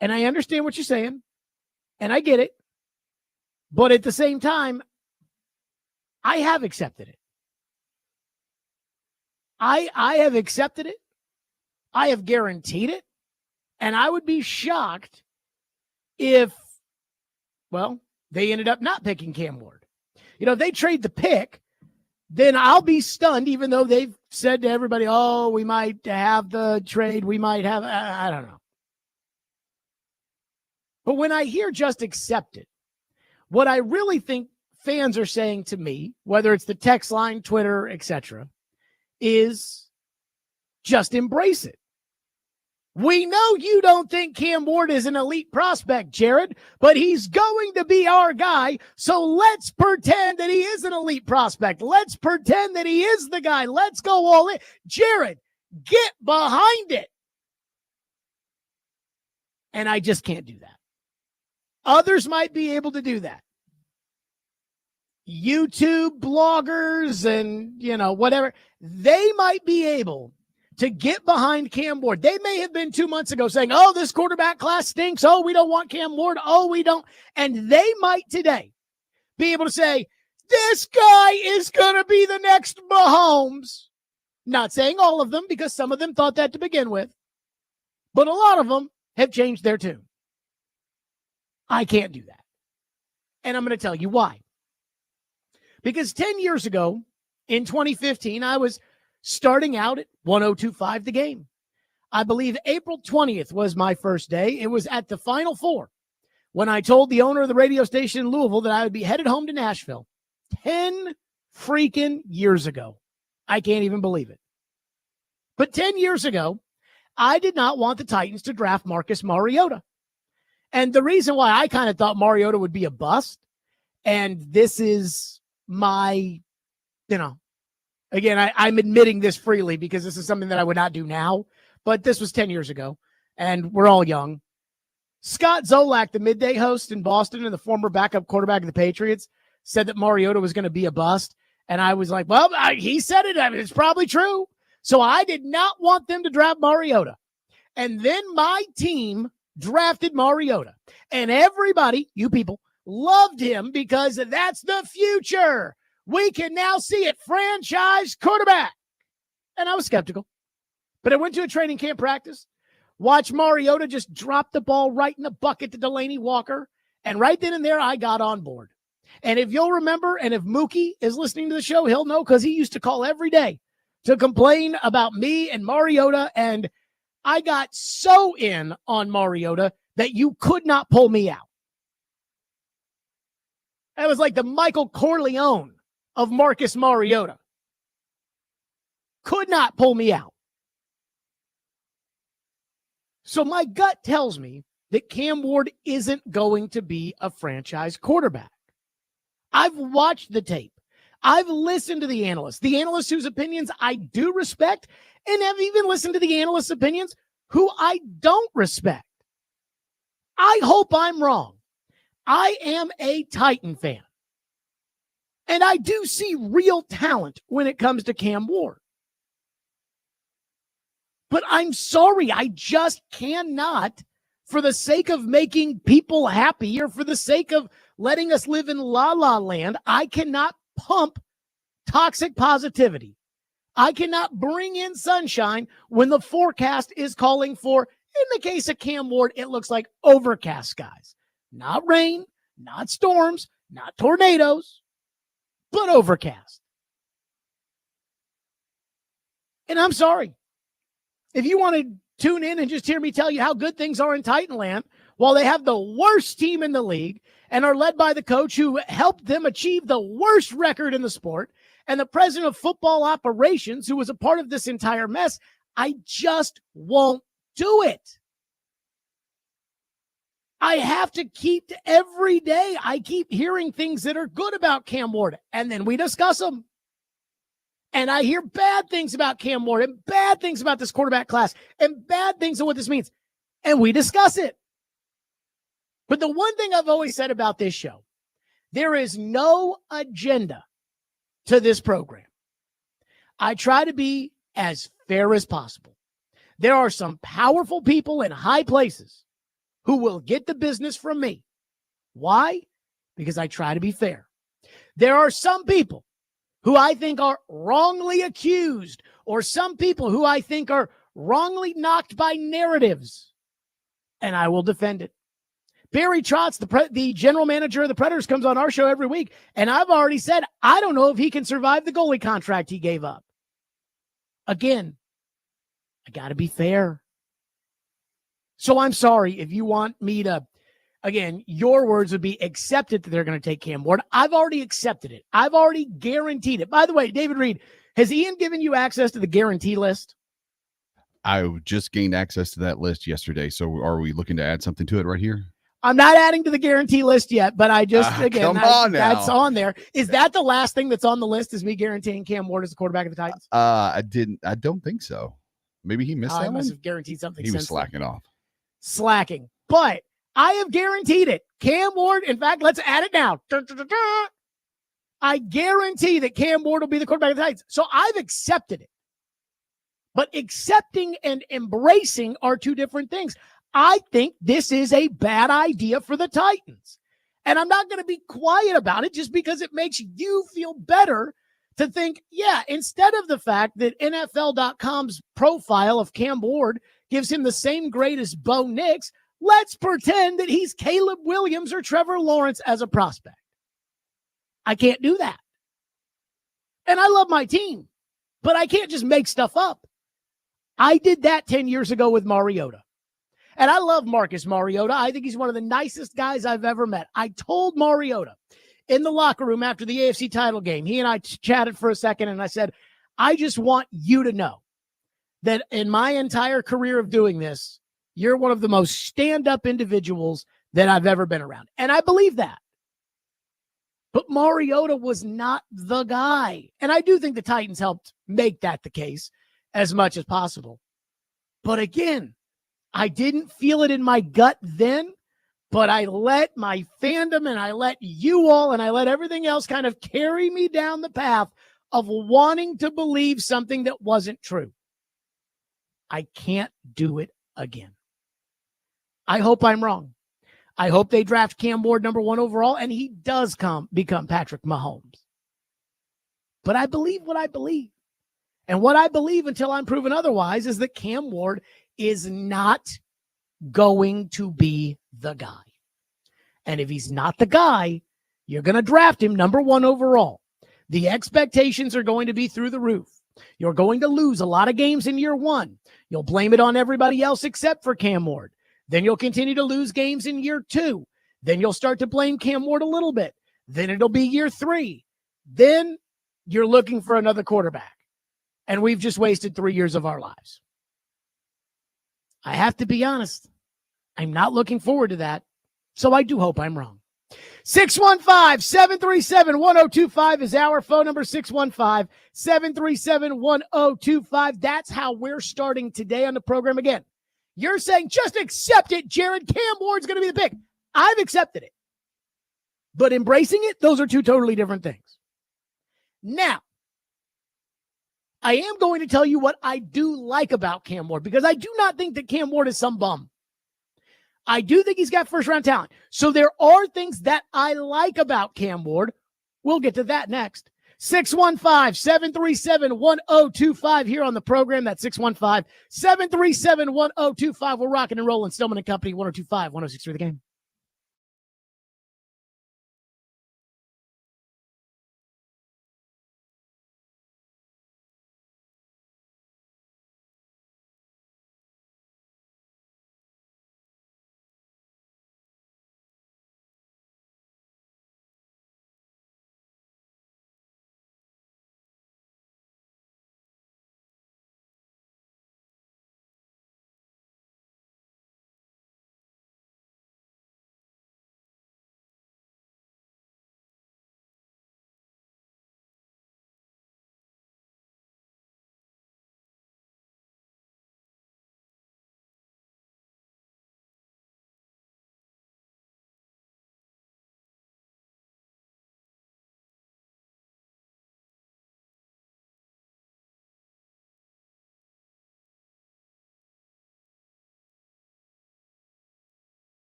And I understand what you're saying, and I get it. But at the same time, I have accepted it. I have accepted it. I have guaranteed it. And I would be shocked if, well, they ended up not picking Cam Ward. You know, if they trade the pick, then I'll be stunned, even though they've said to everybody, oh, we might have the trade. We might have, I don't know. But when I hear just accept it, what I really think fans are saying to me, whether it's the text line, Twitter, etc., is just embrace it. We know you don't think Cam Ward is an elite prospect, Jared, but he's going to be our guy. So let's pretend that he is an elite prospect. Let's pretend that he is the guy. Let's go all in. Jared, get behind it. And I just can't do that. Others might be able to do that. YouTube bloggers and, whatever, they might be able to get behind Cam Ward. They may have been 2 months ago saying, oh, this quarterback class stinks. Oh, we don't want Cam Ward. Oh, we don't. And they might today be able to say, this guy is going to be the next Mahomes. Not saying all of them, because some of them thought that to begin with. But a lot of them have changed their tune. I can't do that. And I'm going to tell you why. Because 10 years ago, in 2015, I was starting out at 102.5 The Game. I believe April 20th was my first day. It was at the Final Four when I told the owner of the radio station in Louisville that I would be headed home to Nashville. 10 freaking years ago. I can't even believe it. But 10 years ago, I did not want the Titans to draft Marcus Mariota. And the reason why I kind of thought Mariota would be a bust, and this is my, again, I'm admitting this freely because this is something that I would not do now, but this was 10 years ago, and we're all young. Scott Zolak, the midday host in Boston and the former backup quarterback of the Patriots, said that Mariota was going to be a bust, and I was like, well, he said it. I mean, it's probably true. So I did not want them to draft Mariota. And then my team drafted Mariota, and everybody, you people, loved him because that's the future. We can now see it, franchise quarterback. And I was skeptical. But I went to a training camp practice, watched Mariota just drop the ball right in the bucket to Delaney Walker, and right then and there, I got on board. And if you'll remember, and if Mookie is listening to the show, he'll know because he used to call every day to complain about me and Mariota, and I got so in on Mariota that you could not pull me out. That was like the Michael Corleone of Marcus Mariota. Could not pull me out. So my gut tells me that Cam Ward isn't going to be a franchise quarterback. I've watched the tape. I've listened to the analysts whose opinions I do respect, and have even listened to the analysts' opinions who I don't respect. I hope I'm wrong. I am a Titan fan. And I do see real talent when it comes to Cam Ward. But I'm sorry, I just cannot, for the sake of making people happy or for the sake of letting us live in la la land, I cannot pump toxic positivity. I cannot bring in sunshine when the forecast is calling for, in the case of Cam Ward, it looks like overcast skies. Not rain, not storms, not tornadoes, but overcast. And I'm sorry. If you want to tune in and just hear me tell you how good things are in Titanland, while they have the worst team in the league and are led by the coach who helped them achieve the worst record in the sport, and the president of football operations who was a part of this entire mess, I just won't do it. I have to keep every day. I keep hearing things that are good about Cam Ward, and then we discuss them. And I hear bad things about Cam Ward and bad things about this quarterback class and bad things of what this means. And we discuss it. But the one thing I've always said about this show, there is no agenda to this program. I try to be as fair as possible. There are some powerful people in high places who will get the business from me. Why? Because I try to be fair. There are some people who I think are wrongly accused, or some people who I think are wrongly knocked by narratives, and I will defend it. Barry Trotz, the general manager of the Predators, comes on our show every week, and I've already said I don't know if he can survive the goalie contract he gave up. Again, I got to be fair. So I'm sorry if you want me to, again, your words would be accepted that they're going to take Cam Ward. I've already accepted it. I've already guaranteed it. By the way, David Reed, has Ian given you access to the guarantee list? I just gained access to that list yesterday. So are we looking to add something to it right here? I'm not adding to the guarantee list yet, but I just, again, that's on there. Is that the last thing that's on the list, is me guaranteeing Cam Ward as the quarterback of the Titans? I don't think so. Maybe he missed that I must one? have guaranteed something. He was slacking off. Slacking. But I have guaranteed it. Cam Ward, in fact, let's add it now. I guarantee that Cam Ward will be the quarterback of the Titans. So I've accepted it. But accepting and embracing are two different things. I think this is a bad idea for the Titans. And I'm not going to be quiet about it just because it makes you feel better to think, yeah, instead of the fact that NFL.com's profile of Cam Ward gives him the same grade as Bo Nix, let's pretend that he's Caleb Williams or Trevor Lawrence as a prospect. I can't do that. And I love my team, but I can't just make stuff up. I did that 10 years ago with Mariota. And I love Marcus Mariota. I think he's one of the nicest guys I've ever met. I told Mariota in the locker room after the AFC title game, he and I chatted for a second, and I said, I just want you to know that in my entire career of doing this, you're one of the most stand-up individuals that I've ever been around. And I believe that. But Mariota was not the guy. And I do think the Titans helped make that the case as much as possible. But again, I didn't feel it in my gut then, but I let my fandom and I let you all and I let everything else kind of carry me down the path of wanting to believe something that wasn't true. I can't do it again. I hope I'm wrong. I hope they draft Cam Ward number 1 overall and he does become Patrick Mahomes. But I believe what I believe. And what I believe until I'm proven otherwise is that Cam Ward is not going to be the guy. And if he's not the guy, you're going to draft him number 1 overall. The expectations are going to be through the roof. You're going to lose a lot of games in year 1. You'll blame it on everybody else except for Cam Ward. Then you'll continue to lose games in year 2. Then you'll start to blame Cam Ward a little bit. Then it'll be year 3. Then you're looking for another quarterback. And we've just wasted 3 years of our lives. I have to be honest. I'm not looking forward to that. So I do hope I'm wrong. 615-737-1025 is our phone number, 615-737-1025. That's how we're starting today on the program. Again, you're saying just accept it, Jared. Cam Ward's going to be the pick. I've accepted it. But embracing it, those are two totally different things. Now, I am going to tell you what I do like about Cam Ward, because I do not think that Cam Ward is some bum. I do think he's got first-round talent. So there are things that I like about Cam Ward. We'll get to that next. 615-737-1025 here on the program. That's 615-737-1025. We're rocking and rolling. Stillman and Company, 102.5, 106.3 The Game.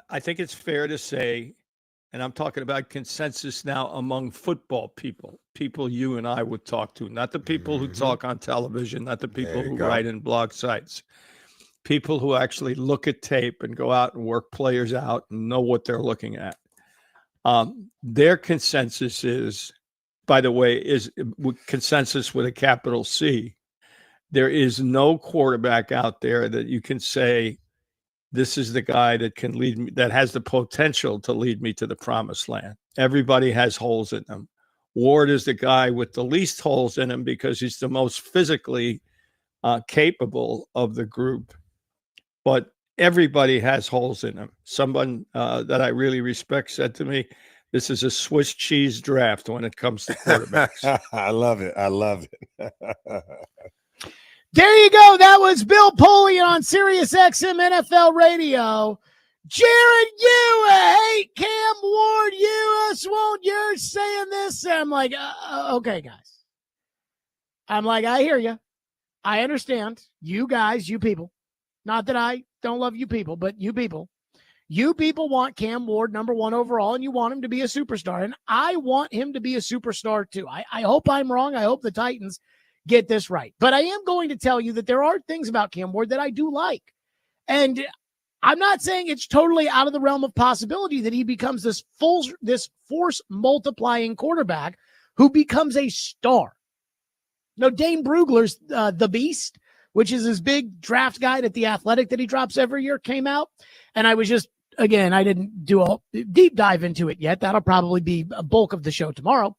I think it's fair to say, and I'm talking about consensus now among football people you and I would talk to, not the people who talk on television, not the people who write in blog sites, people who actually look at tape and go out and work players out and know what they're looking at. Their consensus is, by the way, is consensus with a capital C. There is no quarterback out there that you can say, this is the guy that can lead me, that has the potential to lead me to the promised land. Everybody has holes in them. Ward is the guy with the least holes in him because he's the most physically capable of the group. But everybody has holes in him. Someone that I really respect said to me, this is a Swiss cheese draft when it comes to quarterbacks. I love it. I love it. There you go. That was Bill Polian on Sirius XM NFL Radio. Jared, you hate Cam Ward. You won't. You're saying this. I'm like, okay, guys. I'm like, I hear you. I understand. You guys, you people. Not that I don't love you people, but you people. You people want Cam Ward number 1 overall, and you want him to be a superstar. And I want him to be a superstar, too. I hope I'm wrong. I hope the Titans get this right. But I am going to tell you that there are things about Cam Ward that I do like. And I'm not saying it's totally out of the realm of possibility that he becomes this force multiplying quarterback who becomes a star. Now, Dane Brugler's The Beast, which is his big draft guide at The Athletic that he drops every year, came out. And I was just, again, I didn't do a deep dive into it yet. That'll probably be a bulk of the show tomorrow.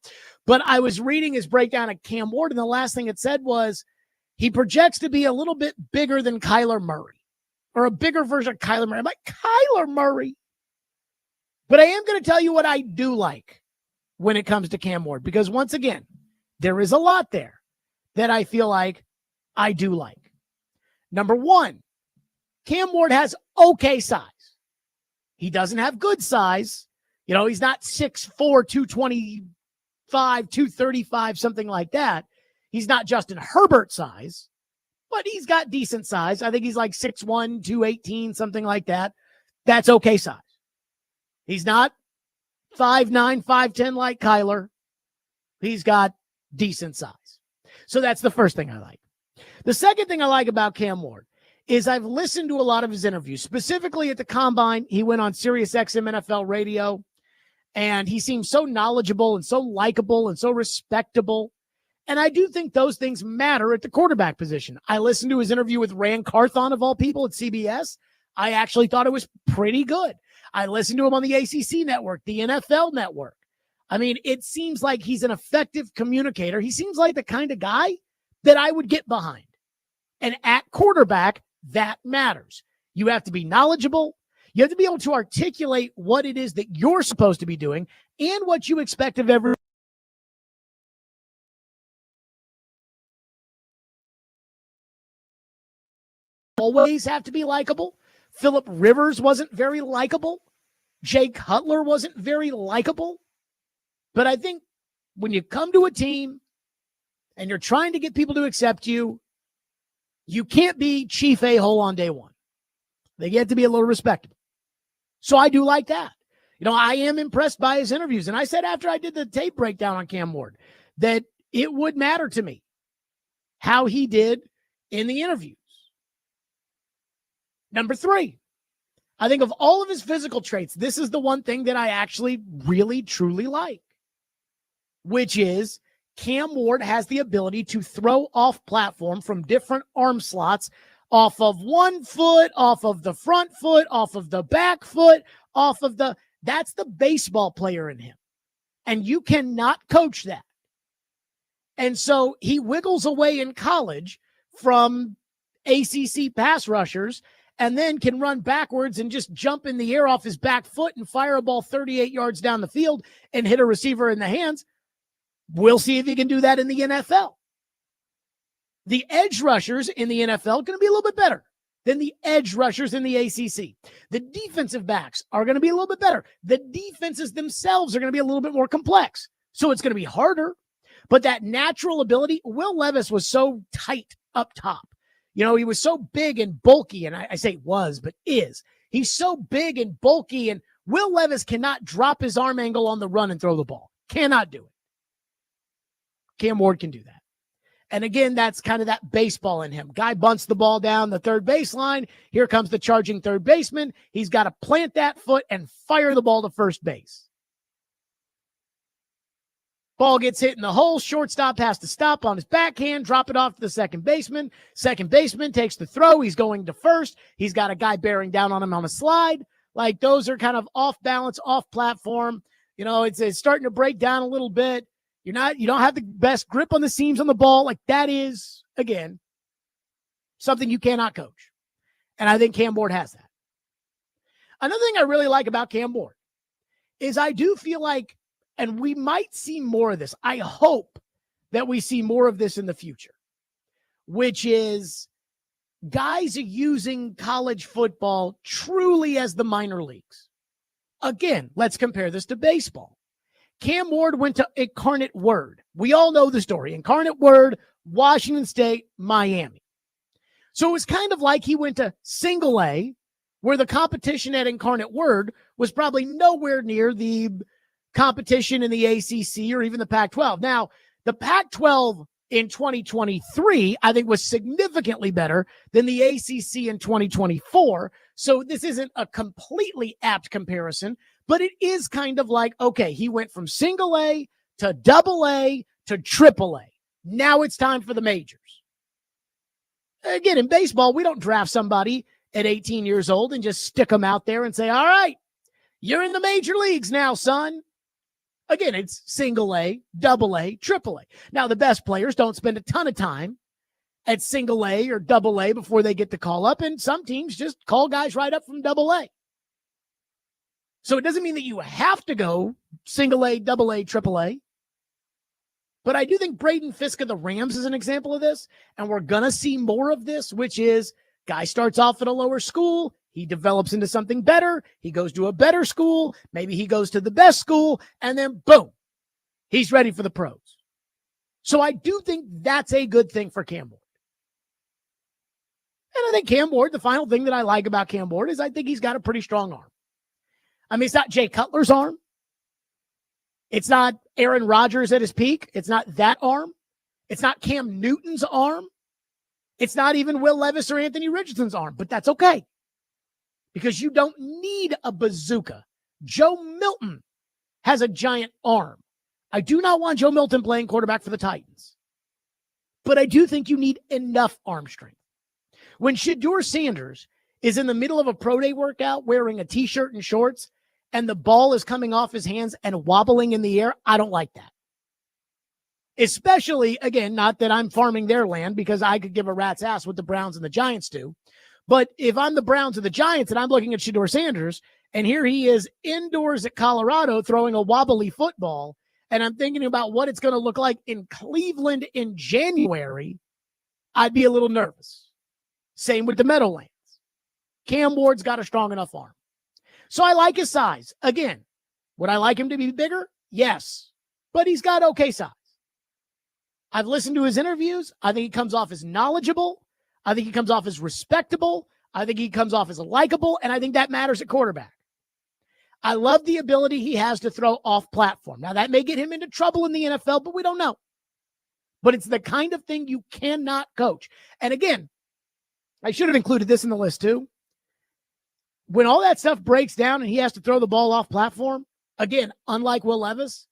But I was reading his breakdown of Cam Ward, and the last thing it said was he projects to be a little bit bigger than Kyler Murray, or a bigger version of Kyler Murray. I'm like, Kyler Murray. But I am going to tell you what I do like when it comes to Cam Ward, because once again, there is a lot there that I feel like I do like. Number 1, Cam Ward has okay size. He doesn't have good size. You know, he's not 6'4", 225, 235, something like that. He's not Justin Herbert size, but he's got decent size. I think he's like 6'1", 218, something like that. That's okay size. He's not 5'9", 5'10 like Kyler. He's got decent size. So that's the first thing I like. The second thing I like about Cam Ward is I've listened to a lot of his interviews, specifically at the Combine. He went on Sirius XM NFL Radio, and he seems so knowledgeable and so likable and so respectable. And I do think those things matter at the quarterback position. I listened to his interview with Rand Carthon, of all people, at CBS. I actually thought it was pretty good. I listened to him on the ACC network, the NFL network. I mean, it seems like he's an effective communicator. He seems like the kind of guy that I would get behind. And at quarterback, that matters. You have to be knowledgeable. You have to be able to articulate what it is that you're supposed to be doing and what you expect of everyone. Always have to be likable. Phillip Rivers wasn't very likable. Jay Cutler wasn't very likable. But I think when you come to a team and you're trying to get people to accept you, you can't be chief a-hole on day one. They get to be a little respectable. So I do like that. You know, I am impressed by his interviews. And I said after I did the tape breakdown on Cam Ward that it would matter to me how he did in the interviews. Number 3, I think of all of his physical traits, this is the one thing that I actually really, truly like, which is Cam Ward has the ability to throw off platform from different arm slots, off of one foot, off of the front foot, off of the back foot, that's the baseball player in him. And you cannot coach that. And so he wiggles away in college from ACC pass rushers and then can run backwards and just jump in the air off his back foot and fire a ball 38 yards down the field and hit a receiver in the hands. We'll see if he can do that in the NFL. The edge rushers in the NFL are going to be a little bit better than the edge rushers in the ACC. The defensive backs are going to be a little bit better. The defenses themselves are going to be a little bit more complex. So it's going to be harder. But that natural ability, Will Levis was so tight up top. You know, he was so big and bulky, and I say was, but is. He's so big and bulky, and Will Levis cannot drop his arm angle on the run and throw the ball. Cannot do it. Cam Ward can do that. And again, that's kind of that baseball in him. Guy bunts the ball down the third baseline. Here comes the charging third baseman. He's got to plant that foot and fire the ball to first base. Ball gets hit in the hole. Shortstop has to stop on his backhand, drop it off to the second baseman. Second baseman takes the throw. He's going to first. He's got a guy bearing down on him on a slide. Like, those are kind of off balance, off platform. You know, it's starting to break down a little bit. You don't have the best grip on the seams on the ball. Like, that is, again, something you cannot coach. And I think Cam Ward has that. Another thing I really like about Cam Ward is I do feel like, and we might see more of this, I hope that we see more of this in the future, which is guys are using college football truly as the minor leagues. Again, let's compare this to baseball. Cam Ward went to Incarnate Word. We all know the story. Incarnate Word, Washington State, Miami. So it was kind of like he went to Single A, where the competition at Incarnate Word was probably nowhere near the competition in the ACC or even the Pac-12. Now, the Pac-12 in 2023, I think, was significantly better than the ACC in 2024. So this isn't a completely apt comparison, but it is kind of like, okay, he went from Single A to Double A to Triple A. Now it's time for the majors. Again, in baseball, we don't draft somebody at 18 years old and just stick them out there and say, all right, you're in the major leagues now, son. Again, it's Single A, Double A, Triple A. Now, the best players don't spend a ton of time at Single A or Double A before they get the call up, and some teams just call guys right up from Double A. So it doesn't mean that you have to go Single A, Double A, Triple A. But I do think Braden Fisk of the Rams is an example of this, and we're going to see more of this, which is guy starts off at a lower school, he develops into something better, he goes to a better school, maybe he goes to the best school, and then boom, he's ready for the pros. So I do think that's a good thing for Cam Ward. And I think Cam Ward, the final thing that I like about Cam Ward is I think he's got a pretty strong arm. I mean, it's not Jay Cutler's arm. It's not Aaron Rodgers at his peak. It's not that arm. It's not Cam Newton's arm. It's not even Will Levis or Anthony Richardson's arm, but that's okay because you don't need a bazooka. Joe Milton has a giant arm. I do not want Joe Milton playing quarterback for the Titans, but I do think you need enough arm strength. When Shador Sanders is in the middle of a pro day workout wearing a t-shirt and shorts and the ball is coming off his hands and wobbling in the air, I don't like that. Especially, again, not that I'm farming their land because I could give a rat's ass what the Browns and the Giants do. But if I'm the Browns or the Giants and I'm looking at Shador Sanders and here he is indoors at Colorado throwing a wobbly football and I'm thinking about what it's going to look like in Cleveland in January, I'd be a little nervous. Same with the Meadowlands. Cam Ward's got a strong enough arm. So I like his size. Again, would I like him to be bigger? Yes. But he's got okay size. I've listened to his interviews. I think he comes off as knowledgeable. I think he comes off as respectable. I think he comes off as likable. And I think that matters at quarterback. I love the ability he has to throw off platform. Now, that may get him into trouble in the NFL, but we don't know. But it's the kind of thing you cannot coach. And again, I should have included this in the list too. When all that stuff breaks down and he has to throw the ball off platform, again, unlike Will Levis,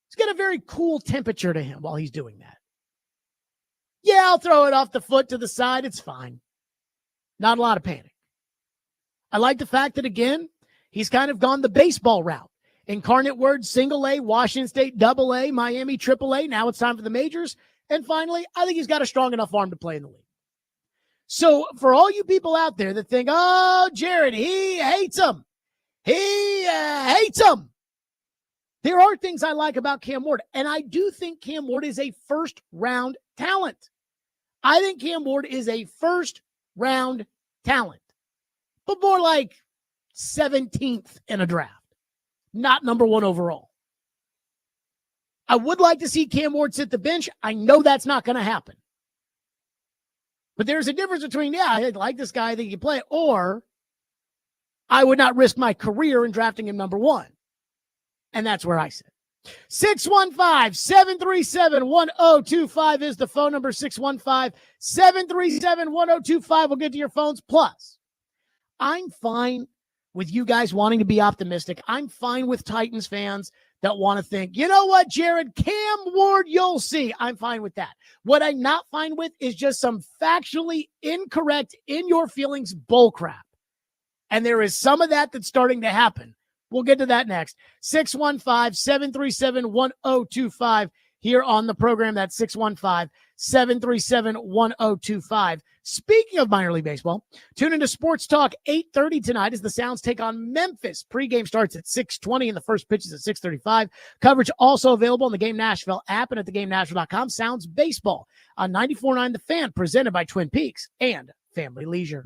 he's got a very cool temperature to him while he's doing that. Yeah, I'll throw it off the foot to the side. It's fine. Not a lot of panic. I like the fact that, again, he's kind of gone the baseball route. Incarnate Word, Single A, Washington State, Double A, Miami, Triple A. Now it's time for the majors. And finally, I think he's got a strong enough arm to play in the league. So for all you people out there that think, oh, Jared, he hates him. He hates him. There are things I like about Cam Ward. And I do think Cam Ward is a first-round talent. I think Cam Ward is a first-round talent. But more like 17th in a draft. Not number one overall. I would like to see Cam Ward sit the bench. I know that's not going to happen. But there's a difference between, yeah, I like this guy, I think he can play, or I would not risk my career in drafting him number 1. And that's where I sit. 615-737-1025 is the phone number. 615-737-1025. We'll get to your phones. Plus, I'm fine with you guys wanting to be optimistic. I'm fine with Titans fans that want to think, you know what, Jared, Cam Ward, you'll see. I'm fine with that. What I'm not fine with is just some factually incorrect, in your feelings bullcrap. And there is some of that that's starting to happen. We'll get to that next. 615-737-1025 here on the program. That's 615-737-1025. Speaking of minor league baseball, tune into Sports Talk 8:30 tonight as the Sounds take on Memphis. Pregame starts at 6:20 and the first pitch is at 6:35. Coverage also available on the Game Nashville app and at theGameNashville.com. Sounds Baseball on 94.9 The Fan, presented by Twin Peaks and Family Leisure.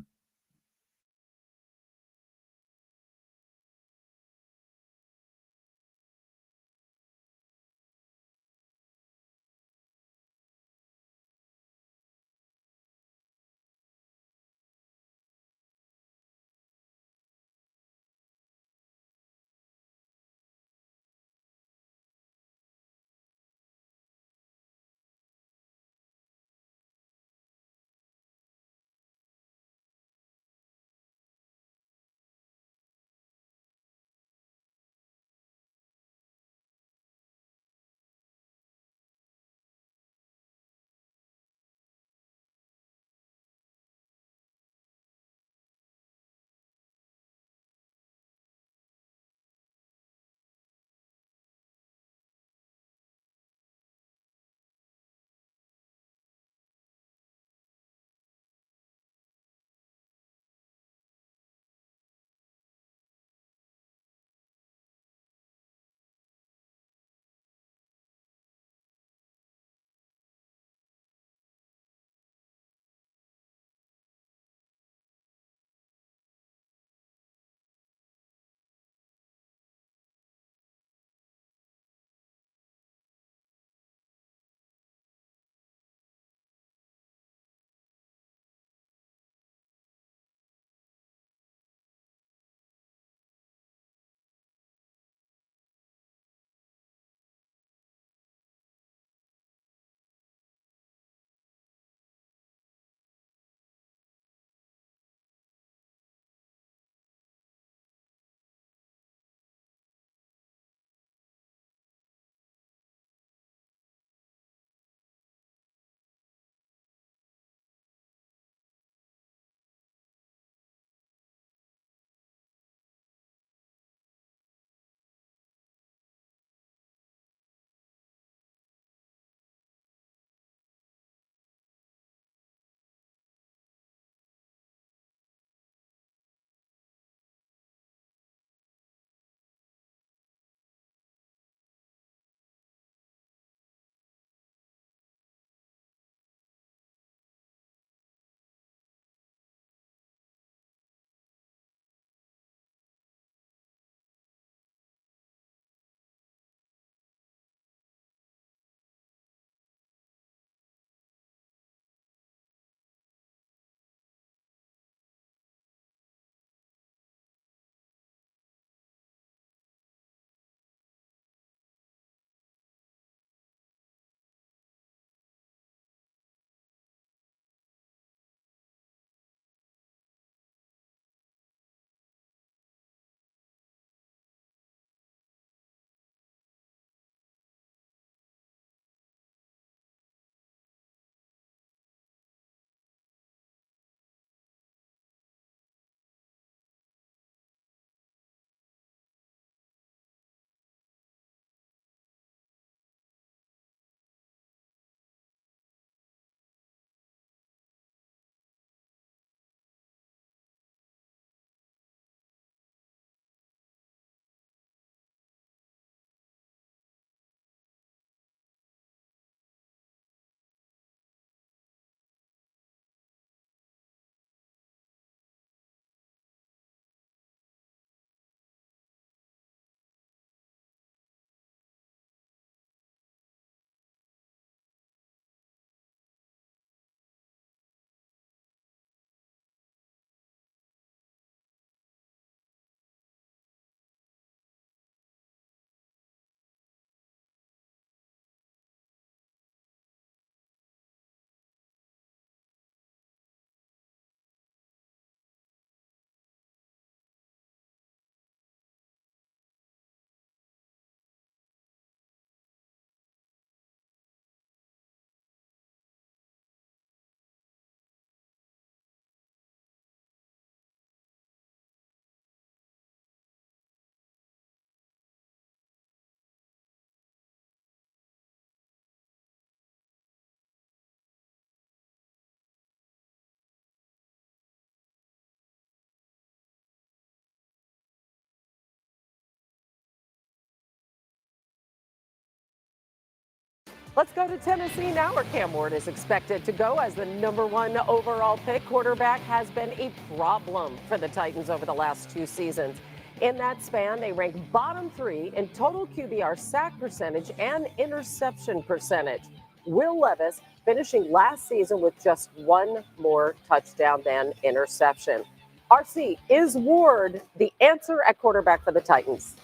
Let's go to Tennessee now, where Cam Ward is expected to go as the #1 overall pick. Quarterback has been a problem for the Titans over the last 2 seasons. In that span, they rank bottom 3 in total QBR sack percentage and interception percentage. Will Levis finishing last season with just 1 more touchdown than interception. RC, is Ward the answer at quarterback for the Titans?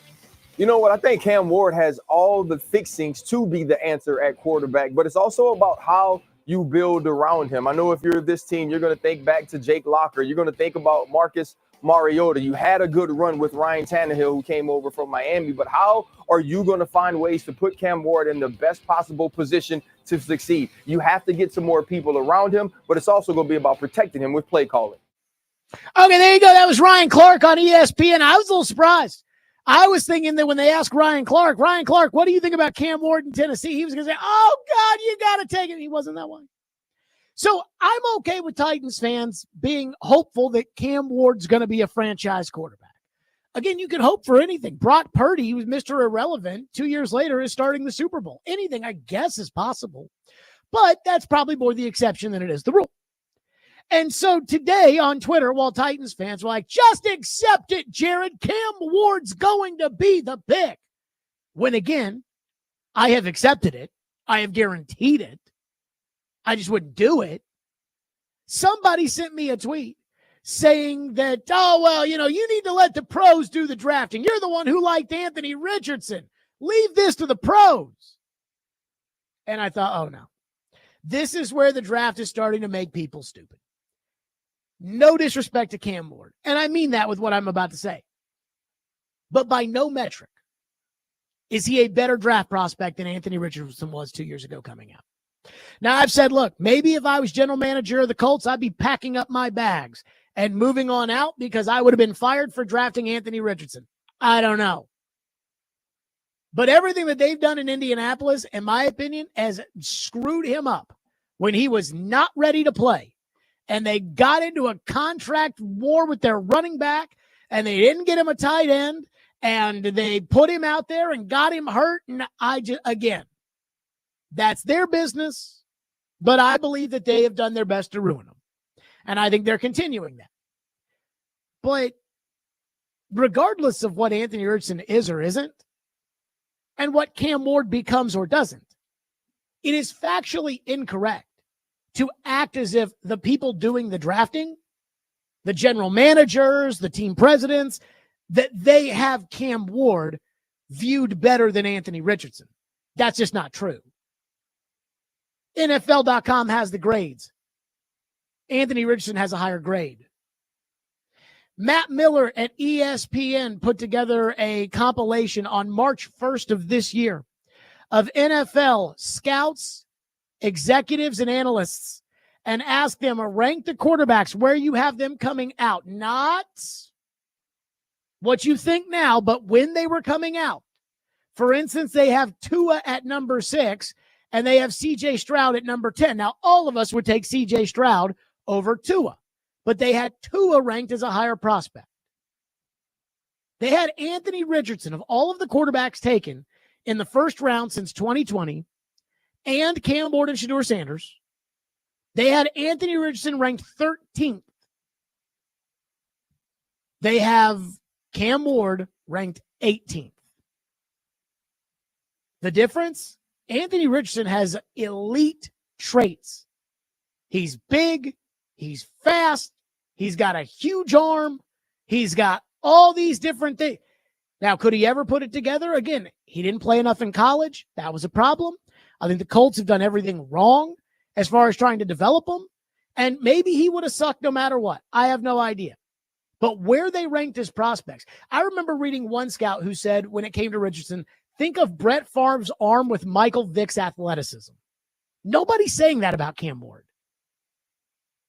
You know what? I think Cam Ward has all the fixings to be the answer at quarterback, but it's also about how you build around him. I know if you're this team, you're going to think back to Jake Locker. You're going to think about Marcus Mariota. You had a good run with Ryan Tannehill, who came over from Miami, but how are you going to find ways to put Cam Ward in the best possible position to succeed? You have to get some more people around him, but it's also going to be about protecting him with play calling. Okay, there you go. That was Ryan Clark on ESPN. I was a little surprised. I was thinking that when they asked Ryan Clark, what do you think about Cam Ward in Tennessee? He was going to say, oh, God, you got to take it. He wasn't that one. So I'm okay with Titans fans being hopeful that Cam Ward's going to be a franchise quarterback. Again, you can hope for anything. Brock Purdy, who was Mr. Irrelevant, 2 years later is starting the Super Bowl. Anything, I guess, is possible. But that's probably more the exception than it is the rule. And so today on Twitter, while Titans fans were like, just accept it, Jared, Cam Ward's going to be the pick. When again, I have accepted it. I have guaranteed it. I just wouldn't do it. Somebody sent me a tweet saying that, oh, well, you need to let the pros do the drafting. You're the one who liked Anthony Richardson. Leave this to the pros. And I thought, oh, no. This is where the draft is starting to make people stupid. No disrespect to Cam Ward. And I mean that with what I'm about to say. But by no metric is he a better draft prospect than Anthony Richardson was 2 years ago coming out. Now, I've said, look, maybe if I was general manager of the Colts, I'd be packing up my bags and moving on out because I would have been fired for drafting Anthony Richardson. I don't know. But everything that they've done in Indianapolis, in my opinion, has screwed him up when he was not ready to play. And they got into a contract war with their running back, and they didn't get him a tight end, and they put him out there and got him hurt. And again, that's their business, but I believe that they have done their best to ruin him. And I think they're continuing that. But regardless of what Anthony Richardson is or isn't, and what Cam Ward becomes or doesn't, it is factually incorrect to act as if the people doing the drafting, the general managers, the team presidents, that they have Cam Ward viewed better than Anthony Richardson. That's just not true. NFL.com has the grades. Anthony Richardson has a higher grade. Matt Miller at ESPN put together a compilation on March 1st of this year of NFL scouts, executives, and analysts, and asked them to rank the quarterbacks where you have them coming out. Not what you think now, but when they were coming out. For instance, they have Tua at number 6, and they have C.J. Stroud at number 10. Now, all of us would take C.J. Stroud over Tua, but they had Tua ranked as a higher prospect. They had Anthony Richardson, of all of the quarterbacks taken in the first round since 2020, and Cam Ward and Shador Sanders. They had Anthony Richardson ranked 13th. They have Cam Ward ranked 18th. The difference? Anthony Richardson has elite traits. He's big. He's fast. He's got a huge arm. He's got all these different things. Now, could he ever put it together? Again, he didn't play enough in college. That was a problem. I think the Colts have done everything wrong as far as trying to develop him. And maybe he would have sucked no matter what. I have no idea. But where they ranked his prospects, I remember reading one scout who said when it came to Richardson, think of Brett Favre's arm with Michael Vick's athleticism. Nobody's saying that about Cam Ward.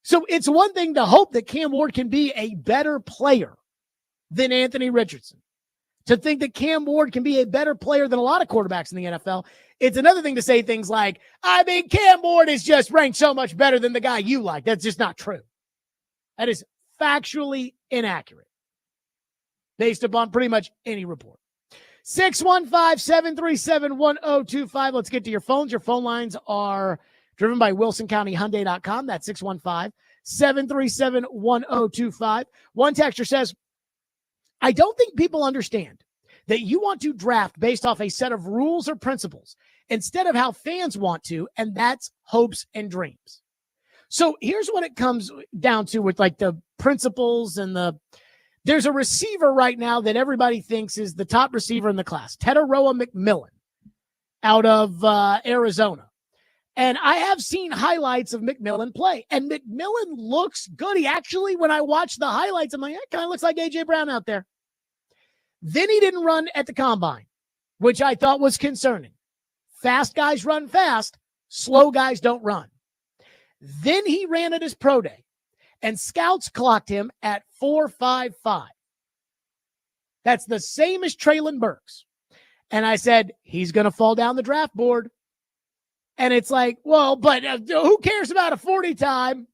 So it's one thing to hope that Cam Ward can be a better player than Anthony Richardson. To think that Cam Ward can be a better player than a lot of quarterbacks in the NFL. It's another thing to say things like, Cam Ward is just ranked so much better than the guy you like. That's just not true. That is factually inaccurate based upon pretty much any report. 615-737-1025. Let's get to your phones. Your phone lines are driven by WilsonCountyHyundai.com. That's 615-737-1025. One texter says, I don't think people understand that you want to draft based off a set of rules or principles instead of how fans want to, and that's hopes and dreams. So here's what it comes down to with like the principles and there's a receiver right now that everybody thinks is the top receiver in the class, Tetaroa McMillan out of Arizona. And I have seen highlights of McMillan play, and McMillan looks good. He actually, when I watch the highlights, I'm like, that kind of looks like A.J. Brown out there. Then he didn't run at the combine, which I thought was concerning. Fast guys run fast, slow guys don't run. Then he ran at his pro day, and scouts clocked him at 4.55. That's the same as Treylon Burks. And I said, he's going to fall down the draft board. And it's like, well, but who cares about a 40 time?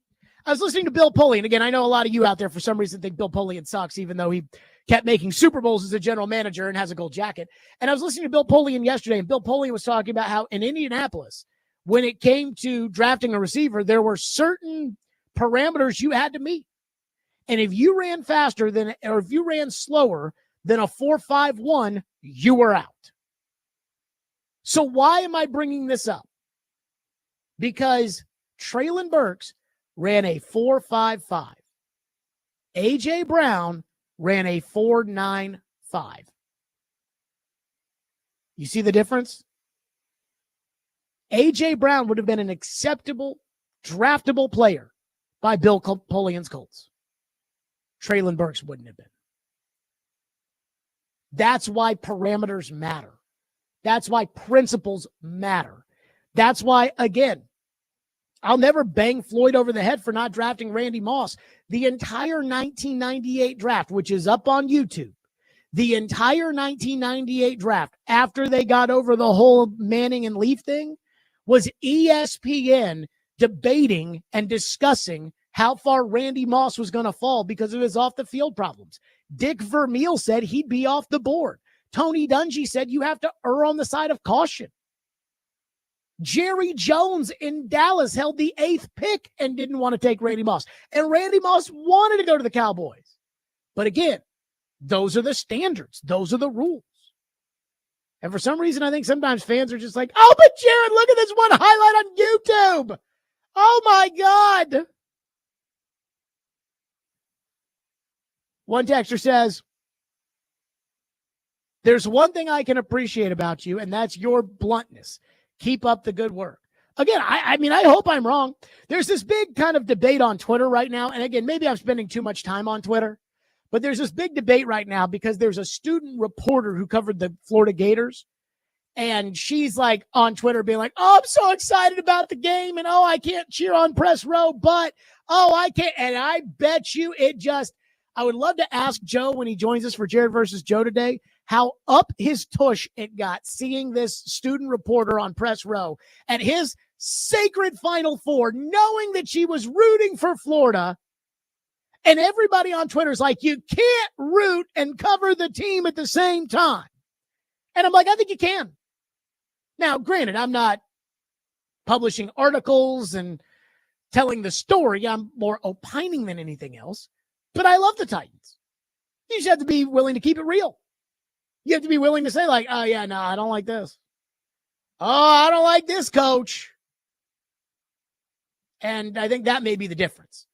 I was listening to Bill Polian. Again, I know a lot of you out there for some reason think Bill Polian sucks, even though he kept making Super Bowls as a general manager and has a gold jacket. And I was listening to Bill Polian yesterday, and Bill Polian was talking about how in Indianapolis, when it came to drafting a receiver, there were certain parameters you had to meet. And if you ran faster than, or if you ran slower than a 4.51, you were out. So why am I bringing this up? Because Treylon Burks ran a 4.55. A.J. Brown ran a 4.95. You see the difference? A.J. Brown would have been an acceptable, draftable player by Bill Polian's Colts. Treylon Burks wouldn't have been. That's why parameters matter. That's why principles matter. That's why, again, I'll never bang Floyd over the head for not drafting Randy Moss. The entire 1998 draft, which is up on YouTube, the entire 1998 draft, after they got over the whole Manning and Leaf thing, was ESPN debating and discussing how far Randy Moss was going to fall because of his off-the-field problems. Dick Vermeil said he'd be off the board. Tony Dungy said you have to err on the side of caution. Jerry Jones in Dallas held the 8th pick and didn't want to take Randy Moss. And Randy Moss wanted to go to the Cowboys. But again, those are the standards. Those are the rules. And for some reason, I think sometimes fans are just like, oh, but Jared, look at this one highlight on YouTube. Oh, my God. One texter says, there's one thing I can appreciate about you, and that's your bluntness. Keep up the good work. Again, I mean, I hope I'm wrong. There's this big kind of debate on Twitter right now. And again, maybe I'm spending too much time on Twitter, but there's this big debate right now because there's a student reporter who covered the Florida Gators. And she's like on Twitter being like, oh, I'm so excited about the game. And oh, I can't cheer on press row, but oh, I can't. And I bet you I would love to ask Joe when he joins us for Jared versus Joe today, how up his tush it got seeing this student reporter on press row at his sacred Final Four, knowing that she was rooting for Florida. And everybody on Twitter is like, you can't root and cover the team at the same time. And I'm like, I think you can. Now, granted, I'm not publishing articles and telling the story. I'm more opining than anything else. But I love the Titans. You just have to be willing to keep it real. You have to be willing to say, like, oh, yeah, no, I don't like this. Oh, I don't like this, coach. And I think that may be the difference.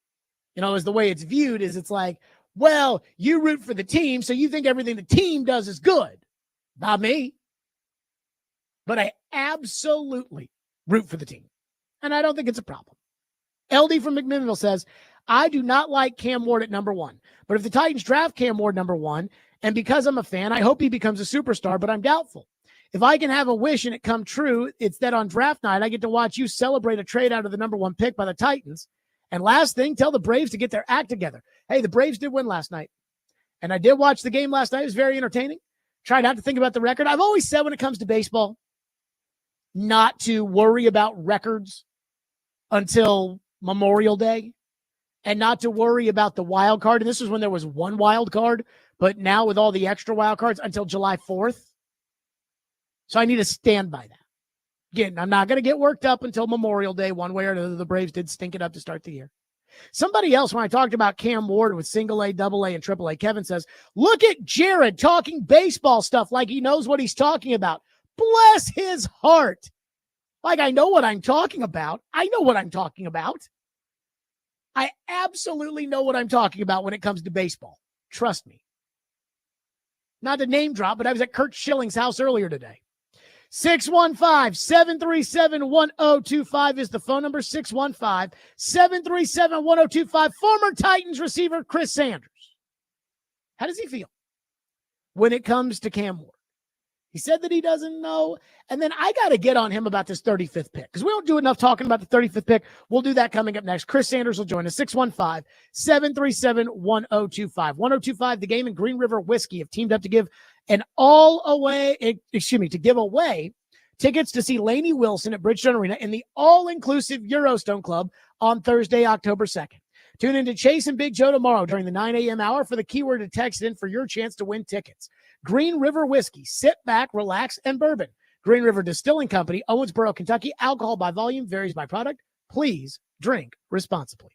You know, is the way it's viewed is it's like, well, you root for the team, so you think everything the team does is good. Not me. But I absolutely root for the team. And I don't think it's a problem. LD from McMinnville says, I do not like Cam Ward at number 1. But if the Titans draft Cam Ward number 1, and because I'm a fan, I hope he becomes a superstar, but I'm doubtful. If I can have a wish and it come true, it's that on draft night, I get to watch you celebrate a trade out of the number 1 pick by the Titans. And last thing, tell the Braves to get their act together. Hey, the Braves did win last night. And I did watch the game last night. It was very entertaining. Try not to think about the record. I've always said when it comes to baseball, not to worry about records until Memorial Day and not to worry about the wild card. And this was when there was one wild card, but now with all the extra wild cards until July 4th. So I need to stand by that. Again, I'm not going to get worked up until Memorial Day one way or another. The Braves did stink it up to start the year. Somebody else, when I talked about Cam Ward with single A, double A, and triple A, Kevin says, look at Jared talking baseball stuff like he knows what he's talking about. Bless his heart. Like I know what I'm talking about. I know what I'm talking about. I absolutely know what I'm talking about when it comes to baseball. Trust me. Not to name drop, but I was at Kurt Schilling's house earlier today. 615-737-1025 is the phone number. 615-737-1025. Former Titans receiver Chris Sanders. How does he feel when it comes to Cam Ward? He said that he doesn't know. And then I got to get on him about this 35th pick because we don't do enough talking about the 35th pick. We'll do that coming up next. Chris Sanders will join us. 615-737-1025. 1025, the Game and Green River Whiskey have teamed up to give to give away tickets to see Lainey Wilson at Bridgestone Arena in the all-inclusive Eurostone Club on Thursday, October 2nd. Tune in to Chase and Big Joe tomorrow during the 9 a.m. hour for the keyword to text in for your chance to win tickets. Green River Whiskey. Sit back, relax, and bourbon. Green River Distilling Company, Owensboro, Kentucky. Alcohol by volume varies by product. Please drink responsibly.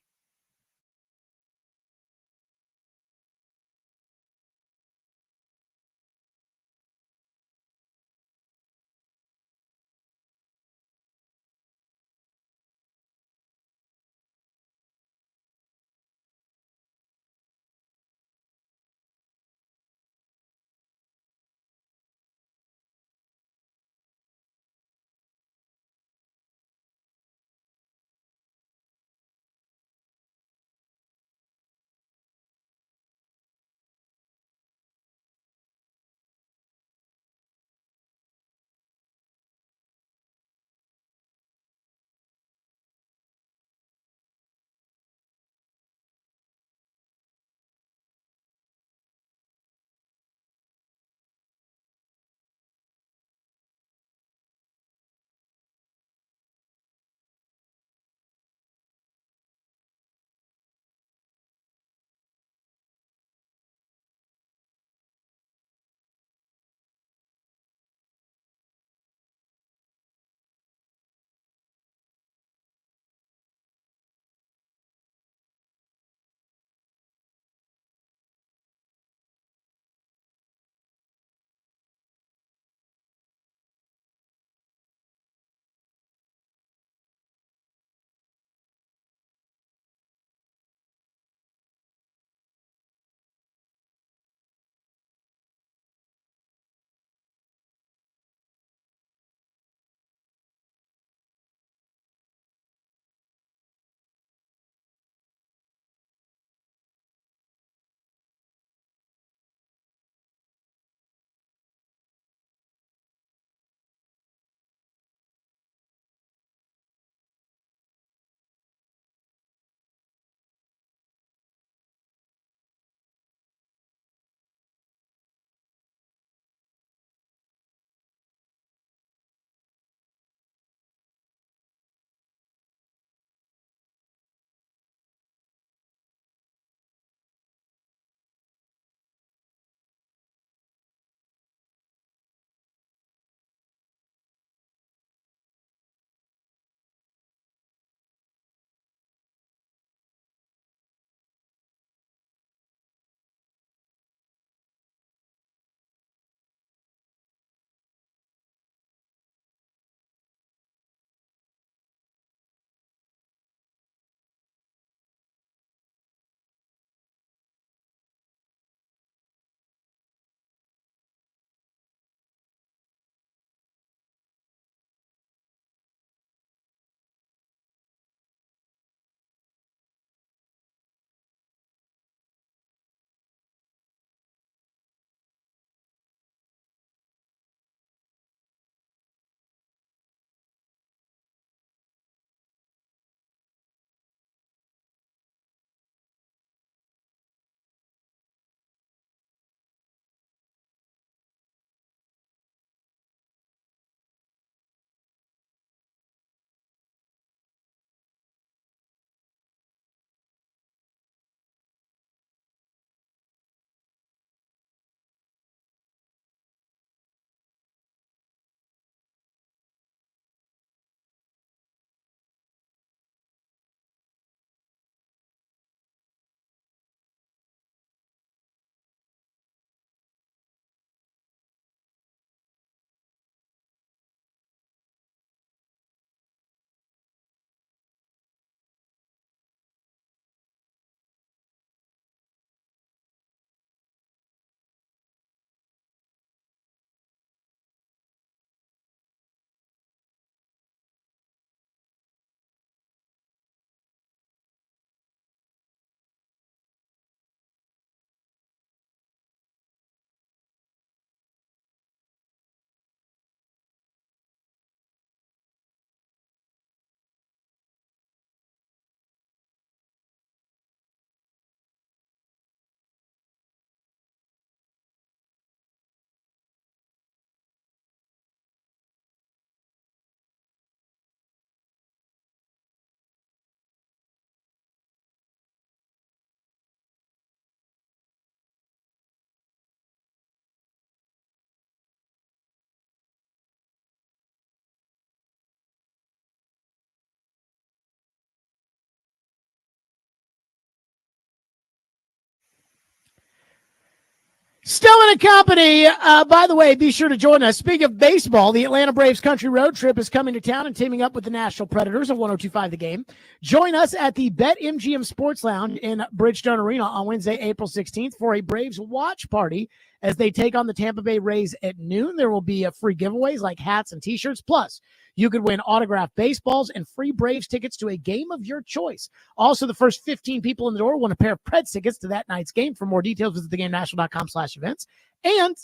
Stillman and Company. By the way, be sure to join us. Speaking of baseball, the Atlanta Braves Country Road Trip is coming to town and teaming up with the Nashville Predators on 102.5 The Game. Join us at the BetMGM Sports Lounge in Bridgestone Arena on Wednesday, April 16th for a Braves watch party as they take on the Tampa Bay Rays at noon. There will be free giveaways like hats and T-shirts. Plus, you could win autographed baseballs and free Braves tickets to a game of your choice. Also, the first 15 people in the door win a pair of Preds tickets to that night's game. For more details, visit theGameNational.com/events. And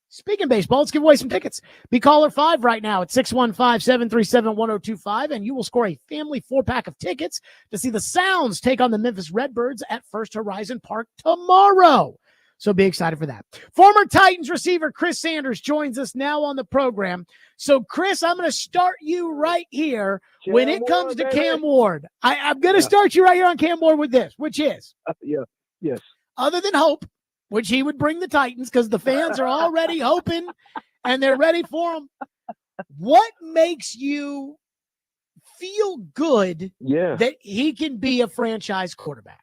speaking of baseball, let's give away some tickets. Be caller 5 right now at 615-737-1025, and you will score a family 4-pack of tickets to see the Sounds take on the Memphis Redbirds at First Horizon Park tomorrow. So be excited for that. Former Titans receiver Chris Sanders joins us now on the program. So, Chris, I'm going to start you right here when it comes to Cam Ward. I'm going to start you right here on Cam Ward with this, which is, other than hope, which he would bring the Titans because the fans are already hoping and they're ready for him. What makes you feel good that he can be a franchise quarterback?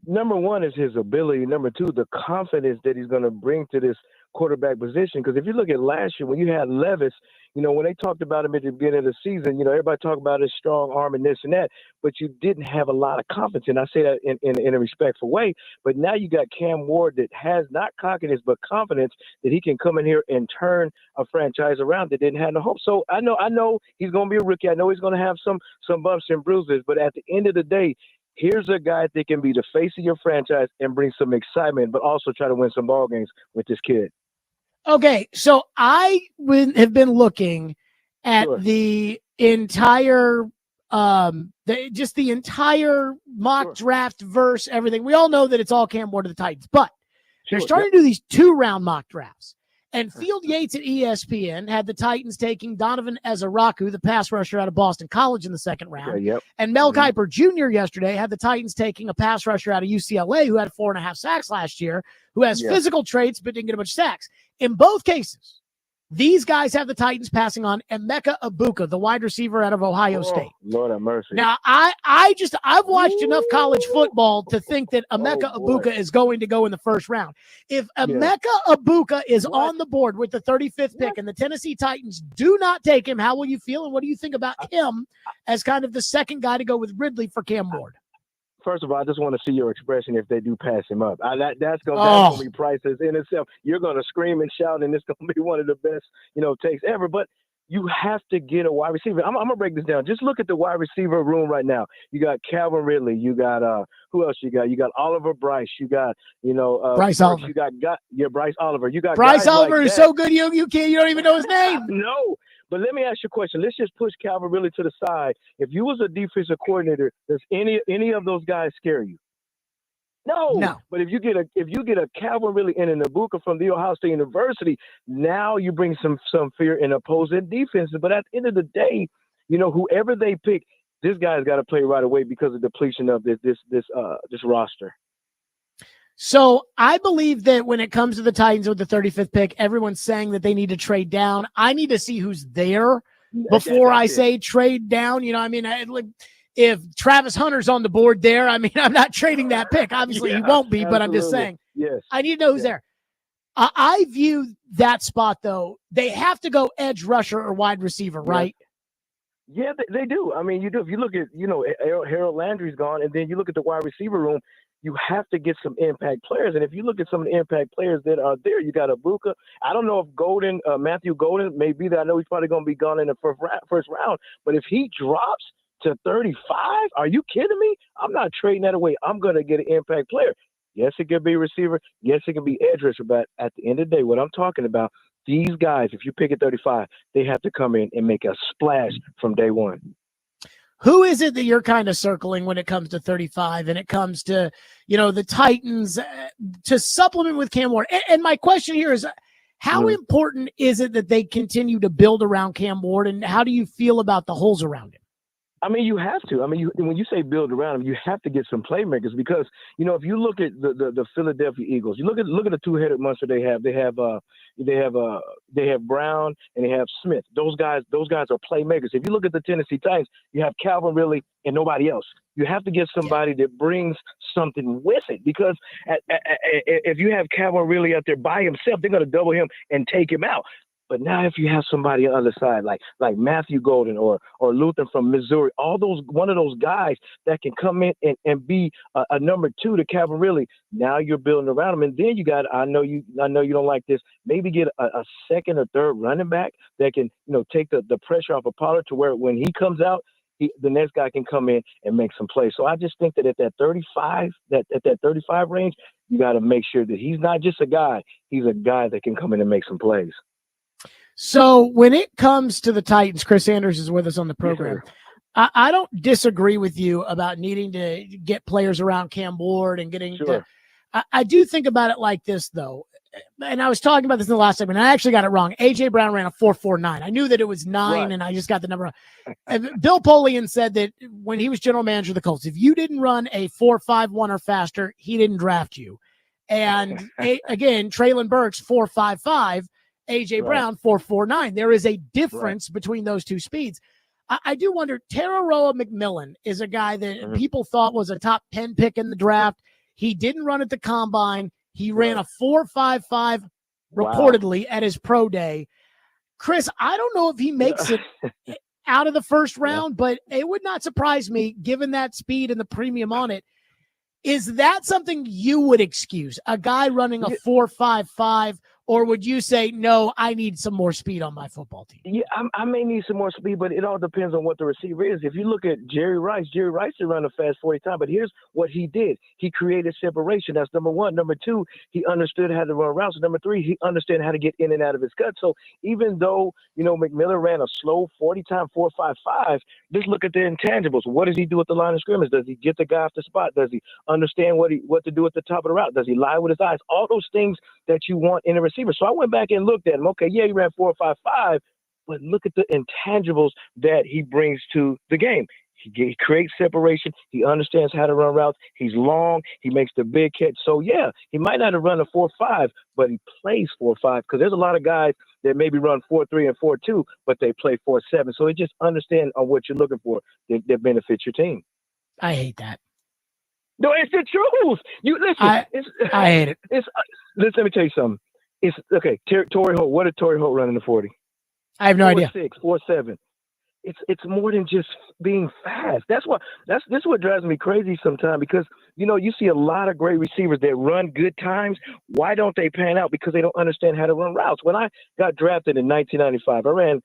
Number one is his ability. Number two, the confidence that he's going to bring to this quarterback position. Because if you look at last year, when you had Levis, when they talked about him at the beginning of the season, everybody talked about his strong arm and this and that, but you didn't have a lot of confidence. And I say that in a respectful way. But now you got Cam Ward that has not confidence, but confidence that he can come in here and turn a franchise around that didn't have no hope. So I know he's going to be a rookie. I know he's going to have some bumps and bruises. But at the end of the day, here's a guy that can be the face of your franchise and bring some excitement, but also try to win some ball games with this kid. Okay, so I have been looking at the entire, the entire mock draft verse, everything. We all know that it's all Cam Ward to the Titans, but they're starting to do these 2-round mock drafts. And Field Yates at ESPN had the Titans taking Donovan Ezaraku, the pass rusher out of Boston College, in the second round. And Mel Kiper Jr. yesterday had the Titans taking a pass rusher out of UCLA who had 4.5 sacks last year, who has physical traits but didn't get a bunch of sacks. In both cases, these guys have the Titans passing on Emeka Egbuka, the wide receiver out of Ohio State. Lord have mercy. Now, I've watched enough college football to think that Emeka Egbuka is going to go in the first round. If Emeka Egbuka is on the board with the 35th pick and the Tennessee Titans do not take him, how will you feel? And what do you think about him as kind of the second guy to go with Ridley for Cam Ward? First of all, I just want to see your expression if they do pass him up. That's going to be priceless in itself. You're going to scream and shout, and it's going to be one of the best, takes ever. But you have to get a wide receiver. I'm going to break this down. Just look at the wide receiver room right now. You got Calvin Ridley. You got who else you got? You got Oliver Bryce. You got Bryce Oliver. You got Bryce Oliver. You got Bryce Oliver like is so good you don't even know his name. No. But let me ask you a question. Let's just push Calvin really to the side. If you was a defensive coordinator, does any of those guys scare you? No. But if you get a Calvin really and an Egbuka from the Ohio State University, now you bring some fear in opposing defenses. But at the end of the day, whoever they pick, this guy's got to play right away because of depletion of this roster. So I believe that when it comes to the Titans with the 35th pick, everyone's saying that they need to trade down. I need to see who's there before I say trade down. If Travis Hunter's on the board there, I'm not trading that pick. Obviously, he won't be, but I'm just saying. Yes. I need to know who's there. I view that spot, though. They have to go edge rusher or wide receiver, right? Yeah, they do. You do. If you look at, Harold Landry's gone, and then you look at the wide receiver room, you have to get some impact players. And if you look at some of the impact players that are there, you got Egbuka. I don't know if Matthew Golden may be there. I know he's probably going to be gone in the first round. But if he drops to 35, are you kidding me? I'm not trading that away. I'm going to get an impact player. Yes, it could be a receiver. Yes, it can be edge rusher. But at the end of the day, what I'm talking about, these guys, if you pick at 35, they have to come in and make a splash from day one. Who is it that you're kind of circling when it comes to 35 and it comes to, the Titans to supplement with Cam Ward? And my question here is, how important is it that they continue to build around Cam Ward, and how do you feel about the holes around him? You have to. When you say build around him, you have to get some playmakers because, if you look at the Philadelphia Eagles, you look at the two-headed monster they have. They have Brown and they have Smith. Those guys are playmakers. If you look at the Tennessee Titans, you have Calvin Ridley and nobody else. You have to get somebody that brings something with it, because if you have Calvin really out there by himself, they're going to double him and take him out. But now if you have somebody on the other side, like Matthew Golden or Luther from Missouri, one of those guys that can come in and be a number two to Calvin Ridley, now you're building around him. And then you got, I know you don't like this, maybe get a second or third running back that can, take the pressure off of Pollard to where when he comes out, the next guy can come in and make some plays. So I just think that at that 35 range, you got to make sure that he's not just a guy, he's a guy that can come in and make some plays. So when it comes to the Titans, Chris Sanders is with us on the program. Yes, I don't disagree with you about needing to get players around Cam Ward and getting sure. I do think about it like this, though. And I was talking about this in the last segment. I actually got it wrong. A.J. Brown ran a 4.49. I knew that it was 9, right, and I just got the number wrong. Bill Polian said that when he was general manager of the Colts, if you didn't run a 4.51 or faster, he didn't draft you. And again, Traylon Burks 4.55. A.J. Brown 4.49. There is a difference between those two speeds. I do wonder, Tararoa McMillan is a guy that people thought was a top 10 pick in the draft. He didn't run at the combine. He ran a 4.55 reportedly at his pro day. Chris, I don't know if he makes it out of the first round, but it would not surprise me given that speed and the premium on it. Is that something you would excuse? A guy running a 4.55, or would you say, no, I need some more speed on my football team? Yeah, I may need some more speed, but it all depends on what the receiver is. If you look at Jerry Rice did run a fast 40 time, but here's what he did. He created separation. That's number one. Number two, he understood how to run routes. And number three, he understood how to get in and out of his cut. So even though, McMillan ran a slow 40 time 4.55, just look at the intangibles. What does he do at the line of scrimmage? Does he get the guy off the spot? Does he understand what to do at the top of the route? Does he lie with his eyes? All those things that you want in a receiver. So I went back and looked at him. Okay, yeah, he ran 4.55, but look at the intangibles that he brings to the game. He creates separation. He understands how to run routes. He's long. He makes the big catch. So, yeah, he might not have run a 4.5, but he plays 4.5 because there's a lot of guys that maybe run 4.3 and 4.2, but they play 4.7. So it just understand on what you're looking for that benefits your team. I hate that. No, it's the truth. You listen. I hate it. Let me tell you something. It's okay. Torrey Holt. What did Torrey Holt run in the 40? I have no idea. 4.6, 4.7. It's more than just being fast. This is what drives me crazy sometimes because you see a lot of great receivers that run good times. Why don't they pan out? Because they don't understand how to run routes. When I got drafted in 1995, I ran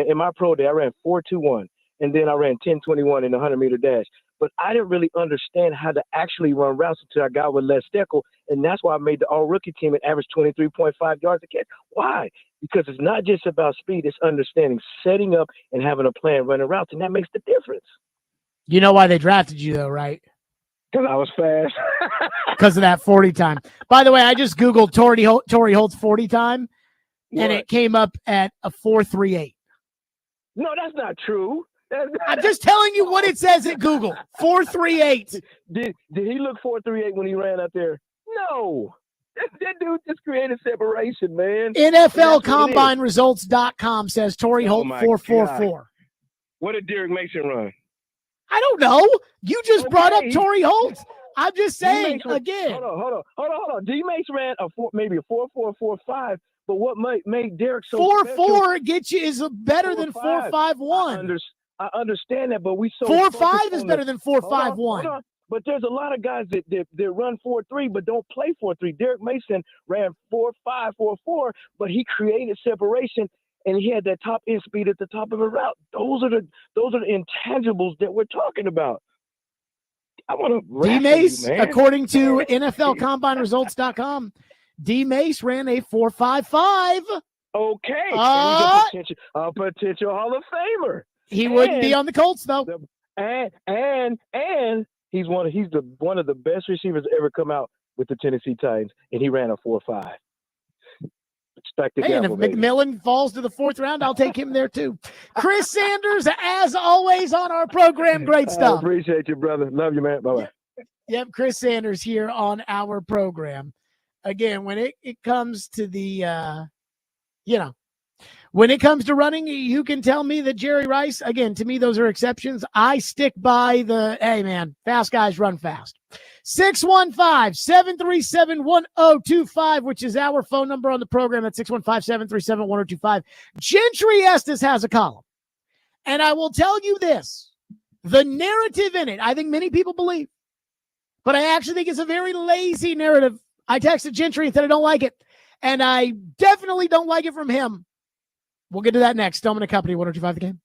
in my pro day. I ran 4.21, and then I ran 10.21 in the 100-meter dash. But I didn't really understand how to actually run routes until I got with Les Steckel, and that's why I made the all-rookie team and averaged 23.5 yards a catch. Why? Because it's not just about speed. It's understanding, setting up, and having a plan running routes, and that makes the difference. You know why they drafted you, though, right? Because I was fast. Because of that 40 time. By the way, I just Googled Torrey Holt's 40 time, and it came up at a 4.38. No, that's not true. I'm just telling you what it says at Google. 4.38. Did he look 4.38 when he ran out there? No. That dude just created separation, man. NFLCombineResults.com says Torrey Holt 4.44. What did Derek Mason run? I don't know. You just brought up Torrey Holt. I'm just saying again. Hold on. D Mason ran maybe a 4.4, 4.5. But what made Derek so 4.4 gets you is better than 4.51. I understand that, but 4.5 is better than 4.51. But there's a lot of guys that run 4.3 but don't play 4.3. Derek Mason ran 4.5, 4.4, but he created separation and he had that top end speed at the top of a route. Those are the intangibles that we're talking about. I want to D Mace, according to NFLCombineResults.com, D Mace ran a 4.55. Okay, and he's a potential Hall of Famer. He wouldn't be on the Colts though. And he's one of the best receivers to ever come out with the Tennessee Titans, and he ran a 4.5. And if McMillan falls to the fourth round, I'll take him there too. Chris Sanders, as always on our program, great stuff. I appreciate you, brother. Love you, man. Bye-bye. Yep, Chris Sanders here on our program. Again, when it comes to the, when it comes to running, you can tell me that Jerry Rice, again, to me, those are exceptions. I stick by hey, man, fast guys run fast. 615-737-1025, which is our phone number on the program. That's 615-737-1025. Gentry Estes has a column. And I will tell you this, the narrative in it, I think many people believe, but I actually think it's a very lazy narrative. I texted Gentry and said I don't like it, and I definitely don't like it from him. We'll get to that next. Stillman and Company, 102.5 The Game.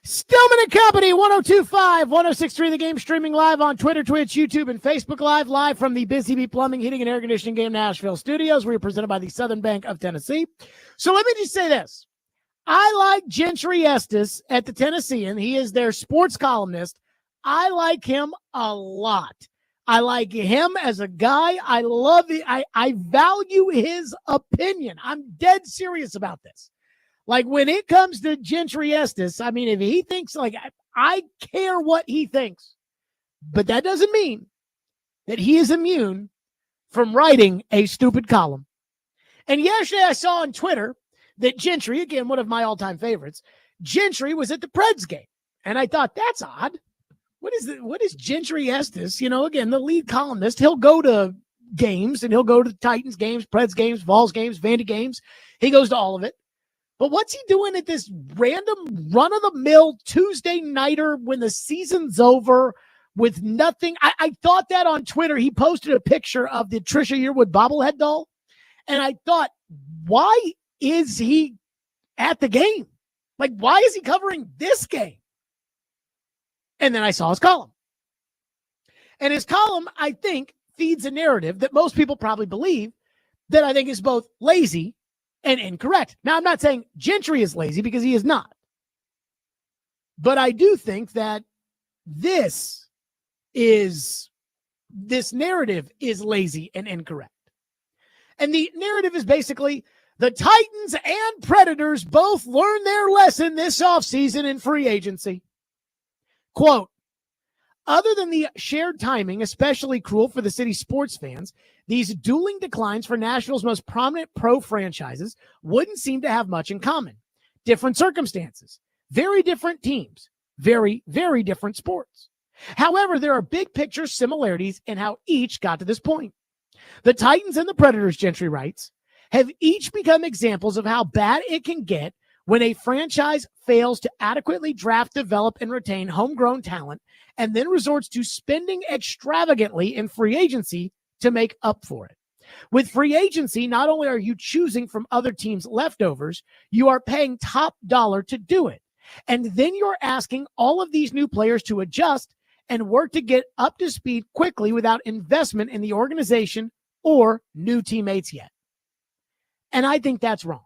Stillman and Company, 102.5, 106.3 The Game, streaming live on Twitter, Twitch, YouTube, and Facebook live from the Busy Bee Plumbing, Heating, and Air Conditioning Game Nashville studios. We are presented by the Southern Bank of Tennessee. So let me just say this. I like Gentry Estes at the Tennessean. He is their sports columnist. I like him a lot. I like him as a guy. I love it. I value his opinion. I'm dead serious about this. Like, when it comes to Gentry Estes, I mean, if he thinks, like, I care what he thinks, but that doesn't mean that he is immune from writing a stupid column. And yesterday I saw on Twitter that Gentry, again, one of my all-time favorites, Gentry was at the Preds game. And I thought, that's odd. What is Gentry Estes? You know, again, the lead columnist, he'll go to games, and he'll go to Titans games, Preds games, Vols games, Vandy games. He goes to all of it. But what's he doing at this random run-of-the-mill Tuesday nighter when the season's over with nothing? I thought that on Twitter. He posted a picture of the Trisha Yearwood bobblehead doll. And I thought, why is he at the game? Like, why is he covering this game? And then I saw his column. And his column, I think, feeds a narrative that most people probably believe that I think is both lazy and incorrect. Now, I'm not saying Gentry is lazy, because he is not. But I do think that this narrative is lazy and incorrect. And the narrative is basically the Titans and Predators both learned their lesson this offseason in free agency. Quote, other than the shared timing, especially cruel for the city's sports fans, these dueling declines for Nashville's most prominent pro franchises wouldn't seem to have much in common. Different circumstances, very different teams, very, very different sports. However, there are big picture similarities in how each got to this point. The Titans and the Predators, Gentry writes, have each become examples of how bad it can get when a franchise fails to adequately draft, develop, and retain homegrown talent, and then resorts to spending extravagantly in free agency to make up for it. With free agency, not only are you choosing from other teams' leftovers, you are paying top dollar to do it. And then you're asking all of these new players to adjust and work to get up to speed quickly without investment in the organization or new teammates yet. And I think that's wrong.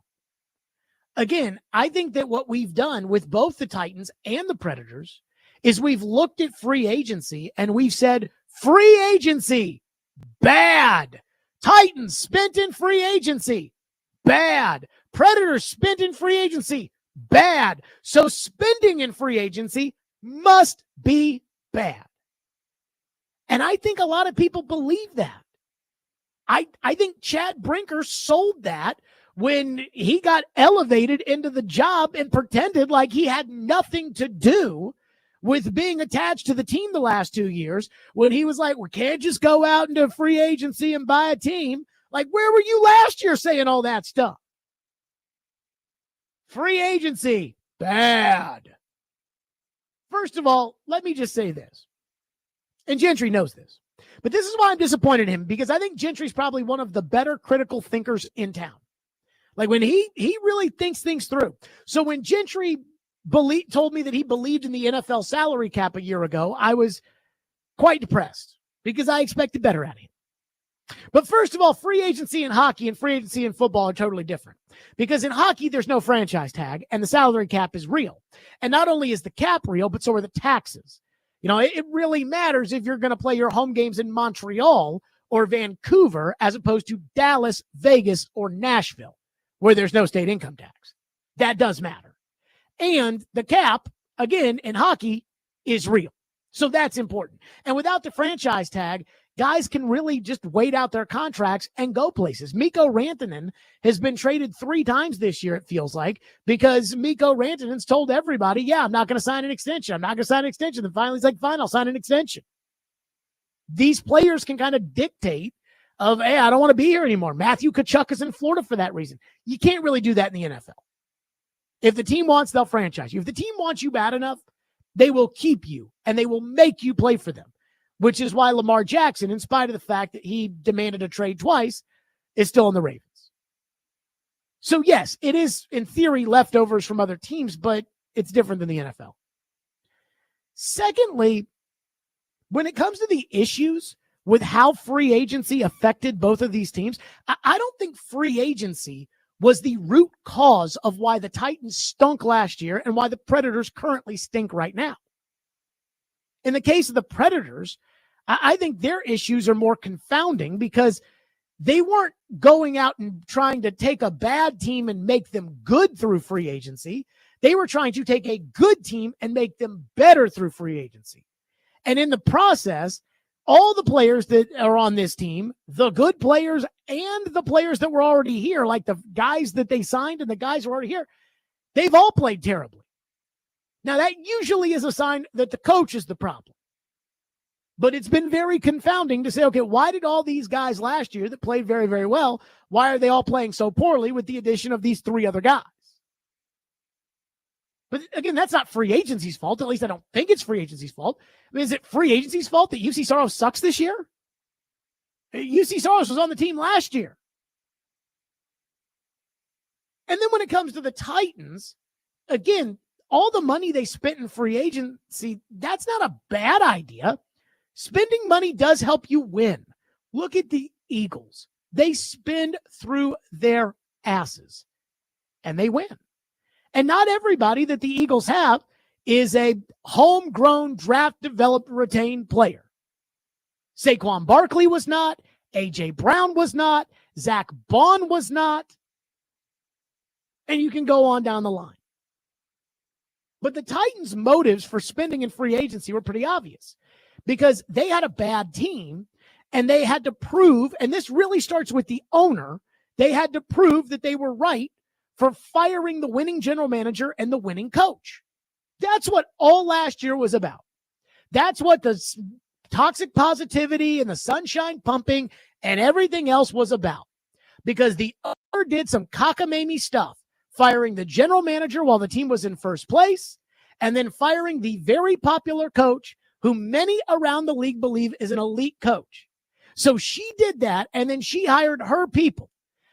Again, I think that what we've done with both the Titans and the Predators is we've looked at free agency and we've said, free agency, bad. Titans spent in free agency, bad. Predators spent in free agency, bad. So spending in free agency must be bad. And I think a lot of people believe that. I think Chad Brinker sold that when he got elevated into the job and pretended like he had nothing to do with being attached to the team the last 2 years, when he was like, we can't just go out into free agency and buy a team. Like, where were you last year saying all that stuff? Free agency, bad. First of all, let me just say this. And Gentry knows this. But this is why I'm disappointed in him, because I think Gentry's probably one of the better critical thinkers in town. Like, when he really thinks things through. So when Gentry told me that he believed in the NFL salary cap a year ago, I was quite depressed because I expected better out of him. But first of all, free agency in hockey and free agency in football are totally different. Because in hockey, there's no franchise tag and the salary cap is real. And not only is the cap real, but so are the taxes. You know, it really matters if you're going to play your home games in Montreal or Vancouver as opposed to Dallas, Vegas, or Nashville, where there's no state income tax. That does matter. And the cap, again, in hockey is real. So that's important. And without the franchise tag, guys can really just wait out their contracts and go places. Mikko Rantanen has been traded 3 times this year, it feels like, because Mikko Rantanen's told everybody, yeah, I'm not going to sign an extension. I'm not going to sign an extension. And finally, he's like, fine, I'll sign an extension. These players can kind of dictate of, hey, I don't want to be here anymore. Matthew Tkachuk is in Florida for that reason. You can't really do that in the NFL. If the team wants, they'll franchise you. If the team wants you bad enough, they will keep you and they will make you play for them, which is why Lamar Jackson, in spite of the fact that he demanded a trade twice, is still in the Ravens. So yes, it is in theory leftovers from other teams, but it's different than the NFL. Secondly, when it comes to the issues with how free agency affected both of these teams, I don't think free agency was the root cause of why the Titans stunk last year and why the Predators currently stink right now. In the case of the Predators, I think their issues are more confounding because they weren't going out and trying to take a bad team and make them good through free agency. They were trying to take a good team and make them better through free agency. And in the process, all the players that are on this team, the good players and the players that were already here, like the guys that they signed and the guys who are already here, they've all played terribly. Now, that usually is a sign that the coach is the problem. But it's been very confounding to say, okay, why did all these guys last year that played very, very well, why are they all playing so poorly with the addition of these three other guys? But again, that's not free agency's fault. At least I don't think it's free agency's fault. I mean, is it free agency's fault that UC Saros sucks this year? UC Saros was on the team last year. And then when it comes to the Titans, again, all the money they spent in free agency, that's not a bad idea. Spending money does help you win. Look at the Eagles. They spend through their asses, and they win. And not everybody that the Eagles have is a homegrown, draft-developed, retained player. Saquon Barkley was not. A.J. Brown was not. Zach Bond was not. And you can go on down the line. But the Titans' motives for spending in free agency were pretty obvious because they had a bad team and they had to prove, and this really starts with the owner, they had to prove that they were right for firing the winning general manager and the winning coach. That's what all last year was about. That's what the toxic positivity and the sunshine pumping and everything else was about. Because the owner did some cockamamie stuff, firing the general manager while the team was in first place, and then firing the very popular coach who many around the league believe is an elite coach. So she did that, and then she hired her people.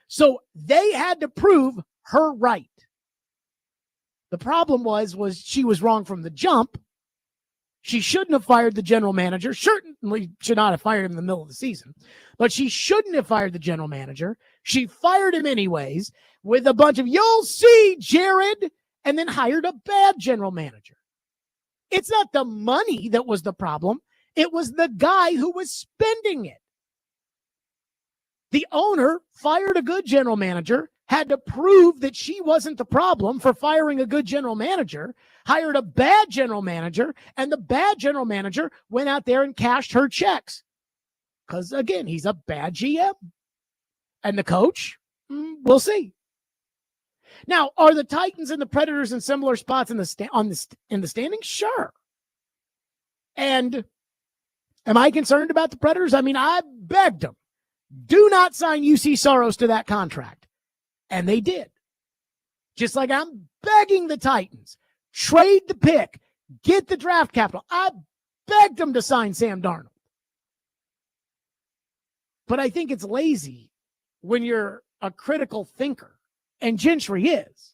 So they had to prove her right. The problem was she was wrong from the jump. She shouldn't have fired the general manager. Certainly should not have fired him in the middle of the season. But she shouldn't have fired the general manager. She fired him anyways with a bunch of, you'll see, Jared, and then hired a bad general manager. It's not the money that was the problem. It was the guy who was spending it. The owner fired a good general manager, had to prove that she wasn't the problem for firing a good general manager, hired a bad general manager, and the bad general manager went out there and cashed her checks. Because, again, he's a bad GM. And the coach, we'll see. Now, are the Titans and the Predators in similar spots in the standings? Sure. And am I concerned about the Predators? I mean, I begged them, do not sign UC Saros to that contract. And they did. Just like I'm begging the Titans, trade the pick, get the draft capital. I begged them to sign Sam Darnold. But I think it's lazy when you're a critical thinker, and Gentry is,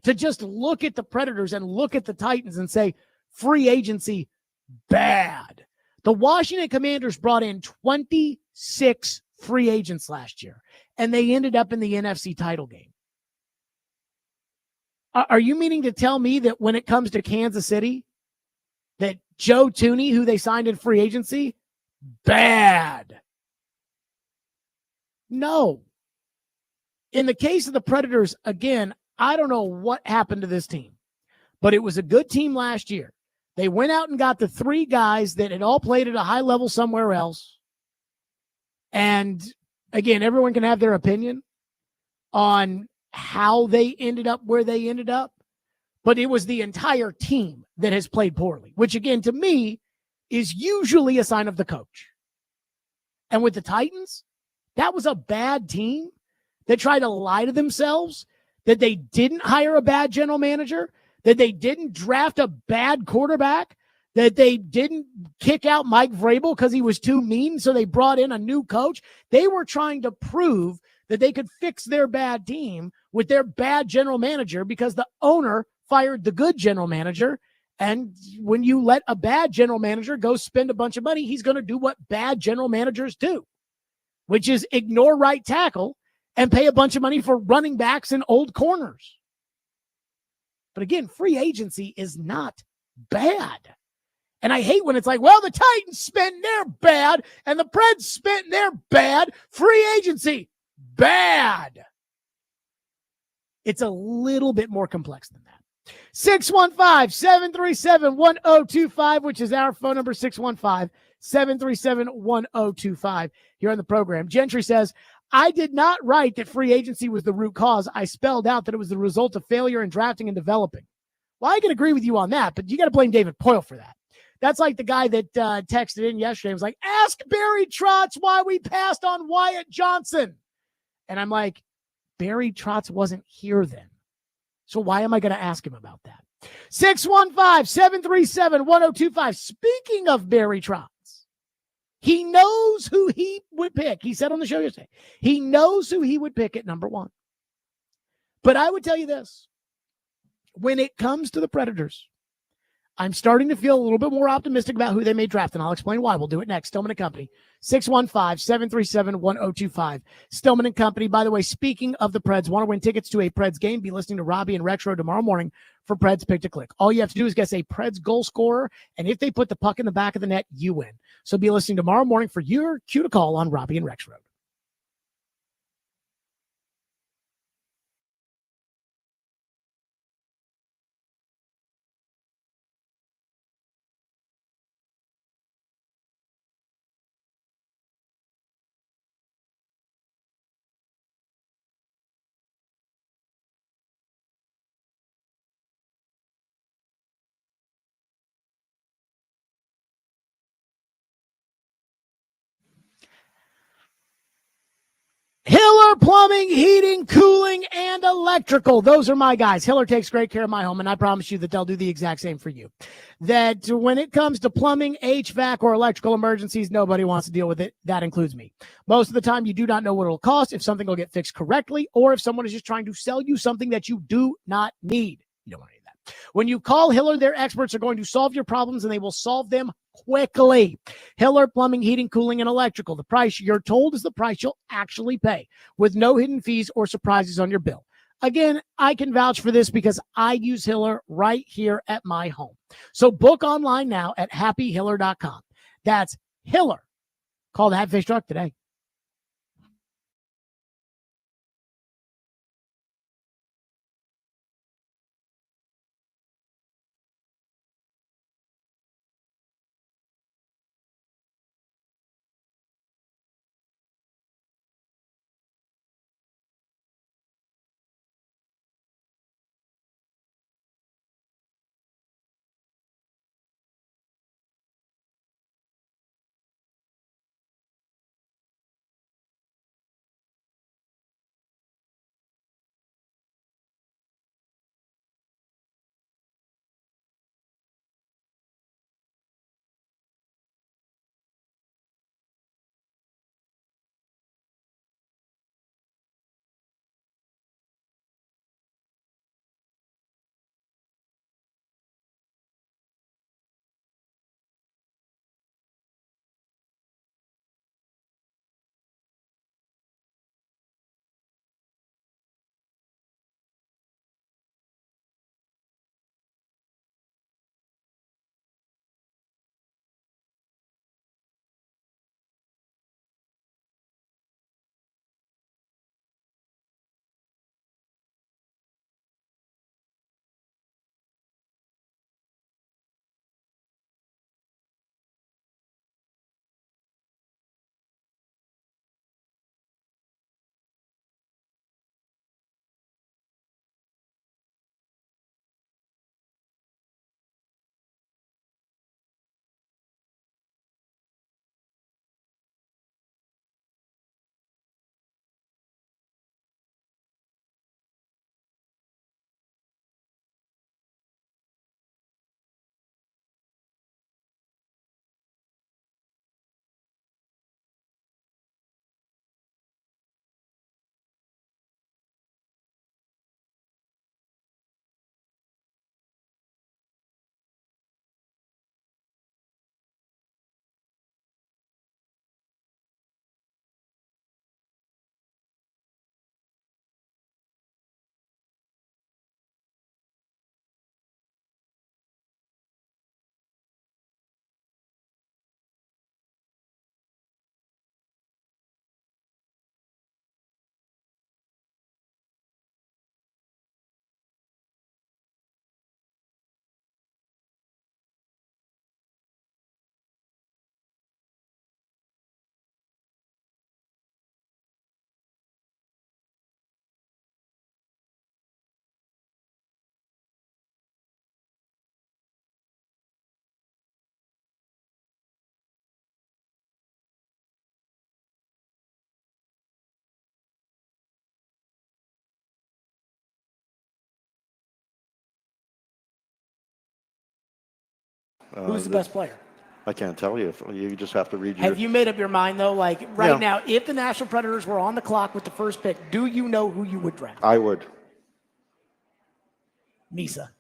to just look at the Predators and look at the Titans and say, free agency, bad. The Washington Commanders brought in 26 free agents last year, and they ended up in the NFC title game. Are you meaning to tell me that when it comes to Kansas City, that Joe Thuney, who they signed in free agency, bad? No. In the case of the Predators, again, I don't know what happened to this team, but it was a good team last year. They went out and got the three guys that had all played at a high level somewhere else. And again, everyone can have their opinion on how they ended up where they ended up, but it was the entire team that has played poorly, which again, to me, is usually a sign of the coach. And with the Titans, that was a bad team that tried to lie to themselves, that they didn't hire a bad general manager, that they didn't draft a bad quarterback, that they didn't kick out Mike Vrabel because he was too mean, so they brought in a new coach. They were trying to prove that they could fix their bad team with their bad general manager because the owner fired the good general manager, And when you let a bad general manager go spend a bunch of money, he's going to do what bad general managers do, which is ignore right tackle and pay a bunch of money for running backs and old corners. But again, free agency is not bad. And I hate when it's like, well, the Titans spent their bad and the Preds spent their bad. Free agency, bad. It's a little bit more complex than that. 615-737-1025, which is our phone number, 615-737-1025 here on the program. Gentry says, I did not write that free agency was the root cause. I spelled out that it was the result of failure in drafting and developing. Well, I can agree with you on that, but you got to blame David Poyle for that. That's like the guy that texted in yesterday and was like, ask Barry Trotz why we passed on Wyatt Johnson. And I'm like, Barry Trotz wasn't here then. So why am I going to ask him about that? 615-737-1025. Speaking of Barry Trotz, he knows who he would pick. He said on the show yesterday, he knows who he would pick at number one. But I would tell you this. When it comes to the Predators, I'm starting to feel a little bit more optimistic about who they may draft, and I'll explain why. We'll do it next. Stillman & Company, 615-737-1025. Stillman & Company, by the way, speaking of the Preds, want to win tickets to a Preds game? Be listening to Robbie and Rex Road tomorrow morning for Preds Pick to Click. All you have to do is guess a Preds goal scorer, and if they put the puck in the back of the net, you win. So be listening tomorrow morning for your cue to call on Robbie and Rex Road. Hiller Plumbing, Heating, Cooling, and Electrical. Those are my guys. Hiller takes great care of my home, and I promise you that they'll do the exact same for you. That when it comes to plumbing, HVAC, or electrical emergencies, nobody wants to deal with it. That includes me. Most of the time, you do not know what it'll cost, if something will get fixed correctly, or if someone is just trying to sell you something that you do not need. You don't want any of that. When you call Hiller, their experts are going to solve your problems, and they will solve them quickly. Hiller Plumbing, Heating, Cooling, and Electrical. The price you're told is the price you'll actually pay, with no hidden fees or surprises on your bill. Again, I can vouch for this because I use Hiller right here at my home. So book online now at happyhiller.com. That's Hiller. Call the Hatfish Truck today. Who's the best player? I can't tell you. You just have to read your. Have you made up your mind, though? Like, right now, if the Nashville Predators were on the clock with the first pick, do you know who you would draft? I would. Misa.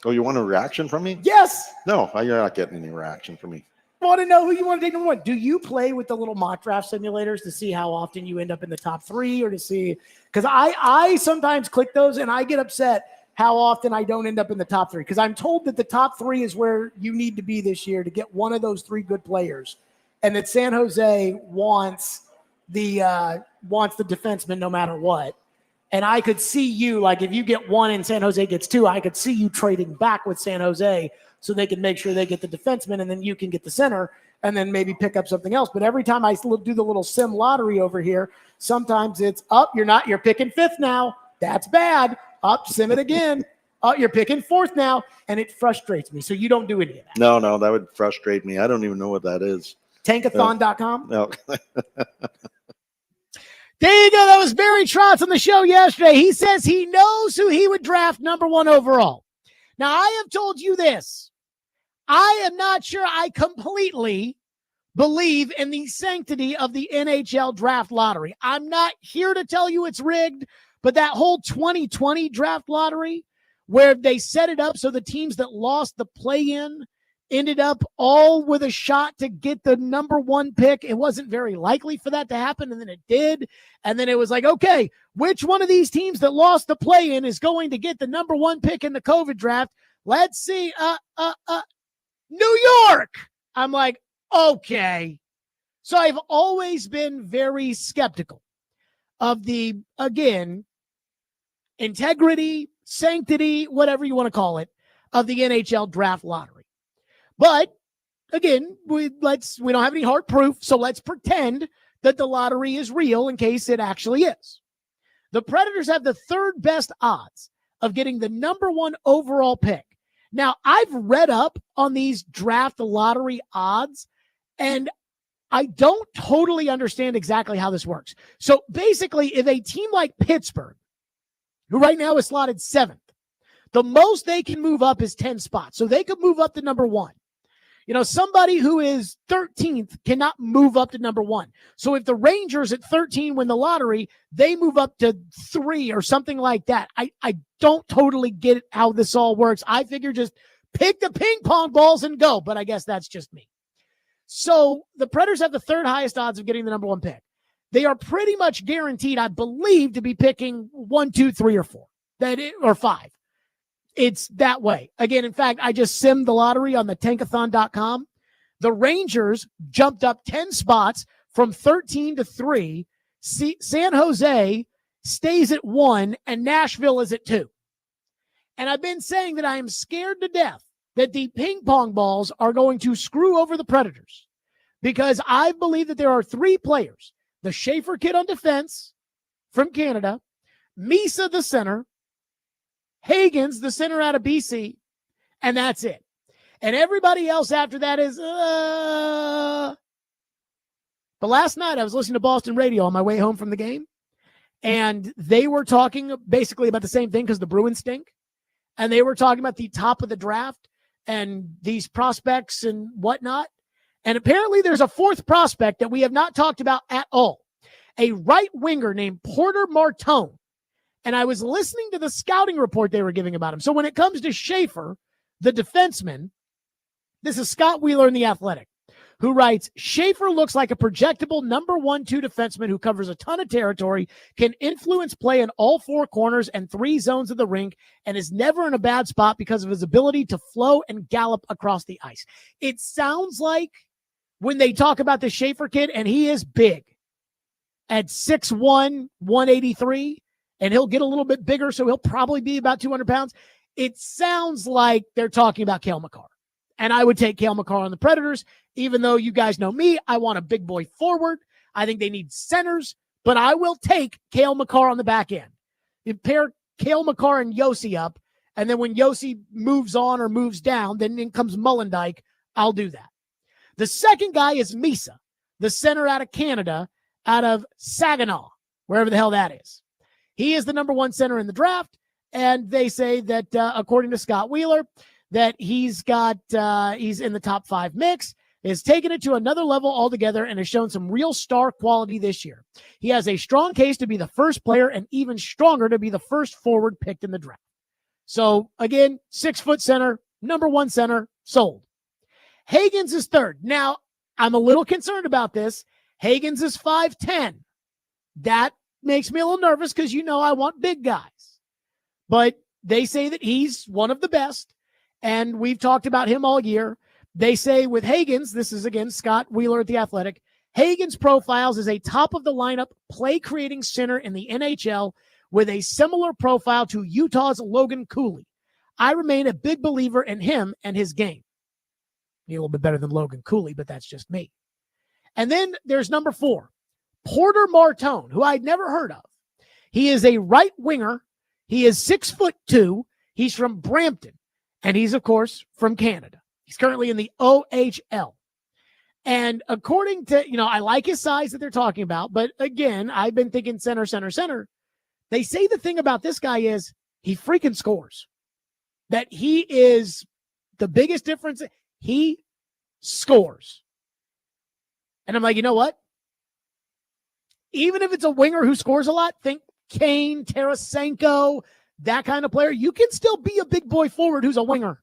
Oh, you want a reaction from me? Yes. No, you're not getting any reaction from me. I want to know who you want to take number one. Do you play with the little mock draft simulators to see how often you end up in the top three, or to see? Because I sometimes click those and I get upset how often I don't end up in the top three, because I'm told that the top three is where you need to be this year to get one of those three good players, and that San Jose wants the defenseman no matter what. And I could see you, like, if you get one and San Jose gets two, I could see you trading back with San Jose so they can make sure they get the defenseman, and then you can get the center and then maybe pick up something else. But every time I do the little sim lottery over here, sometimes it's up. You're picking fifth now. That's bad. Up, sim it again. You're picking fourth now, and it frustrates me. So you don't do any of that. No, that would frustrate me. I don't even know what that is. Tankathon.com? No. There you go. That was Barry Trotz on the show yesterday. He says he knows who he would draft number one overall. Now, I have told you this. I am not sure I completely believe in the sanctity of the NHL draft lottery. I'm not here to tell you it's rigged, but that whole 2020 draft lottery where they set it up so the teams that lost the play-in ended up all with a shot to get the number one pick. It wasn't very likely for that to happen, and then it did. And then it was like, okay, which one of these teams that lost the play-in is going to get the number one pick in the COVID draft? Let's see. New York. I'm like, okay. So I've always been very skeptical of the, again, integrity, sanctity, whatever you want to call it, of the NHL draft lottery. But again, we don't have any hard proof, so let's pretend that the lottery is real in case it actually is. The Predators have the third best odds of getting the number one overall pick. Now, I've read up on these draft lottery odds, and I don't totally understand exactly how this works. So basically, if a team like Pittsburgh, who right now is slotted 7th, the most they can move up is 10 spots. So they could move up to number one. You know, somebody who is 13th cannot move up to number one. So if the Rangers at 13 win the lottery, they move up to 3 or something like that. I don't totally get how this all works. I figure just pick the ping pong balls and go, but I guess that's just me. So the Predators have the third highest odds of getting the number one pick. They are pretty much guaranteed, I believe, to be picking 1, 2, 3, or 4, or 5. It's that way. Again, in fact, I just simmed the lottery on the tankathon.com. The Rangers jumped up 10 spots from 13 to 3. San Jose stays at 1, and Nashville is at 2. And I've been saying that I am scared to death that the ping pong balls are going to screw over the Predators, because I believe that there are 3 players: the Schaefer kid on defense from Canada, Misa the center, Hagens, the center out of BC, and that's it. And everybody else after that is, But last night I was listening to Boston radio on my way home from the game, and they were talking basically about the same thing because the Bruins stink. And they were talking about the top of the draft and these prospects and whatnot. And apparently there's a 4th prospect that we have not talked about at all, a right winger named Porter Martone. And I was listening to the scouting report they were giving about him. So when it comes to Schaefer, the defenseman, this is Scott Wheeler in The Athletic, who writes, Schaefer looks like a projectable number 1-2 defenseman who covers a ton of territory, can influence play in all 4 corners and 3 zones of the rink, and is never in a bad spot because of his ability to flow and gallop across the ice. It sounds like when they talk about the Schaefer kid, and he is big at 6'1", 183, and he'll get a little bit bigger, so he'll probably be about 200 pounds. It sounds like they're talking about Cale Makar. And I would take Cale Makar on the Predators, even though you guys know me. I want a big boy forward. I think they need centers, but I will take Cale Makar on the back end. You pair Cale Makar and Yossi up, and then when Yossi moves on or moves down, then in comes Mullendijk. I'll do that. The second guy is Misa, the center out of Canada, out of Saginaw, wherever the hell that is. He is the number 1 center in the draft, and they say that, according to Scott Wheeler, that he's in the top 5 mix, has taken it to another level altogether, and has shown some real star quality this year. He has a strong case to be the first player and even stronger to be the first forward picked in the draft. So again, 6-foot center, number 1 center, sold. Higgins is third. Now, I'm a little concerned about this. Higgins is 5'10". That makes me a little nervous because I want big guys. But they say that he's one of the best, and we've talked about him all year. They say with Higgins, this is again Scott Wheeler at The Athletic, Higgins profiles as a top-of-the-lineup play-creating center in the NHL with a similar profile to Utah's Logan Cooley. I remain a big believer in him and his game. Need a little bit better than Logan Cooley, but that's just me. And then there's number 4, Porter Martone, who I'd never heard of. He is a right winger. He is 6'2". He's from Brampton, and he's, of course, from Canada. He's currently in the OHL. And according to, I like his size that they're talking about, but again, I've been thinking center. They say the thing about this guy is he freaking scores. That he is the biggest difference. He scores. And I'm like, you know what? Even if it's a winger who scores a lot, think Kane, Tarasenko, that kind of player, you can still be a big boy forward who's a winger.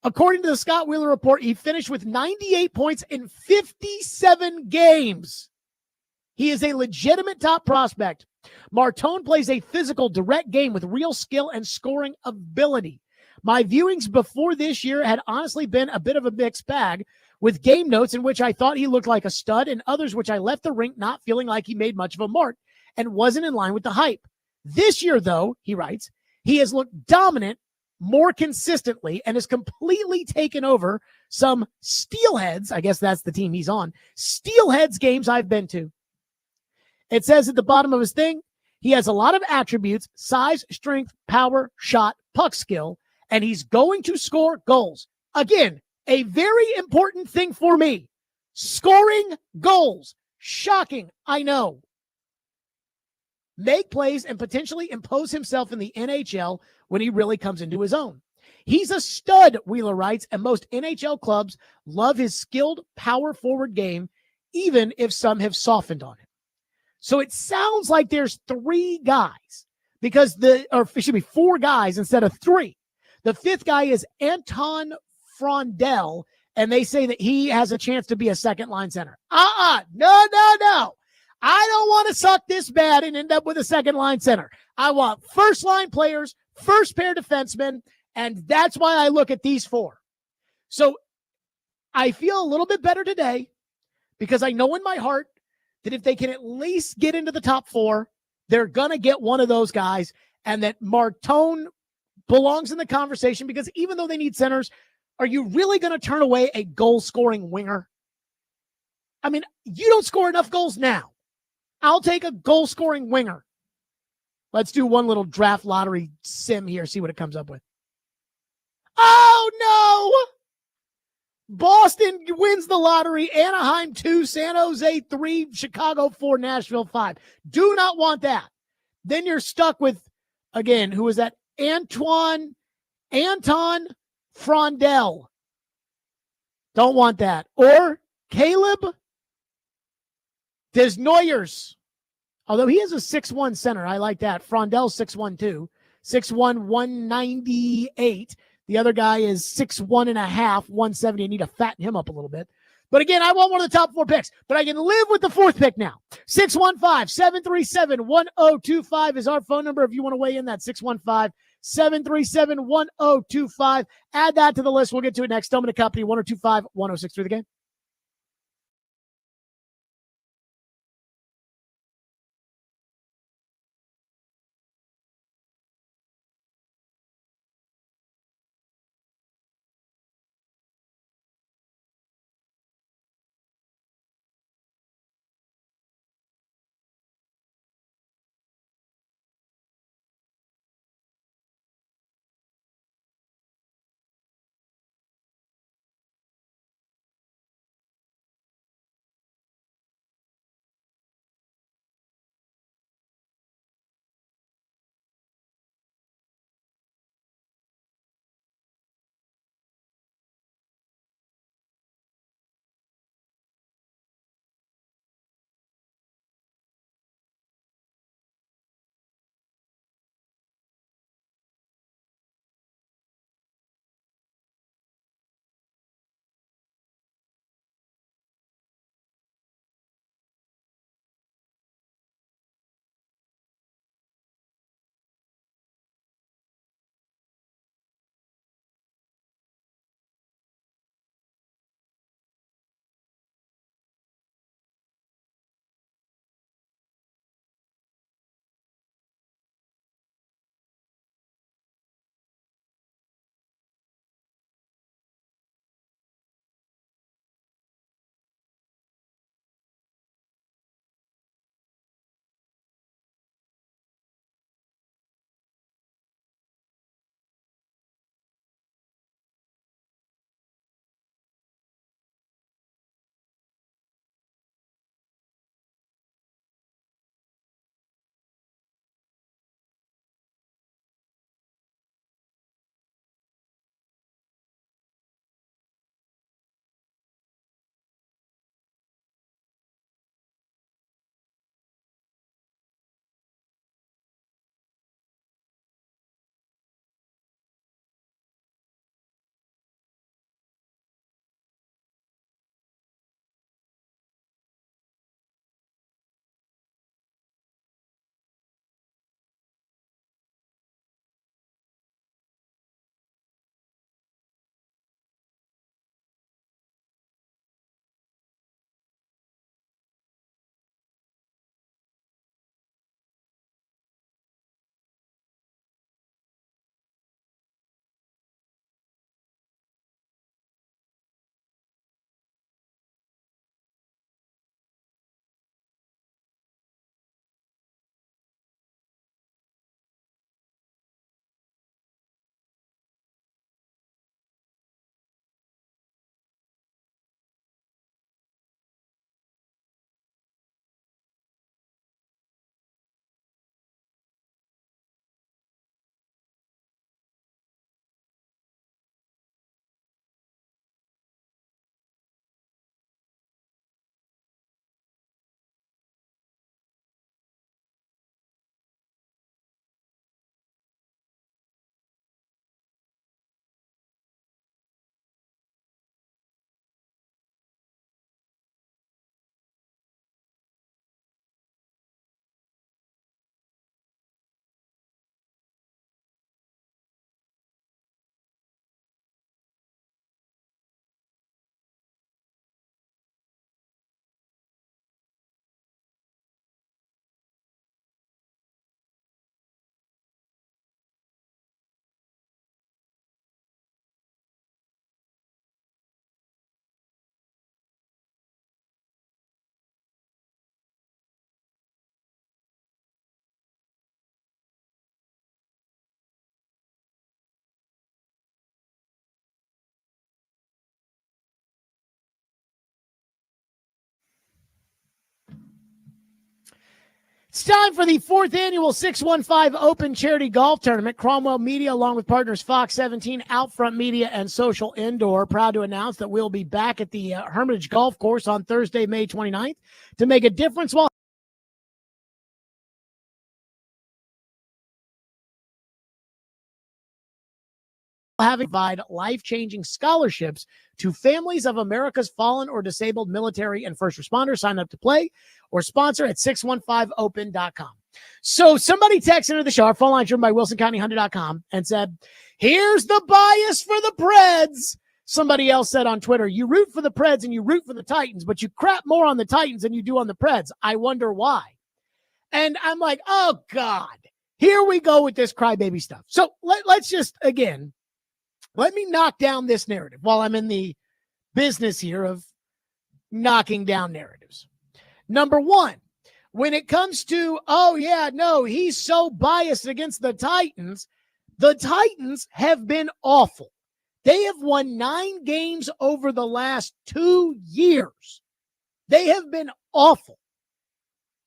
According to the Scott Wheeler report, he finished with 98 points in 57 games. He is a legitimate top prospect. Martone plays a physical, direct game with real skill and scoring ability. My viewings before this year had honestly been a bit of a mixed bag, with game notes in which I thought he looked like a stud and others which I left the rink not feeling like he made much of a mark and wasn't in line with the hype. This year, though, he writes, he has looked dominant more consistently and has completely taken over some Steelheads, I guess that's the team he's on, Steelheads games I've been to. It says at the bottom of his thing, he has a lot of attributes: size, strength, power, shot, puck skill, and he's going to score goals. Again, a very important thing for me. Scoring goals. Shocking, I know. Make plays and potentially impose himself in the NHL when he really comes into his own. He's a stud, Wheeler writes, and most NHL clubs love his skilled power forward game, even if some have softened on him. So it sounds like there's 3 guys, because it should be 4 guys instead of 3. The 5th guy is Anton Frondel, and they say that he has a chance to be a second-line center. No. I don't want to suck this bad and end up with a second-line center. I want first-line players, first-pair defensemen, and that's why I look at these 4. So I feel a little bit better today because I know in my heart that if they can at least get into the top 4, they're going to get one of those guys, and that Martone belongs in the conversation, because even though they need centers, are you really going to turn away a goal-scoring winger? I mean, you don't score enough goals now. I'll take a goal-scoring winger. Let's do one little draft lottery sim here, see what it comes up with. Oh, no! Boston wins the lottery. Anaheim 2, San Jose 3, Chicago 4, Nashville 5. Do not want that. Then you're stuck with, again, who is that? Anton Frondel. Don't want that. Or Caleb Desnoyers. Although he is a 6'1" center. I like that. Frondel's 6'1" too. 6'1", 198. The other guy is 6'1 and a half, 170. I need to fatten him up a little bit. But again, I want one of the top 4 picks. But I can live with the 4th pick now. 615-737-1025 is our phone number if you want to weigh in. That's 615-737-1025. Add that to the list. We'll get to it next. Stillman & Company, 1025-1063 The Game. It's time for the 4th annual 615 Open Charity Golf Tournament. Cromwell Media, along with partners Fox 17, Outfront Media, and Social Indoor, proud to announce that we'll be back at the Hermitage Golf Course on Thursday, May 29th, to make a difference while having provide life-changing scholarships to families of America's fallen or disabled military and first responders. Sign up to play or sponsor at 615open.com. So somebody texted into the show, our phone line driven by WilsonCountyHunter.com, and said, here's the bias for the Preds. Somebody else said on Twitter, you root for the Preds and you root for the Titans, but you crap more on the Titans than you do on the Preds. I wonder why. And I'm like, oh, God, here we go with this crybaby stuff. So let's just, again, let me knock down this narrative while I'm in the business here of knocking down narratives. Number one, when it comes to, oh, yeah, no, he's so biased against the Titans have been awful. They have won 9 games over the last 2 years. They have been awful.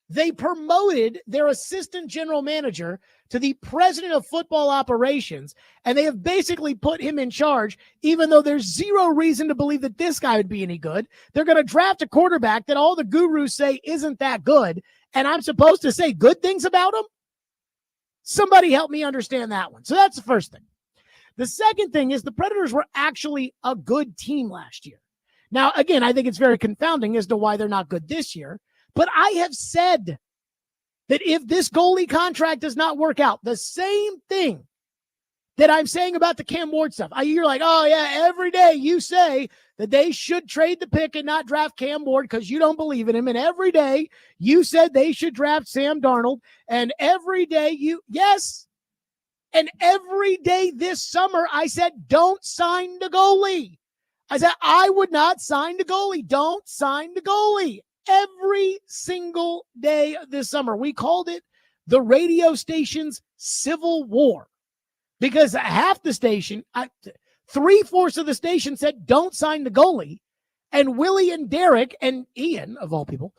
They promoted their assistant general manager to the president of football operations, and they have basically put him in charge, even though there's zero reason to believe that this guy would be any good. They're going to draft a quarterback that all the gurus say isn't that good, and I'm supposed to say good things about him? Somebody help me understand that one. So that's the first thing. The second thing is the Predators were actually a good team last year. Now, again, I think it's very confounding as to why they're not good this year. But I have said that if this goalie contract does not work out, the same thing that I'm saying about the Cam Ward stuff. You're like, oh, yeah, every day you say that they should trade the pick and not draft Cam Ward because you don't believe in him. And every day you said they should draft Sam Darnold. And every day yes. And every day this summer I said, don't sign the goalie. I said, I would not sign the goalie. Don't sign the goalie. Every single day this summer. We called it the radio station's civil war because half the station, 3/4 of the station said, don't sign the goalie. And Willie and Derek and Ian, of all people,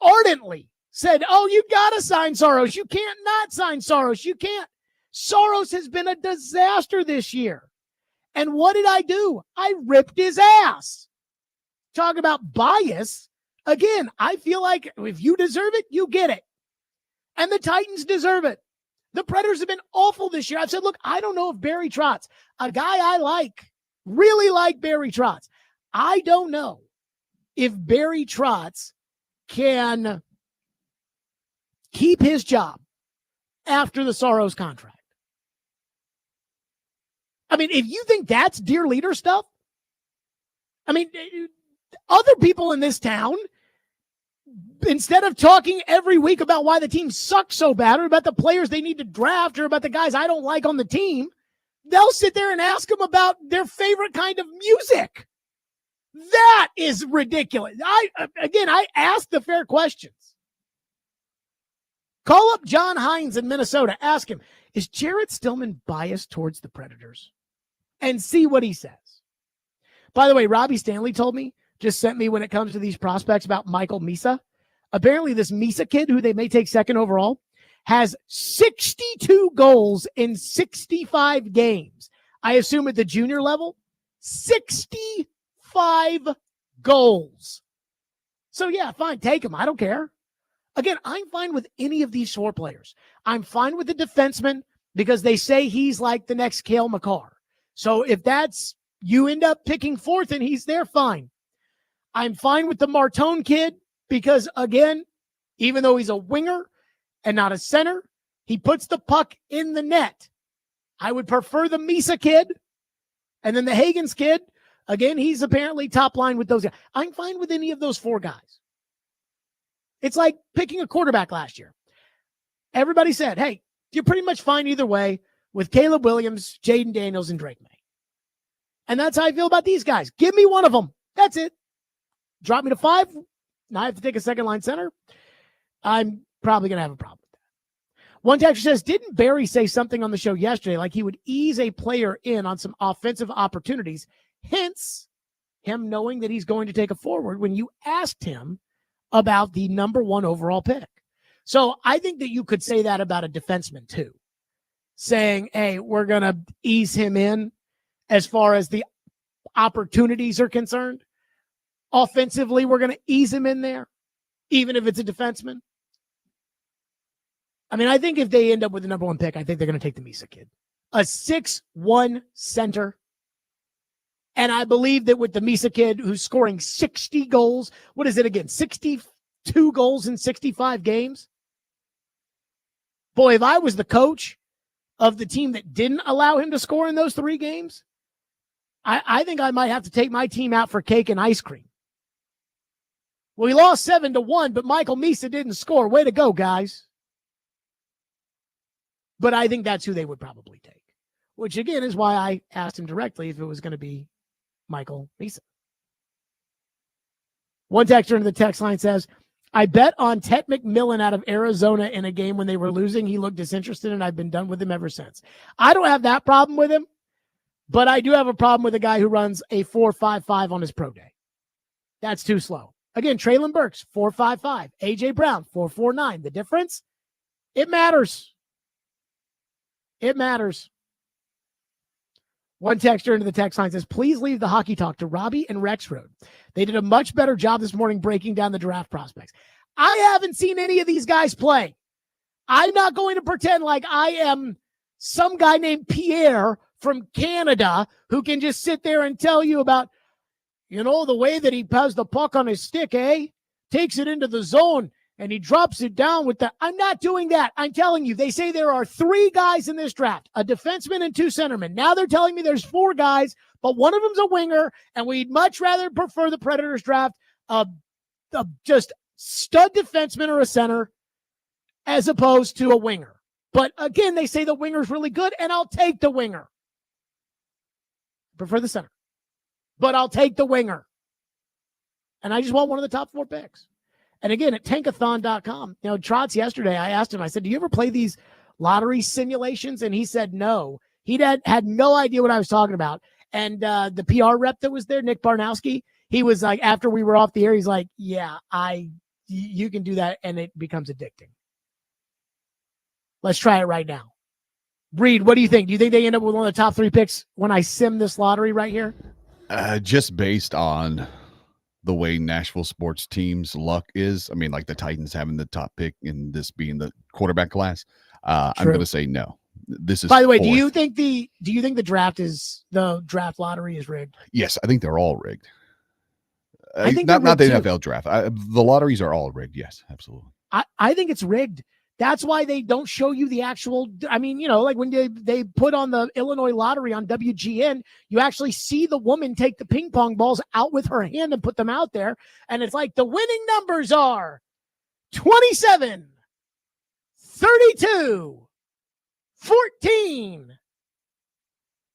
ardently said, oh, you got to sign Saros. You can't not sign Saros. You can't. Saros has been a disaster this year. And what did I do? I ripped his ass. Talk about bias. Again, I feel like if you deserve it, you get it. And the Titans deserve it. The Predators have been awful this year. I've said, look, I don't know if Barry Trotz, a guy I like, really like Barry Trotz. I don't know if Barry Trotz can keep his job after the Saros contract. I mean, if you think that's dear leader stuff, I mean, other people in this town, instead of talking every week about why the team sucks so bad or about the players they need to draft or about the guys I don't like on the team, they'll sit there and ask them about their favorite kind of music. That is ridiculous. I ask the fair questions. Call up John Hines in Minnesota. Ask him, is Jarrett Stillman biased towards the Predators? And see what he says. By the way, Robbie Stanley just sent me when it comes to these prospects about Michael Misa. Apparently this Misa kid, who they may take second overall, has 62 goals in 65 games. I assume at the junior level, 65 goals. So yeah, fine, take him. I don't care. Again, I'm fine with any of these 4 players. I'm fine with the defenseman because they say he's like the next Cale Makar. So if that's, you end up picking 4th and he's there, fine. I'm fine with the Martone kid because, again, even though he's a winger and not a center, he puts the puck in the net. I would prefer the Misa kid. And then the Hagens kid, again, he's apparently top line with those guys. I'm fine with any of those 4 guys. It's like picking a quarterback last year. Everybody said, hey, you're pretty much fine either way with Caleb Williams, Jaden Daniels, and Drake May. And that's how I feel about these guys. Give me one of them. That's it. Drop me to 5. Now I have to take a second line center. I'm probably going to have a problem with that. One texter says, didn't Barry say something on the show yesterday like he would ease a player in on some offensive opportunities, hence him knowing that he's going to take a forward when you asked him about the number 1 overall pick? So I think that you could say that about a defenseman too, saying, hey, we're going to ease him in as far as the opportunities are concerned. Offensively, we're going to ease him in there, even if it's a defenseman. I mean, I think if they end up with the number 1 pick, I think they're going to take the Misa kid. A 6'1" center. And I believe that with the Misa kid who's scoring 60 goals, what is it again? 62 goals in 65 games? Boy, if I was the coach of the team that didn't allow him to score in those 3 games, I think I might have to take my team out for cake and ice cream. Well, we lost 7-1, but Michael Misa didn't score. Way to go, guys. But I think that's who they would probably take, which again is why I asked him directly if it was going to be Michael Misa. One texter into the text line says, I bet on Ted McMillan out of Arizona in a game when they were losing. He looked disinterested, and I've been done with him ever since. I don't have that problem with him, but I do have a problem with a guy who runs a 4.55 on his pro day. That's too slow. Again, Traylon Burks, 4.55. A.J. Brown, 4.49. The difference? It matters. It matters. One texter into the text line says, please leave the hockey talk to Robbie and Rexroad. They did a much better job this morning breaking down the draft prospects. I haven't seen any of these guys play. I'm not going to pretend like I am some guy named Pierre from Canada who can just sit there and tell you about, the way that he has the puck on his stick, takes it into the zone and he drops it down with the. I'm not doing that. I'm telling you, they say there are 3 guys in this draft, a defenseman and 2 centermen. Now they're telling me there's 4 guys, but one of them's a winger, and we'd much rather prefer the Predators draft a just stud defenseman or a center as opposed to a winger. But again, they say the winger's really good, and I'll take the winger. Prefer the center. But I'll take the winger. And I just want one of the top 4 picks. And again, at tankathon.com, Trotz yesterday, I asked him, I said, do you ever play these lottery simulations? And he said no. He had no idea what I was talking about. And the PR rep that was there, Nick Barnowski, he was like, after we were off the air, he's like, yeah, you can do that, and it becomes addicting. Let's try it right now. Breed, what do you think? Do you think they end up with one of the top 3 picks when I sim this lottery right here? Just based on the way Nashville sports teams' luck is, I mean, like the Titans having the top pick and this being the quarterback class, I'm going to say no. This is. By the way, 4th. do you think the draft lottery is rigged? Yes, I think they're all rigged. I think not the NFL draft. The lotteries are all rigged. Yes, absolutely. I think it's rigged. That's why they don't show you the actual. I mean, like when they put on the Illinois lottery on WGN, you actually see the woman take the ping pong balls out with her hand and put them out there. And it's like the winning numbers are 27, 32, 14,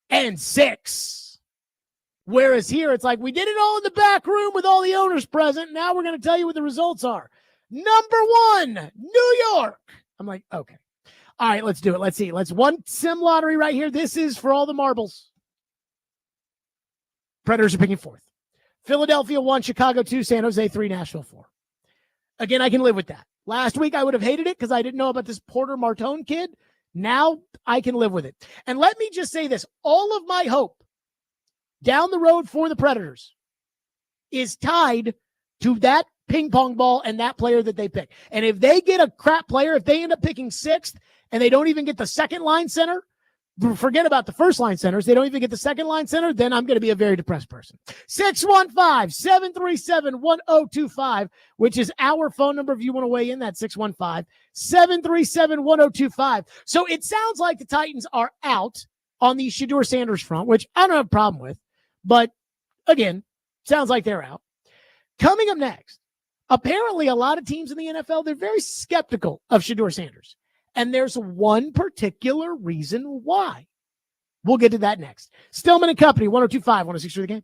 and 6. Whereas here, it's like we did it all in the back room with all the owners present. Now we're going to tell you what the results are. Number 1, New York. I'm like, okay. All right, let's do it. Let's see. Let's one sim lottery right here. This is for all the marbles. Predators are picking 4th. Philadelphia 1, Chicago 2, San Jose 3, Nashville 4. Again, I can live with that. Last week, I would have hated it because I didn't know about this Porter Martone kid. Now I can live with it. And let me just say this. All of my hope down the road for the Predators is tied to that ping pong ball and that player that they pick. And if they get a crap player, if they end up picking 6th and they don't even get the second line center, forget about the first line centers. They don't even get the second line center, then I'm going to be a very depressed person. 615-737-1025, which is our phone number if you want to weigh in. That's 615-737-1025. So it sounds like the Titans are out on the Shador Sanders front, which I don't have a problem with. But again, sounds like they're out. Coming up next, apparently a lot of teams in the NFL, they're very skeptical of Shador Sanders. And there's one particular reason why. We'll get to that next. Stillman and Company, 102.5, 106 for the game.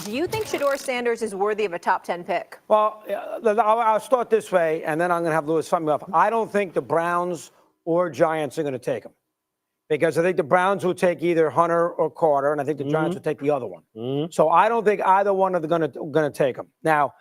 Do you think Shador Sanders is worthy of a top 10 pick? Well, I'll start this way, and then I'm going to have Lewis sum me up. I don't think the Browns or Giants are going to take him, because I think the Browns will take either Hunter or Carter, and I think the Giants will take the other one. So I don't think either one of them are going to take him. Now,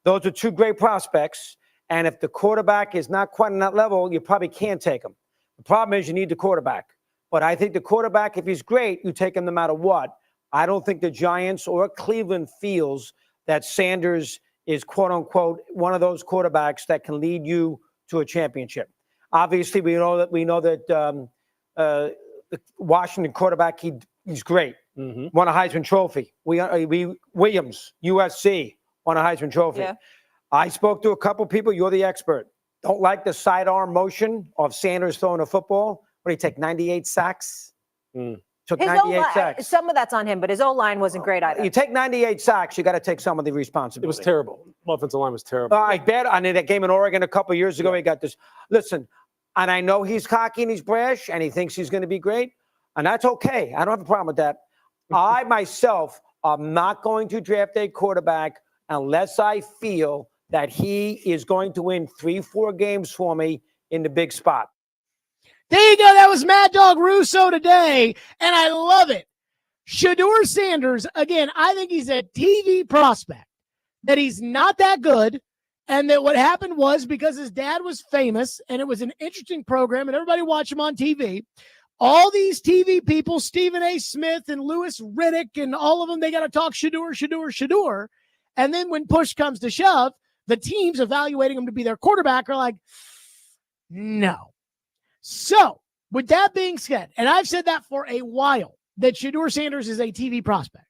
those are two great prospects, and if the quarterback is not quite on that level, you probably can't take him. The problem is you need the quarterback. But I think the quarterback, if he's great, you take him no matter what. I don't think the Giants or Cleveland feels that Sanders is, quote unquote, one of those quarterbacks that can lead you to a championship. Obviously, we know that the Washington quarterback, he's great. Won a Heisman Trophy. Williams, USC, won a Heisman Trophy. Yeah. I spoke to a couple people. You're the expert. Don't like the sidearm motion of Sanders throwing a football. What did he take, 98 sacks? Took His 98 sacks. Some of that's on him, but his O-line wasn't great either. You take 98 sacks, you got to take some of the responsibility. It was terrible. Offensive line was terrible. I bet. I mean, that game in Oregon a couple years ago, he got this. Listen, and I know he's cocky and he's brash and he thinks he's going to be great, and that's okay. I don't have a problem with that. I myself am not going to draft a quarterback unless I feel that he is going to win 3-4 games for me in the big spot. There you go. That was Mad Dog Russo today, and I love it. Shador Sanders, again, I think he's a TV prospect, that he's not that good, and that what happened was because his dad was famous, and it was an interesting program, and everybody watched him on TV. All these TV people, Stephen A. Smith and Louis Riddick and all of them, they got to talk Shador. And then when push comes to shove, the teams evaluating him to be their quarterback are like, no. So, with that being said, and I've said that for a while, that Shador Sanders is a TV prospect.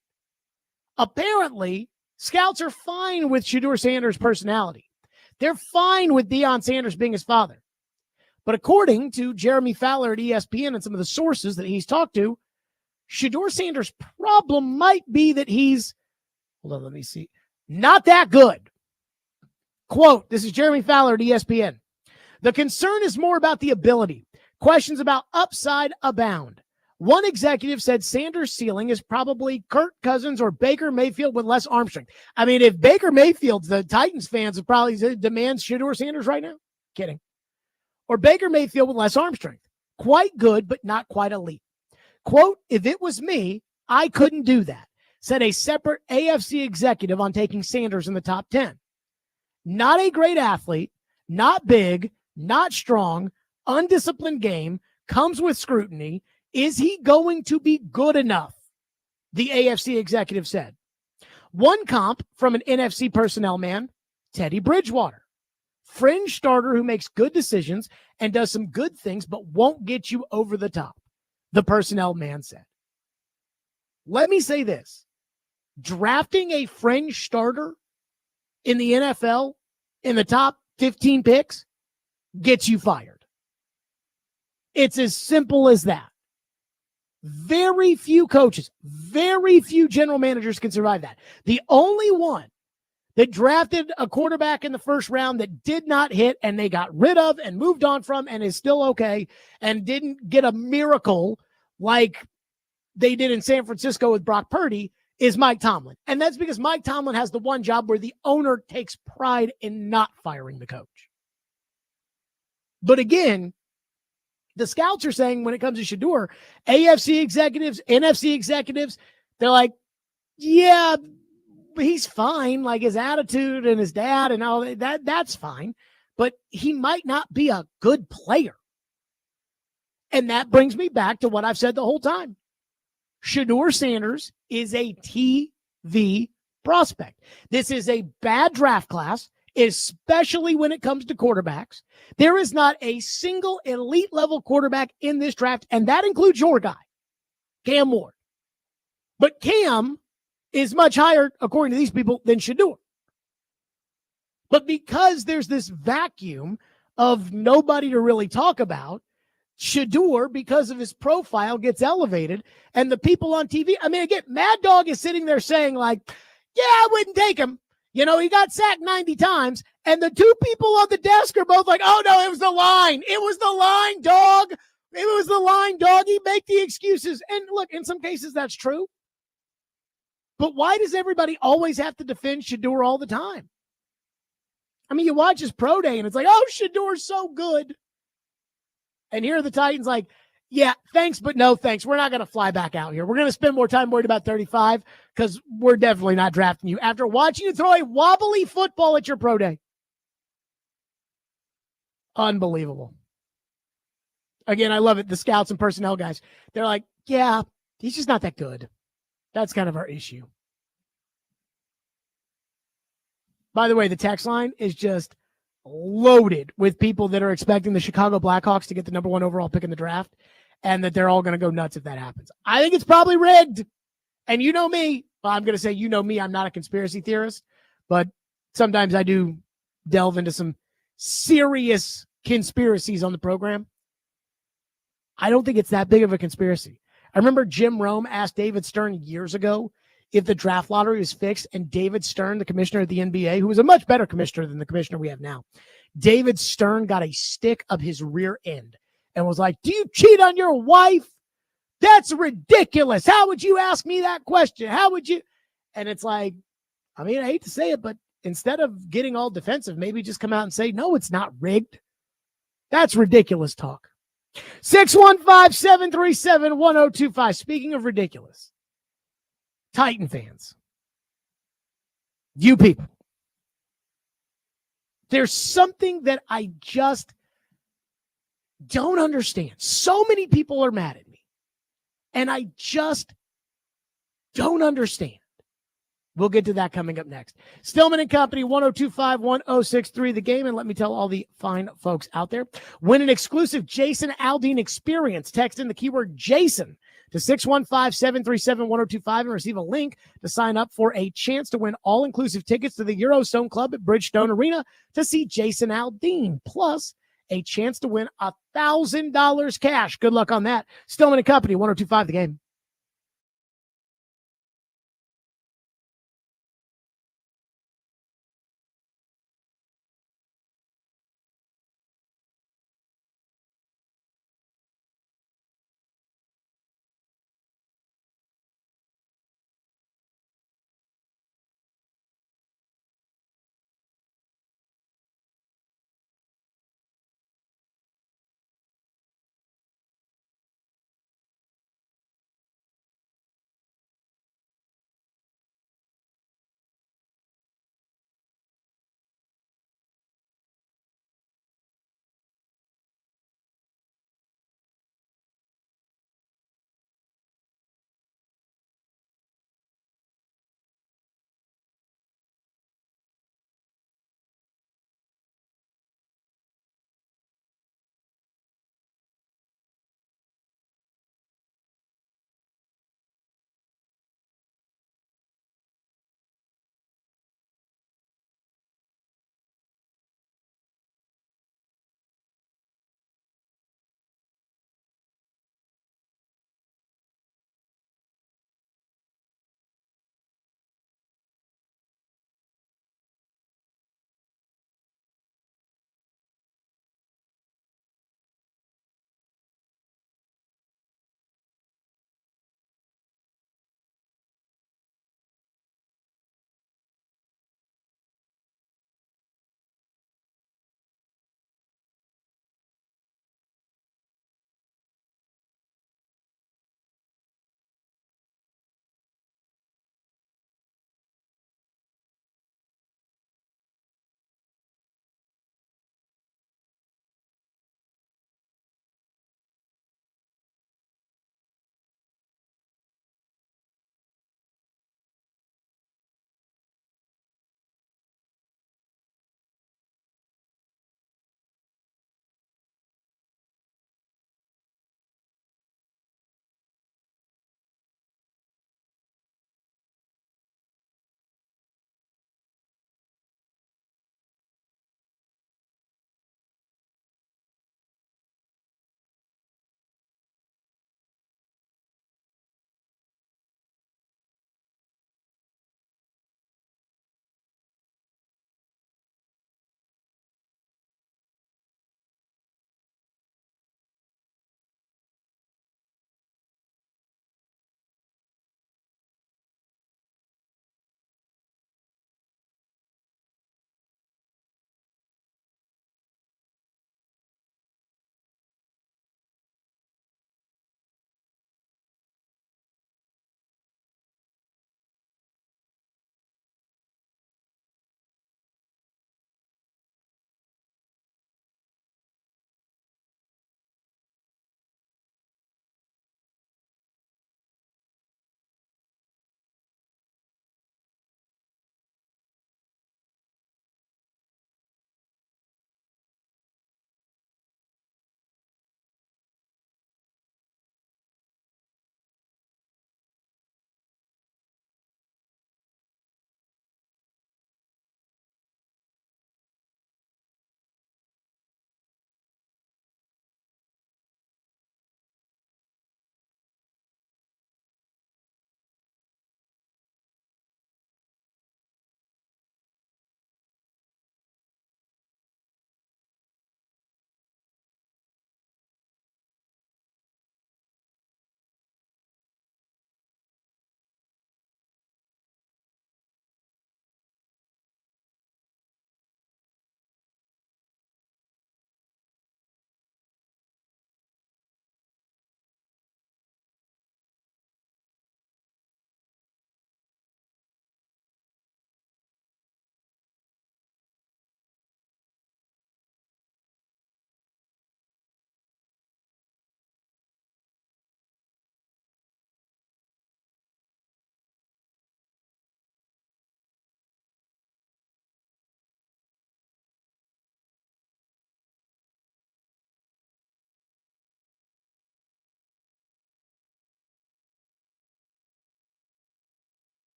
Apparently, scouts are fine with Shador Sanders' personality. They're fine with Deion Sanders being his father. But according to Jeremy Fowler at ESPN and some of the sources that he's talked to, Shador Sanders' problem might be that he's, not that good. Quote, this is Jeremy Fowler at ESPN. The concern is more about the ability. Questions about upside abound. One executive said Sanders' ceiling is probably Kirk Cousins or Baker Mayfield with less arm strength. I mean, if Baker Mayfield's the Titans fans would probably demand Shador Sanders right now. Kidding. Or Baker Mayfield with less arm strength. Quite good, but not quite elite. Quote, if it was me, I couldn't do that, said a separate AFC executive on taking Sanders in the top 10. Not a great athlete, not big, not strong, undisciplined game, comes with scrutiny. Is he going to be good enough? The AFC executive said. One comp from an NFC personnel man, Teddy Bridgewater. Fringe starter who makes good decisions and does some good things but won't get you over the top, the personnel man said. Let me say this. Drafting a fringe starter in the NFL in the top 15 picks gets you fired. It's as simple as that. Very few coaches, very few general managers can survive that. The only one that drafted a quarterback in the first round that did not hit and they got rid of and moved on from and is still okay and didn't get a miracle like they did in San Francisco with Brock Purdy is Mike Tomlin. And that's because Mike Tomlin has the one job where the owner takes pride in not firing the coach. But again, the scouts are saying when it comes to Shador, AFC executives, NFC executives, they're like, yeah, he's fine. Like his attitude and his dad and all that, that's fine. But he might not be a good player. And that brings me back to what I've said the whole time. Shador Sanders is a TV prospect. This is a bad draft class, especially when it comes to quarterbacks. There is not a single elite level quarterback in this draft, and that includes your guy, Cam Ward. But Cam is much higher, according to these people, than Shador. But because there's this vacuum of nobody to really talk about, Shador, because of his profile, gets elevated, and the people on TV, I mean, again, Mad Dog is sitting there saying, like, yeah, I wouldn't take him. You know, he got sacked 90 times, and the two people on the desk are both like, oh, no, it was the line. It was the line, dog. It was the line, doggy. Make the excuses. And look, in some cases, that's true. But why does everybody always have to defend Shador all the time? I mean, you watch his pro day and it's like, oh, Shador's so good. And here are the Titans like, yeah, thanks, but no thanks. We're not going to fly back out here. We're going to spend more time worried about 35 because we're definitely not drafting you after watching you throw a wobbly football at your pro day. Unbelievable. Again, I love it. The scouts and personnel guys, they're like, yeah, he's just not that good. That's kind of our issue. By the way, the text line is just loaded with people that are expecting the Chicago Blackhawks to get the number 1 overall pick in the draft and that they're all going to go nuts if that happens. I think it's probably rigged. And you know me. Well, I'm going to say, you know me. I'm not a conspiracy theorist, but sometimes I do delve into some serious conspiracies on the program. I don't think it's that big of a conspiracy. I remember Jim Rome asked David Stern years ago if the draft lottery was fixed, and David Stern, the commissioner of the NBA, who was a much better commissioner than the commissioner we have now, David Stern got a stick of his rear end and was like, do you cheat on your wife? That's ridiculous. How would you ask me that question? How would you? And it's like, I mean, I hate to say it, but instead of getting all defensive, maybe just come out and say, no, it's not rigged. That's ridiculous talk. 615-737-1025. Speaking of ridiculous, Titan fans, you people, there's something that I just don't understand. So many people are mad at me, and I just don't understand. We'll get to that coming up next. Stillman and Company, 1025-1063 The Game. And let me tell all the fine folks out there, win an exclusive Jason Aldean experience. Text in the keyword Jason to 615-737-1025 and receive a link to sign up for a chance to win all-inclusive tickets to the Eurostone Club at Bridgestone Arena to see Jason Aldean, plus a chance to win $1,000 cash. Good luck on that. Stillman and Company, 1025 The Game.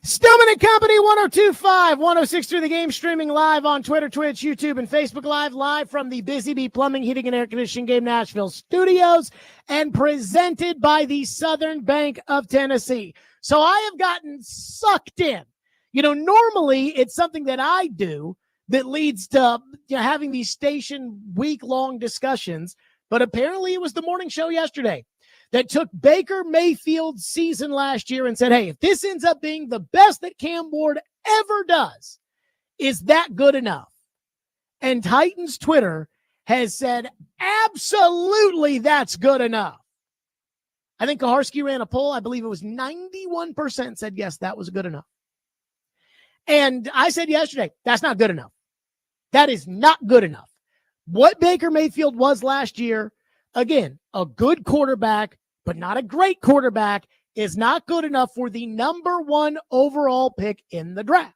Stillman and Company, 102.5, 106.3 The Game, streaming live on Twitter, Twitch, YouTube, and Facebook live from the Busy Bee Plumbing, Heating, and Air Conditioning Game Nashville studios, and presented by the Southern Bank of Tennessee. So I have gotten sucked in. Normally it's something that I do that leads to having these station week-long discussions, but apparently it was the morning show yesterday that took Baker Mayfield's season last year and said, hey, if this ends up being the best that Cam Ward ever does, is that good enough? And Titans Twitter has said, absolutely, that's good enough. I think Kaharski ran a poll. I believe it was 91% said, yes, that was good enough. And I said yesterday, that's not good enough. That is not good enough. What Baker Mayfield was last year, again, a good quarterback, but not a great quarterback, is not good enough for the number 1 overall pick in the draft.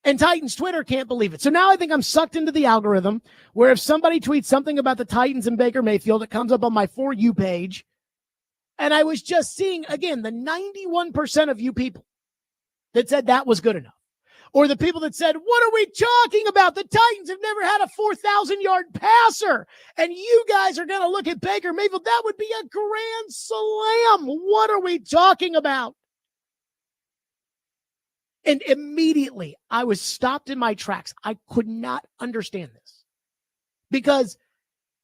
And Titans Twitter can't believe it. So now I think I'm sucked into the algorithm where if somebody tweets something about the Titans and Baker Mayfield, it comes up on my For You page. And I was just seeing, again, the 91% of you people that said that was good enough. Or the people that said, what are we talking about? The Titans have never had a 4,000-yard passer. And you guys are going to look at Baker Mayfield. That would be a grand slam. What are we talking about? And immediately I was stopped in my tracks. I could not understand this. Because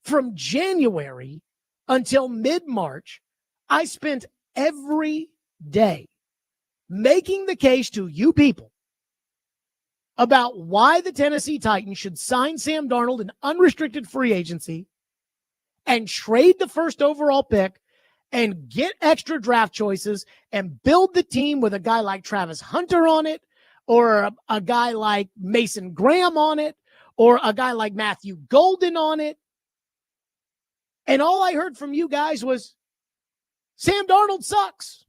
from January until mid-March, I spent every day making the case to you people about why the Tennessee Titans should sign Sam Darnold in unrestricted free agency and trade the first overall pick and get extra draft choices and build the team with a guy like Travis Hunter on it, or a guy like Mason Graham on it, or a guy like Matthew Golden on it. And all I heard from you guys was, Sam Darnold sucks.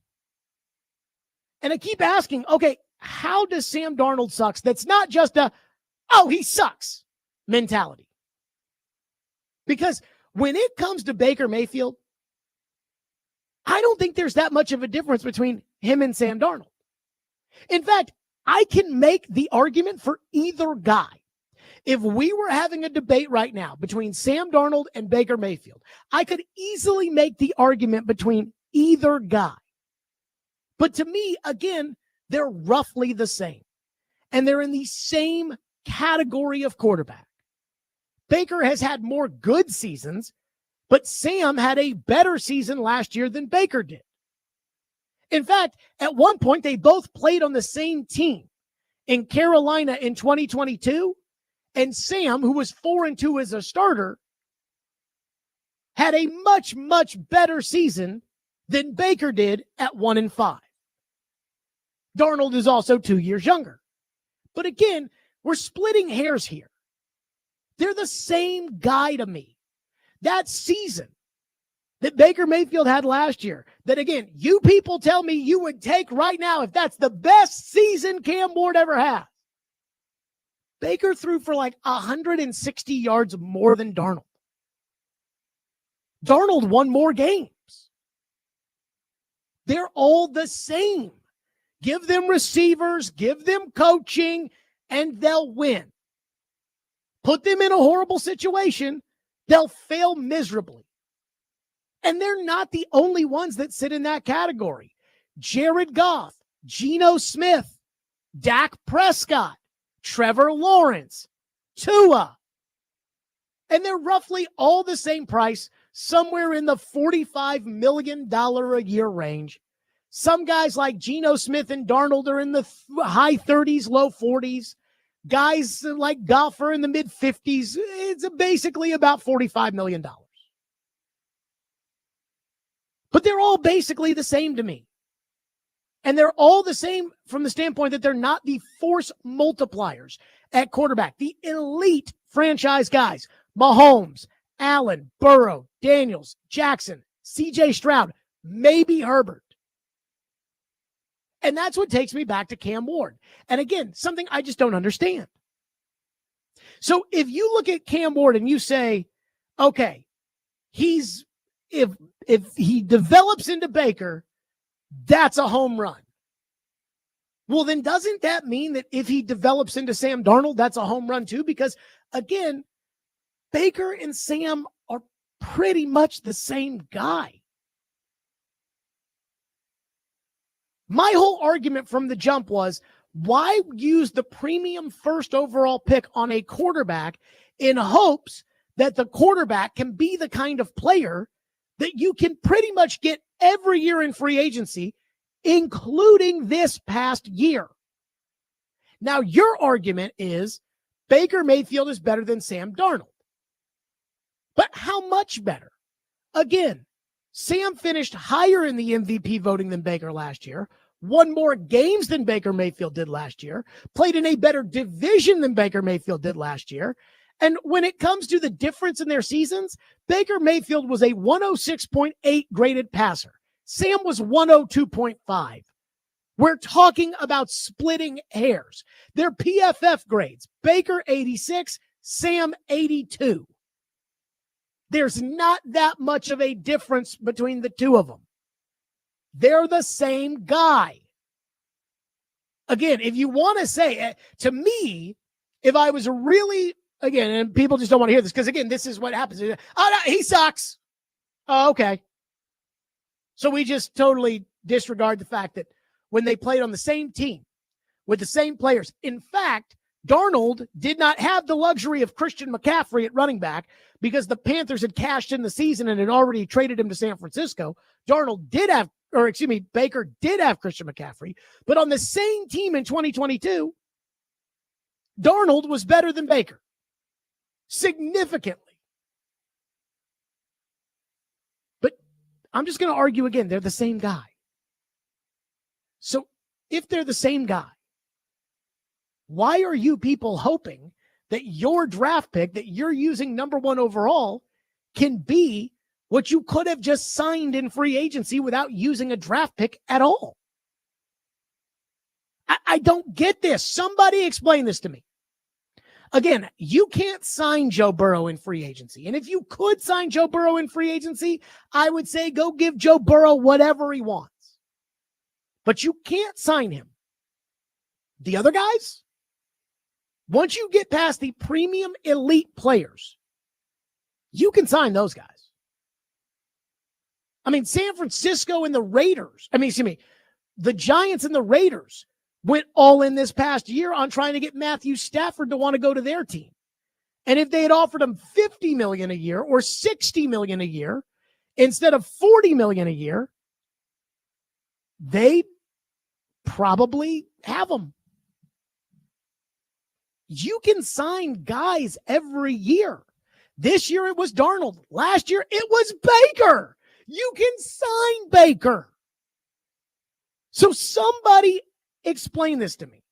And I keep asking, okay, how does Sam Darnold sucks? That's not just he sucks mentality. Because when it comes to Baker Mayfield, I don't think there's that much of a difference between him and Sam Darnold. In fact, I can make the argument for either guy. If we were having a debate right now between Sam Darnold and Baker Mayfield, I could easily make the argument between either guy. But to me, again, they're roughly the same. And they're in the same category of quarterback. Baker has had more good seasons, but Sam had a better season last year than Baker did. In fact, at one point, they both played on the same team in Carolina in 2022. And Sam, who was 4-2 as a starter, had a much, much better season than Baker did at 1-5. Darnold is also 2 years younger. But again, we're splitting hairs here. They're the same guy to me. That season that Baker Mayfield had last year, that again, you people tell me you would take right now if that's the best season Cam Ward ever had. Baker threw for like 160 yards more than Darnold. Darnold won more games. They're all the same. Give them receivers, give them coaching, and they'll win. Put them in a horrible situation, they'll fail miserably. And they're not the only ones that sit in that category. Jared Goff, Geno Smith, Dak Prescott, Trevor Lawrence, Tua. And they're roughly all the same price, somewhere in the $45 million a year range. Some guys like Geno Smith and Darnold are in the high 30s, low 40s. Guys like Goff are in the mid 50s. It's basically about $45 million. But they're all basically the same to me. And they're all the same from the standpoint that they're not the force multipliers at quarterback. The elite franchise guys, Mahomes, Allen, Burrow, Daniels, Jackson, CJ Stroud, maybe Herbert. And that's what takes me back to Cam Ward. And again, something I just don't understand. So if you look at Cam Ward and you say, okay, if he develops into Baker, that's a home run. Well, then doesn't that mean that if he develops into Sam Darnold, that's a home run too? Because again, Baker and Sam are pretty much the same guy. My whole argument from the jump was, why use the premium first overall pick on a quarterback in hopes that the quarterback can be the kind of player that you can pretty much get every year in free agency, including this past year? Now, your argument is Baker Mayfield is better than Sam Darnold. But how much better? Again, Sam finished higher in the MVP voting than Baker last year, won more games than Baker Mayfield did last year, played in a better division than Baker Mayfield did last year. And when it comes to the difference in their seasons, Baker Mayfield was a 106.8 graded passer. Sam was 102.5. We're talking about splitting hairs. Their PFF grades, Baker 86, Sam 82. There's not that much of a difference between the two of them. They're the same guy. Again, if you want to say, to me, if I was really, again, and people just don't want to hear this, because again, this is what happens. Oh, no, he sucks. Oh, okay. So we just totally disregard the fact that when they played on the same team with the same players, in fact, Darnold did not have the luxury of Christian McCaffrey at running back because the Panthers had cashed in the season and had already traded him to San Francisco. Baker did have Christian McCaffrey, but on the same team in 2022, Darnold was better than Baker significantly. But I'm just going to argue again, they're the same guy. So if they're the same guy, why are you people hoping that your draft pick that you're using number 1 overall can be what you could have just signed in free agency without using a draft pick at all? I don't get this. Somebody explain this to me. Again, you can't sign Joe Burrow in free agency. And if you could sign Joe Burrow in free agency, I would say go give Joe Burrow whatever he wants. But you can't sign him. The other guys, once you get past the premium elite players, you can sign those guys. I mean, San Francisco and the the Giants and the Raiders went all in this past year on trying to get Matthew Stafford to want to go to their team. And if they had offered him $50 million a year or $60 million a year instead of $40 million a year, they probably have him. You can sign guys every year. This year it was Darnold. Last year it was Baker. You can sign Baker. So somebody explain this to me.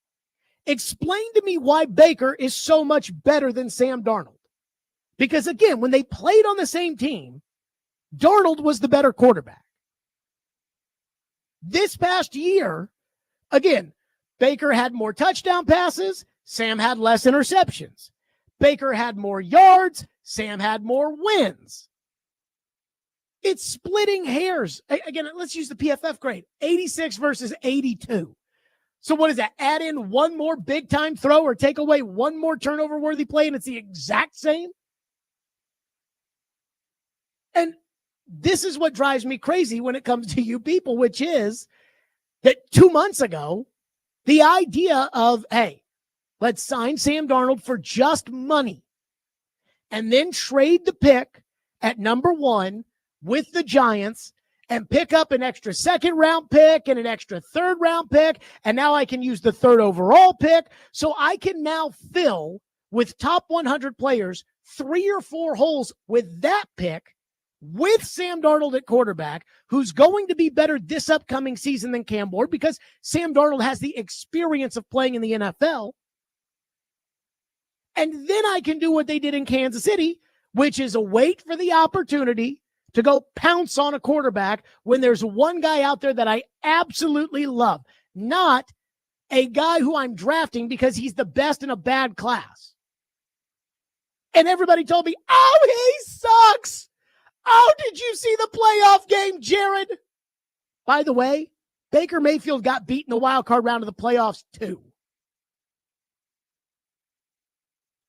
Explain to me why Baker is so much better than Sam Darnold. Because again, when they played on the same team, Darnold was the better quarterback. This past year, again, Baker had more touchdown passes. Sam had less interceptions. Baker had more yards. Sam had more wins. It's splitting hairs. Again, let's use the PFF grade. 86 versus 82. So what is that? Add in one more big-time throw or take away one more turnover-worthy play, and it's the exact same? And this is what drives me crazy when it comes to you people, which is that 2 months ago, the idea of, hey, let's sign Sam Darnold for just money and then trade the pick at number 1 with the Giants and pick up an extra second-round pick and an extra third-round pick, and now I can use the third overall pick, so I can now fill with top 100 players 3 or 4 holes with that pick, with Sam Darnold at quarterback, who's going to be better this upcoming season than Cam Ward because Sam Darnold has the experience of playing in the NFL. And then I can do what they did in Kansas City, which is wait for the opportunity to go pounce on a quarterback when there's one guy out there that I absolutely love, not a guy who I'm drafting because he's the best in a bad class. And everybody told me, oh, he sucks. Oh, did you see the playoff game, Jared? By the way, Baker Mayfield got beat in the wild card round of the playoffs too.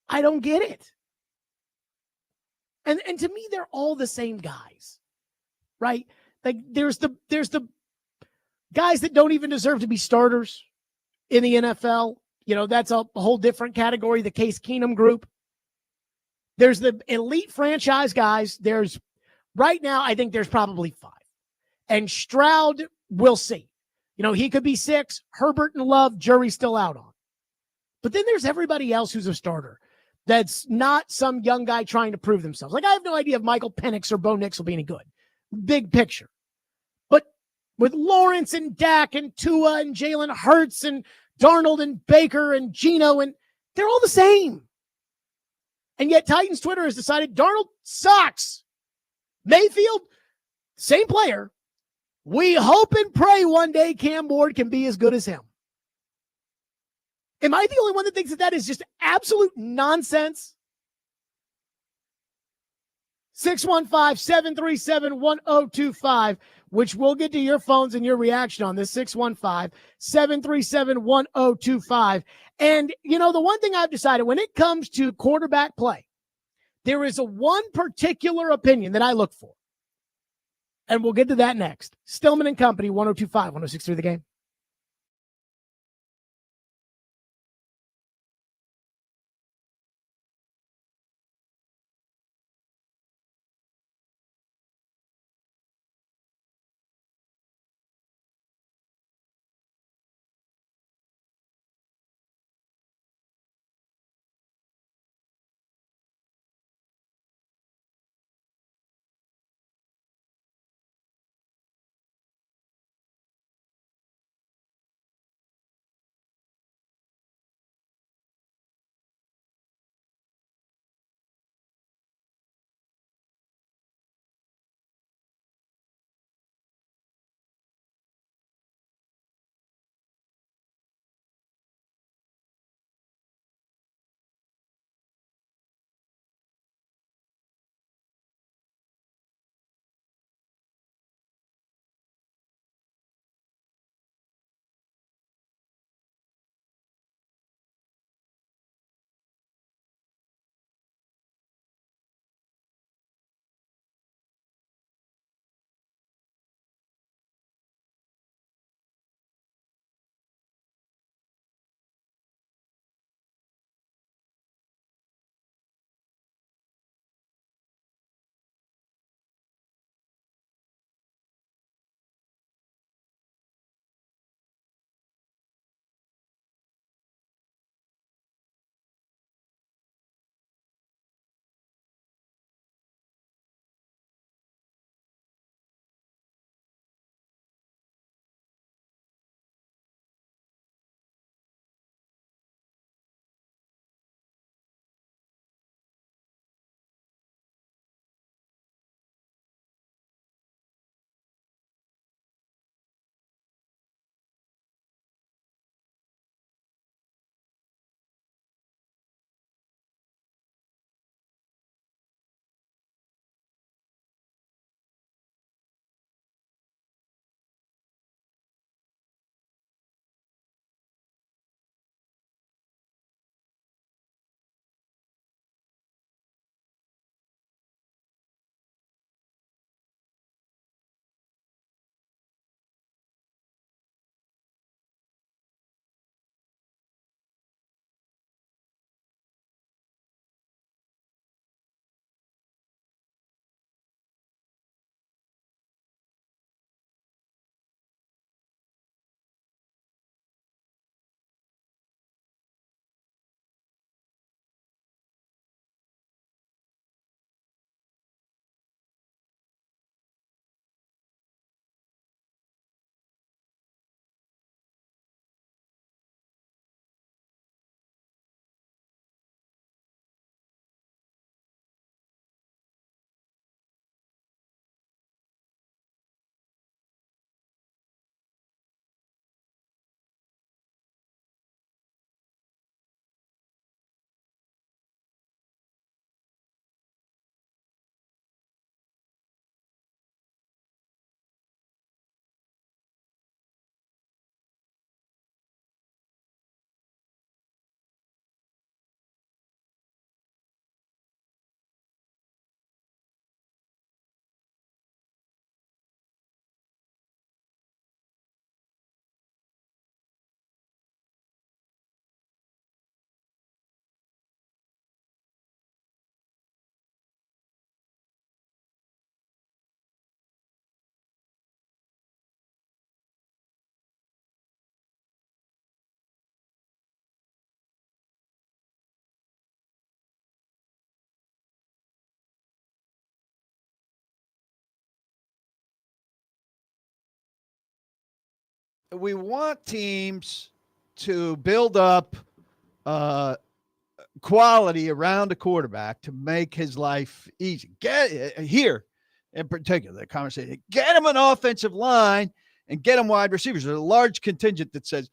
I don't get it. And to me, they're all the same guys, right? Like there's the guys that don't even deserve to be starters in the NFL. You know, that's a whole different category, the Case Keenum group. There's the elite franchise guys. Right now, I think there's probably 5. And Stroud, we'll see. You know, he could be 6. Herbert and Love, jury's still out on. But then there's everybody else who's a starter that's not some young guy trying to prove themselves. Like, I have no idea if Michael Penix or Bo Nix will be any good. Big picture. But with Lawrence and Dak and Tua and Jalen Hurts and Darnold and Baker and Geno, and they're all the same. And yet Titans Twitter has decided Darnold sucks. Mayfield, same player. We hope and pray one day Cam Ward can be as good as him. Am I the only one that thinks that is just absolute nonsense? 615-737-1025, which we'll get to your phones and your reaction on this. 615-737-1025. And, you know, the one thing I've decided when it comes to quarterback play, there is one particular opinion that I look for. And we'll get to that next. Stillman and Company, 1025, 1063 The Game. we want teams to build up quality around the quarterback to make his life easy. Get here in particular, the conversation, get him an offensive line and get him wide receivers. There's a large contingent that says,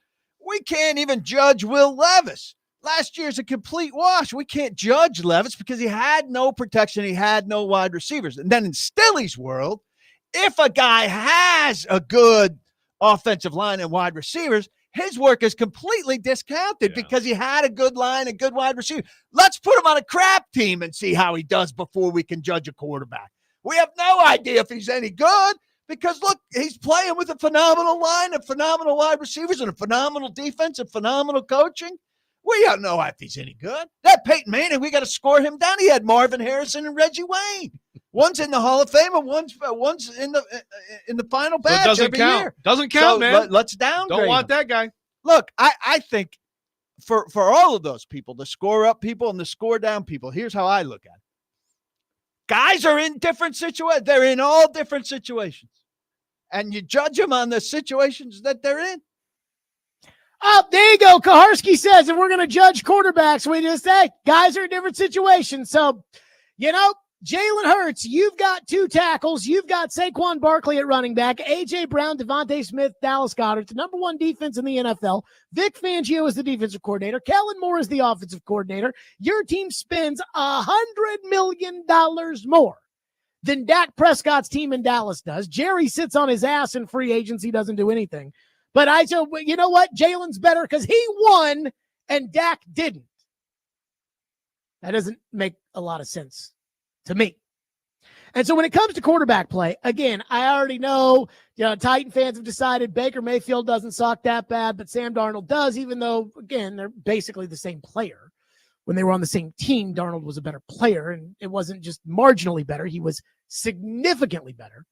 we can't even judge Will Levis. Last year's a complete wash. We can't judge Levis because he had no protection. He had no wide receivers. And then in Stilly's world, if a guy has a good offensive line and wide receivers, his work is completely discounted because he had a good line and good wide receiver. Let's put him on a crap team and see how he does before we can judge a quarterback. We have no idea if he's any good because, look, he's playing with a phenomenal line of phenomenal wide receivers and a phenomenal defense and phenomenal coaching. We don't know if he's any good. That Peyton Manning, we got to score him down. He had Marvin Harrison and Reggie Wayne. One's in the Hall of Fame and one's in the final batch. So it doesn't every count. year. Doesn't count, man. Let's downgrade. Don't want him. that guy. Look, I think for all of those people, the score up people and the score down people, here's how I look at it. Guys are in different situations. They're in all different situations. And you judge them on the situations that they're in. Oh, there you go. Kaharski says, if we're going to judge quarterbacks, we just say guys are in different situations. So, Jalen Hurts, you've got 2 tackles. You've got Saquon Barkley at running back, A.J. Brown, Devontae Smith, Dallas Goedert, the number 1 defense in the NFL. Vic Fangio is the defensive coordinator. Kellen Moore is the offensive coordinator. Your team spends $100 million more than Dak Prescott's team in Dallas does. Jerry sits on his ass in free agency, doesn't do anything. But I said, you know what? Jalen's better because he won and Dak didn't. That doesn't make a lot of sense to me. And so when it comes to quarterback play, again, I already know, Titan fans have decided Baker Mayfield doesn't suck that bad, but Sam Darnold does, even though, again, they're basically the same player. When they were on the same team, Darnold was a better player, and it wasn't just marginally better. He was significantly better.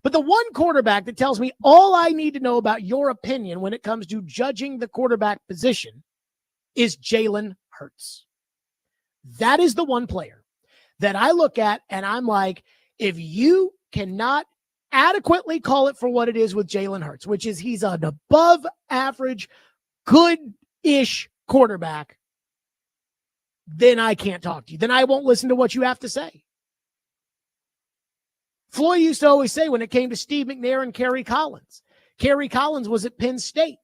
But the one quarterback that tells me all I need to know about your opinion when it comes to judging the quarterback position is Jalen Hurts. That is the one player that I look at and I'm like, if you cannot adequately call it for what it is with Jalen Hurts, which is he's an above average, good-ish quarterback, then I can't talk to you. Then I won't listen to what you have to say. Floyd used to always say when it came to Steve McNair and Kerry Collins was at Penn State,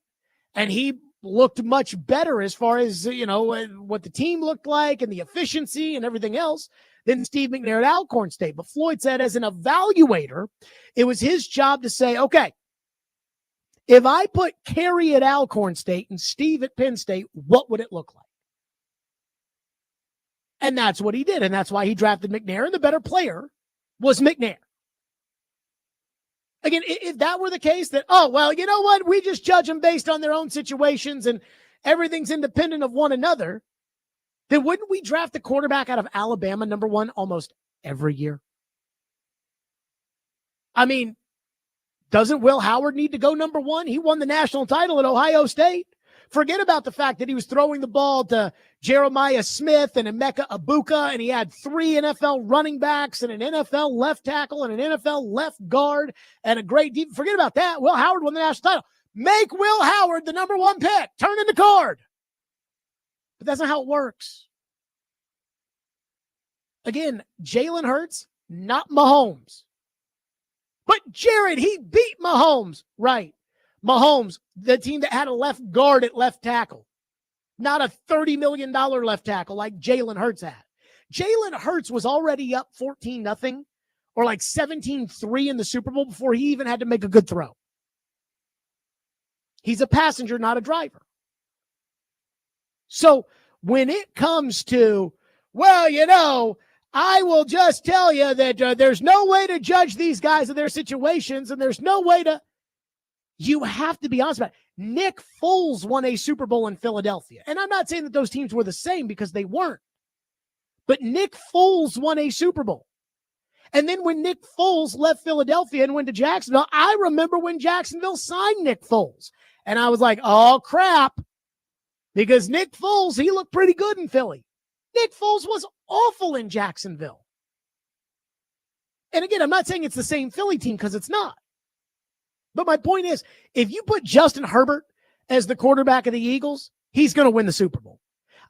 and he looked much better as far as, what the team looked like and the efficiency and everything else than Steve McNair at Alcorn State. But Floyd said as an evaluator, it was his job to say, okay, if I put Kerry at Alcorn State and Steve at Penn State, what would it look like? And that's what he did, and that's why he drafted McNair, and the better player was McNair. Again, if that were the case, that, you know what? We just judge them based on their own situations and everything's independent of one another, then wouldn't we draft the quarterback out of Alabama number 1 almost every year? I mean, doesn't Will Howard need to go number 1? He won the national title at Ohio State. Forget about the fact that he was throwing the ball to Jeremiah Smith and Emeka Ibuka, and he had 3 NFL running backs and an NFL left tackle and an NFL left guard and a great deep. Forget about that. Will Howard won the national title. Make Will Howard the number 1 pick. Turn in the card. But that's not how it works. Again, Jalen Hurts, not Mahomes. But Jared, he beat Mahomes. Right. Mahomes, the team that had a left guard at left tackle, not a $30 million left tackle like Jalen Hurts had. Jalen Hurts was already up 14-0 or like 17-3 in the Super Bowl before he even had to make a good throw. He's a passenger, not a driver. So when it comes to, I will just tell you that there's no way to judge these guys and their situations, and there's no way to. You have to be honest about it. Nick Foles won a Super Bowl in Philadelphia. And I'm not saying that those teams were the same because they weren't. But Nick Foles won a Super Bowl. And then when Nick Foles left Philadelphia and went to Jacksonville, I remember when Jacksonville signed Nick Foles. And I was like, oh, crap. Because Nick Foles, he looked pretty good in Philly. Nick Foles was awful in Jacksonville. And again, I'm not saying it's the same Philly team because it's not. But my point is, if you put Justin Herbert as the quarterback of the Eagles, he's going to win the Super Bowl.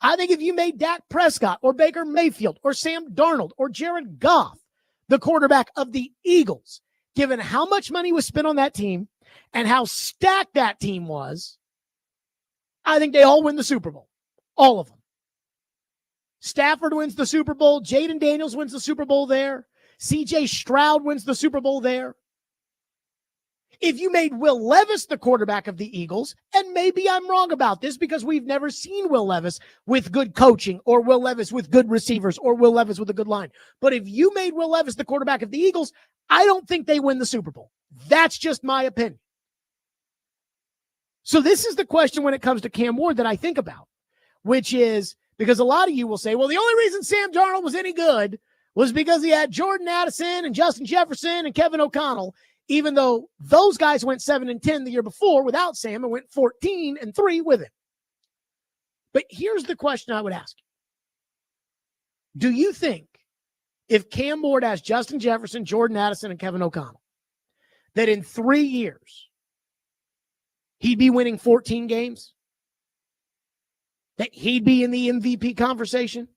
I think if you made Dak Prescott or Baker Mayfield or Sam Darnold or Jared Goff the quarterback of the Eagles, given how much money was spent on that team and how stacked that team was, I think they all win the Super Bowl. All of them. Stafford wins the Super Bowl. Jaden Daniels wins the Super Bowl there. C.J. Stroud wins the Super Bowl there. If you made Will Levis the quarterback of the Eagles, and maybe I'm wrong about this because we've never seen Will Levis with good coaching or Will Levis with good receivers or Will Levis with a good line. But if you made Will Levis the quarterback of the Eagles, I don't think they win the Super Bowl. That's just my opinion. So this is the question when it comes to Cam Ward that I think about, which is because a lot of you will say, well, the only reason Sam Darnold was any good was because he had Jordan Addison and Justin Jefferson and Kevin O'Connell, even though those guys went 7-10 the year before without Sam and went 14-3 with him. But here's the question I would ask you. Do you think if Cam Ward has Justin Jefferson, Jordan Addison, and Kevin O'Connell, that in 3 years he'd be winning 14 games? That he'd be in the MVP conversation?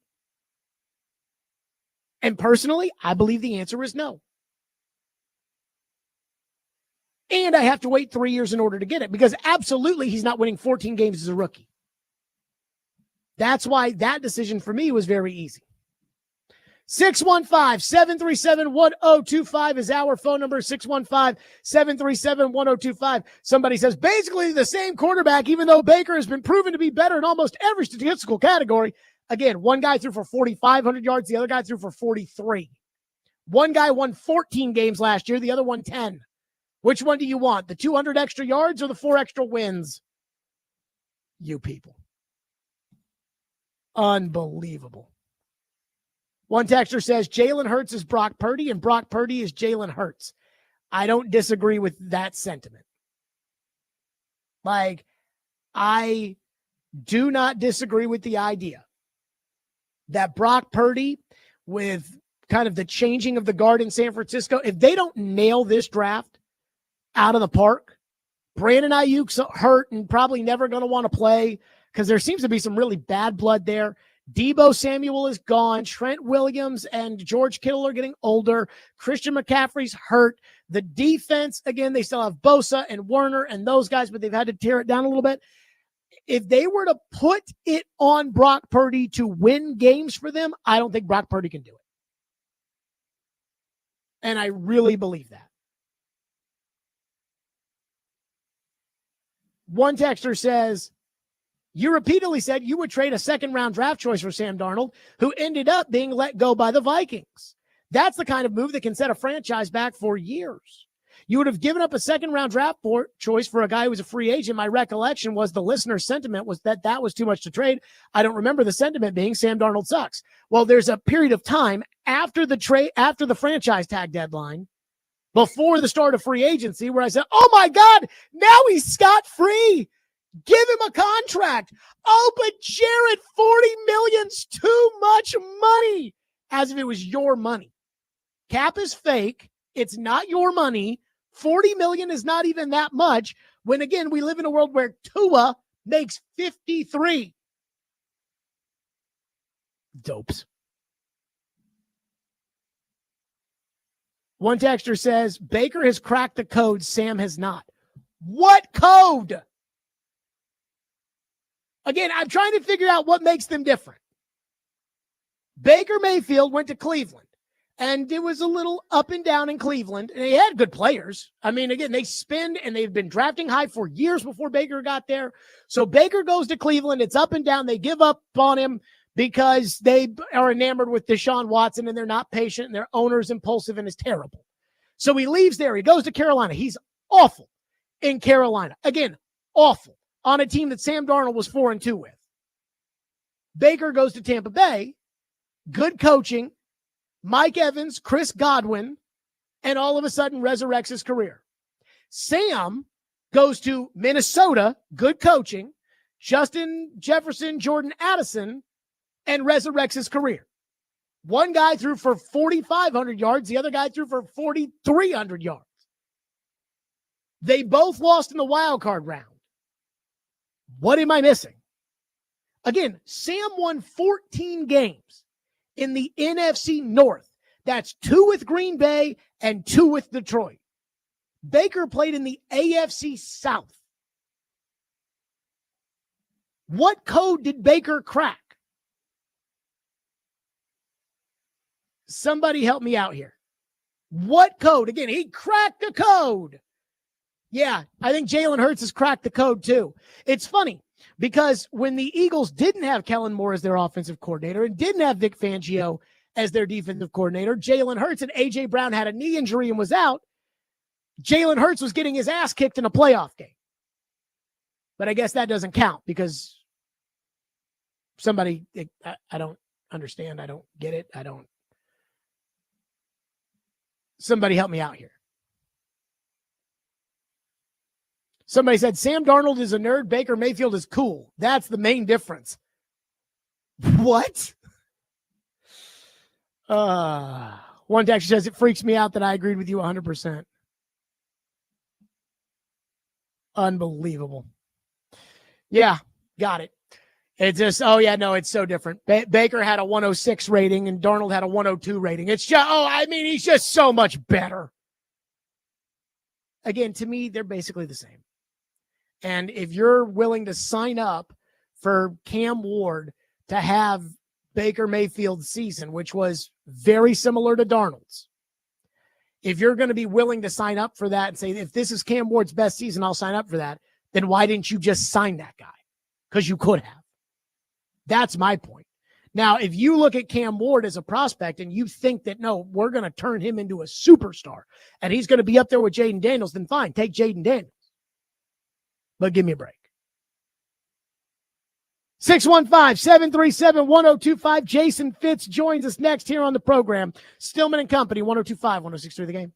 And personally, I believe the answer is no. And I have to wait 3 years in order to get it because absolutely he's not winning 14 games as a rookie. That's why that decision for me was very easy. 615-737-1025 is our phone number, 615-737-1025. Somebody says, basically the same quarterback, even though Baker has been proven to be better in almost every statistical category. Again, one guy threw for 4,500 yards. The other guy threw for 43. One guy won 14 games last year. The other won 10. Which one do you want? The 200 extra yards or the 4 extra wins? You people. Unbelievable. One texter says Jalen Hurts is Brock Purdy and Brock Purdy is Jalen Hurts. I don't disagree with that sentiment. Like, I do not disagree with the idea that Brock Purdy, with kind of the changing of the guard in San Francisco, if they don't nail this draft out of the park, Brandon Ayuk's hurt and probably never going to want to play because there seems to be some really bad blood there. Deebo Samuel is gone. Trent Williams and George Kittle are getting older. Christian McCaffrey's hurt. The defense, again, they still have Bosa and Werner and those guys, but they've had to tear it down a little bit. If they were to put it on Brock Purdy to win games for them, I don't think Brock Purdy can do it. And I really believe that. One texter says, you repeatedly said you would trade a second-round draft choice for Sam Darnold, who ended up being let go by the Vikings. That's the kind of move that can set a franchise back for years. You would have given up a second-round draft choice for a guy who was a free agent. My recollection was the listener's sentiment was that was too much to trade. I don't remember the sentiment being Sam Darnold sucks. Well, there's a period of time after the franchise tag deadline, before the start of free agency, where I said, oh my God, now he's scot-free. Give him a contract. Oh, but Jared, $40 million's too much money. As if it was your money. Cap is fake. It's not your money. $40 million is not even that much. When again, we live in a world where Tua makes 53. Dopes. One texter says, Baker has cracked the code, Sam has not. What code? Again, I'm trying to figure out what makes them different. Baker Mayfield went to Cleveland, and it was a little up and down in Cleveland, and they had good players. I mean, again, they spend, and they've been drafting high for years before Baker got there. So Baker goes to Cleveland. It's up and down. They give up on him because they are enamored with Deshaun Watson, and they're not patient, and their owner's impulsive and is terrible. So he leaves there. He goes to Carolina. He's awful in Carolina. Again, awful on a team that Sam Darnold was 4-2 with. Baker goes to Tampa Bay. Good coaching, Mike Evans, Chris Godwin, and all of a sudden resurrects his career. Sam goes to Minnesota, good coaching, Justin Jefferson, Jordan Addison, and resurrects his career. One guy threw for 4,500 yards. The other guy threw for 4,300 yards. They both lost in the wild card round. What am I missing? Again, Sam won 14 games in the NFC North. That's 2 with Green Bay and 2 with Detroit. Baker played in the AFC South. What code did Baker crack? Somebody help me out here. What code? Again, he cracked the code. Yeah, I think Jalen Hurts has cracked the code too. It's funny because when the Eagles didn't have Kellen Moore as their offensive coordinator and didn't have Vic Fangio as their defensive coordinator, Jalen Hurts and A.J. Brown had a knee injury and was out. Jalen Hurts was getting his ass kicked in a playoff game. But I guess that doesn't count because somebody, I don't understand. I don't get it. Somebody help me out here. Somebody said Sam Darnold is a nerd. Baker Mayfield is cool. That's the main difference. What? One text says it freaks me out that I agreed with you 100%. Unbelievable. Yeah, got it. It's just, oh yeah, no, it's so different. Baker had a 106 rating and Darnold had a 102 rating. It's just, he's just so much better. Again, to me, they're basically the same. And if you're willing to sign up for Cam Ward to have Baker Mayfield's season, which was very similar to Darnold's, if you're going to be willing to sign up for that and say, if this is Cam Ward's best season, I'll sign up for that, then why didn't you just sign that guy? Because you could have. That's my point. Now, if you look at Cam Ward as a prospect and you think that, no, we're going to turn him into a superstar and he's going to be up there with Jaden Daniels, then fine, take Jaden Daniels. But give me a break. 615-737-1025. Jason Fitz joins us next here on the program. Stillman and Company, 102.5, 106.3 The Game.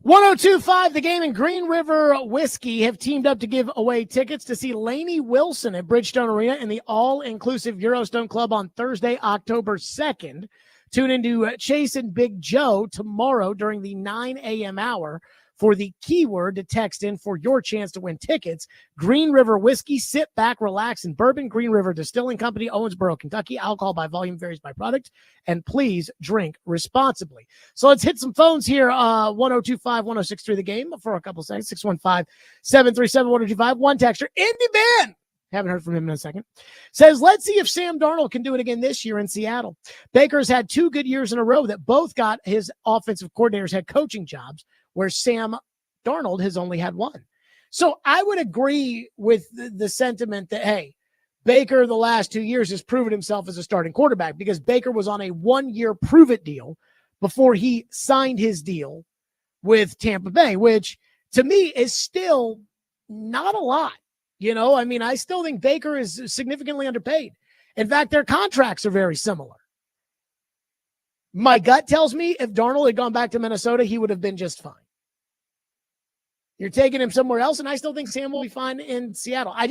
1025 The Game and Green River Whiskey have teamed up to give away tickets to see Lainey Wilson at Bridgestone Arena in the all-inclusive Eurostone Club on Thursday, October 2nd. Tune into Chase and Big Joe tomorrow during the 9 a.m. hour for the keyword to text in for your chance to win tickets. Green River Whiskey, sit back, relax, and bourbon. Green River Distilling Company, Owensboro, Kentucky. Alcohol by volume varies by product, and please drink responsibly. So let's hit some phones here. 1025-1063 The Game for a couple seconds. 615-737-1025. One texter, Indy Ben. Haven't heard from him in a second. Says, let's see if Sam Darnold can do it again this year in Seattle. Baker's had 2 good years in a row that both got his offensive coordinators head coaching jobs, where Sam Darnold has only had 1. So I would agree with the sentiment that, hey, Baker the last 2 years has proven himself as a starting quarterback, because Baker was on a 1-year prove-it deal before he signed his deal with Tampa Bay, which to me is still not a lot. You know, I mean, I still think Baker is significantly underpaid. In fact, their contracts are very similar. My gut tells me if Darnold had gone back to Minnesota, he would have been just fine. You're taking him somewhere else, and I still think Sam will be fine in Seattle. I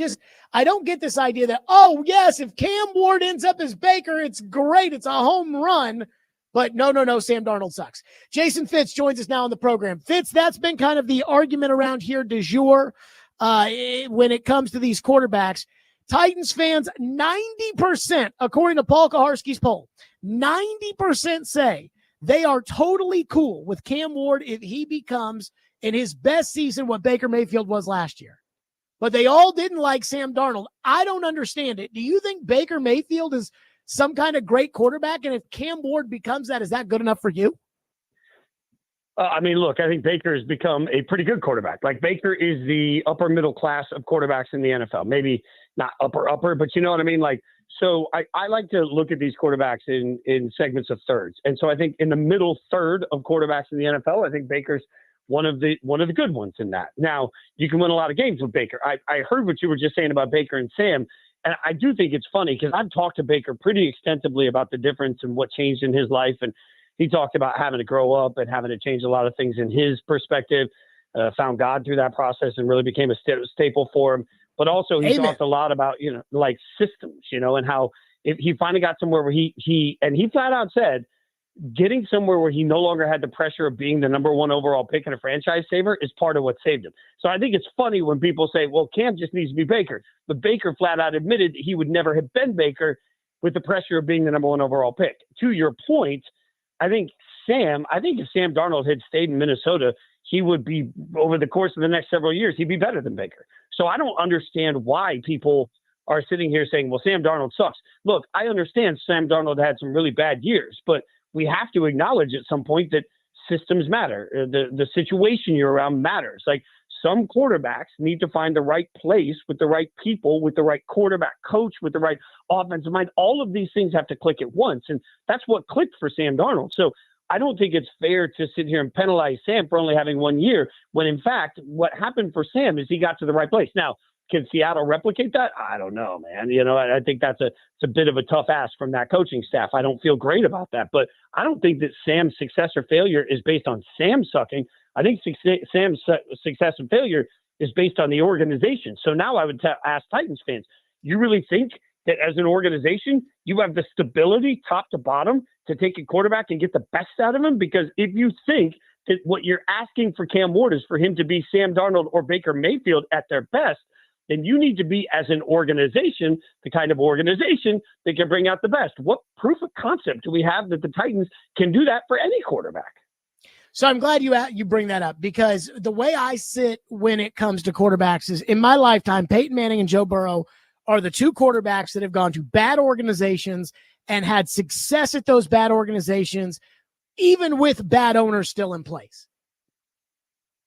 don't get this idea that, oh, yes, if Cam Ward ends up as Baker, it's great. It's a home run. But no, Sam Darnold sucks. Jason Fitz joins us now on the program. Fitz, that's been kind of the argument around here du jour when it comes to these quarterbacks. Titans fans, 90%, according to Paul Kaharski's poll, 90% say they are totally cool with Cam Ward if he becomes, in his best season, what Baker Mayfield was last year. But they all didn't like Sam Darnold. I don't understand it. Do you think Baker Mayfield is some kind of great quarterback? And if Cam Ward becomes that, is that good enough for you? I mean, look, I think Baker has become a pretty good quarterback. Like, Baker is the upper middle class of quarterbacks in the NFL. Maybe not upper, but you know what I mean? Like, so I like to look at these quarterbacks in segments of thirds. And so I think in the middle third of quarterbacks in the NFL, I think Baker's one of the good ones in that. Now, you can win a lot of games with Baker. I heard what you were just saying about Baker and Sam. And I do think it's funny because I've talked to Baker pretty extensively about the difference and what changed in his life. And he talked about having to grow up and having to change a lot of things in his perspective, found God through that process and really became a staple for him. But also he talked a lot about, like systems, and how if he finally got somewhere where he flat out said, getting somewhere where he no longer had the pressure of being the number 1 overall pick and a franchise saver is part of what saved him. So I think it's funny when people say, well, Cam just needs to be Baker. But Baker flat out admitted he would never have been Baker with the pressure of being the number 1 overall pick. To your point, I think if Sam Darnold had stayed in Minnesota, he would be, over the course of the next several years, he'd be better than Baker. So I don't understand why people are sitting here saying, well, Sam Darnold sucks. Look, I understand Sam Darnold had some really bad years, but we have to acknowledge at some point that systems matter. The situation you're around matters. Like, some quarterbacks need to find the right place with the right people, with the right quarterback coach, with the right offensive mind. All of these things have to click at once. And that's what clicked for Sam Darnold. So I don't think it's fair to sit here and penalize Sam for only having 1 year, when in fact, what happened for Sam is he got to the right place. Now, can Seattle replicate that? I don't know, man. I think that's it's a bit of a tough ask from that coaching staff. I don't feel great about that, but I don't think that Sam's success or failure is based on Sam sucking. I think Sam's success and failure is based on the organization. So now I would ask Titans fans, you really think that as an organization, you have the stability top to bottom to take a quarterback and get the best out of him? Because if you think that what you're asking for Cam Ward is for him to be Sam Darnold or Baker Mayfield at their best, then you need to be, as an organization, the kind of organization that can bring out the best. What proof of concept do we have that the Titans can do that for any quarterback? So I'm glad you bring that up, because the way I sit when it comes to quarterbacks is, in my lifetime, Peyton Manning and Joe Burrow are the 2 quarterbacks that have gone to bad organizations and had success at those bad organizations, even with bad owners still in place.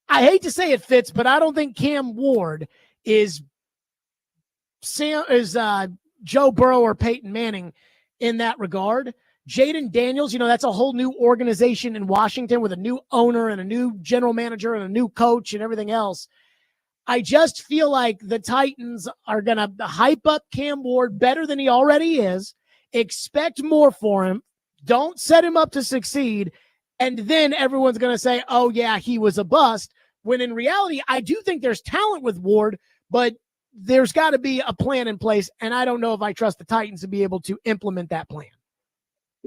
I hate to say it, Fitz, but I don't think Cam Ward is Joe Burrow or Peyton Manning in that regard. Jaden Daniels, that's a whole new organization in Washington with a new owner and a new general manager and a new coach and everything else. I just feel like the Titans are going to hype up Cam Ward better than he already is, expect more for him, don't set him up to succeed, And then everyone's going to say, oh, yeah, he was a bust. When in reality, I do think there's talent with Ward, but there's got to be a plan in place. And I don't know if I trust the Titans to be able to implement that plan.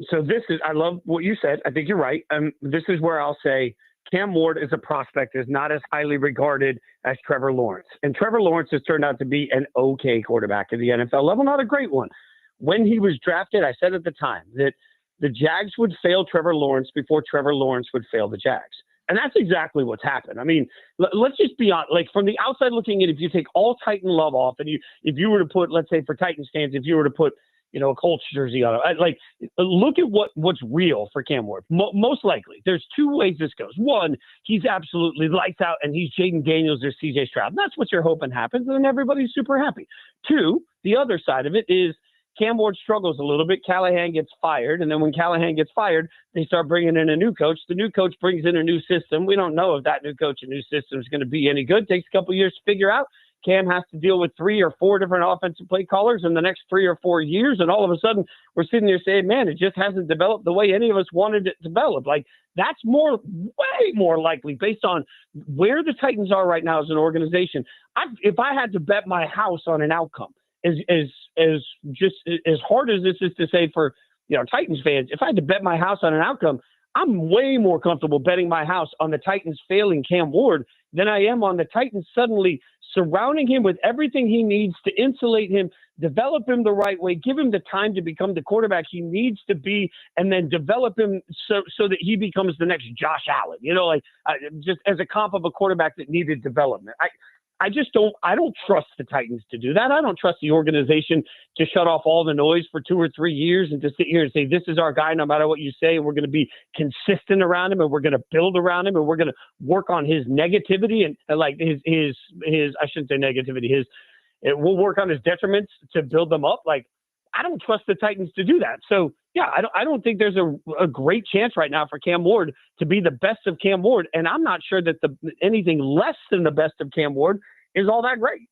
So I love what you said. I think you're right. This is where I'll say Cam Ward as a prospect is not as highly regarded as Trevor Lawrence. And Trevor Lawrence has turned out to be an okay quarterback at the NFL level, not a great one. When he was drafted, I said at the time that the Jags would fail Trevor Lawrence before Trevor Lawrence would fail the Jags. And that's exactly what's happened. I mean, let's just be honest. Like, from the outside looking in, if you take all Titan love off and if you were to put, let's say for Titans fans, if you were to put, a Colts jersey on it, like, look at what's real for Cam Ward. Most likely, there's two ways this goes. One, he's absolutely lights out and he's Jaden Daniels or CJ Stroud. And that's what you're hoping happens, and everybody's super happy. Two, the other side of it is Cam Ward struggles a little bit. Callahan gets fired, and then when Callahan gets fired, they start bringing in a new coach. The new coach brings in a new system. We don't know if that new coach and new system is going to be any good. Takes a couple years to figure out. Cam has to deal with 3 or 4 different offensive play callers in the next 3 or 4 years, and all of a sudden we're sitting there saying, man, it just hasn't developed the way any of us wanted it to develop. Like, that's way more likely based on where the Titans are right now as an organization. If I had to bet my house on an outcome, as hard as this is to say for Titans fans, if I had to bet my house on an outcome, I'm way more comfortable betting my house on the Titans failing Cam Ward than I am on the Titans suddenly surrounding him with everything he needs to insulate him, develop him the right way, give him the time to become the quarterback he needs to be, and then develop him so that he becomes the next Josh Allen, just as a comp of a quarterback that needed development. I don't trust the Titans to do that. I don't trust the organization to shut off all the noise for 2 or 3 years and to sit here and say, this is our guy, no matter what you say. And we're going to be consistent around him, and we're going to build around him, and we're going to work on his negativity and like his, I shouldn't say negativity, we'll work on his detriments to build them up. Like, I don't trust the Titans to do that. So yeah, I don't think there's a great chance right now for Cam Ward to be the best of Cam Ward. And I'm not sure that anything less than the best of Cam Ward is all that great.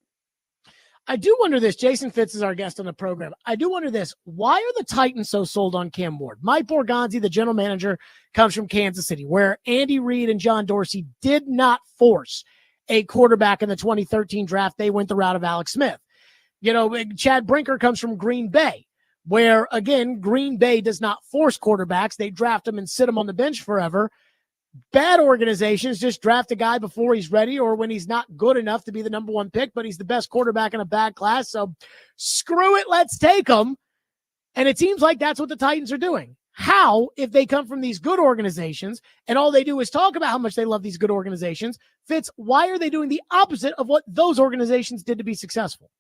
I do wonder this. Jason Fitz is our guest on the program. I do wonder this. Why are the Titans so sold on Cam Ward? Mike Borgonzi, the general manager, comes from Kansas City, where Andy Reid and John Dorsey did not force a quarterback in the 2013 draft. They went the route of Alex Smith. Chad Brinker comes from Green Bay, where, again, Green Bay does not force quarterbacks. They draft them and sit them on the bench forever. Bad organizations just draft a guy before he's ready or when he's not good enough to be the number 1 pick, but he's the best quarterback in a bad class. So screw it, let's take him. And it seems like that's what the Titans are doing. How, if they come from these good organizations and all they do is talk about how much they love these good organizations, Fitz, why are they doing the opposite of what those organizations did to be successful?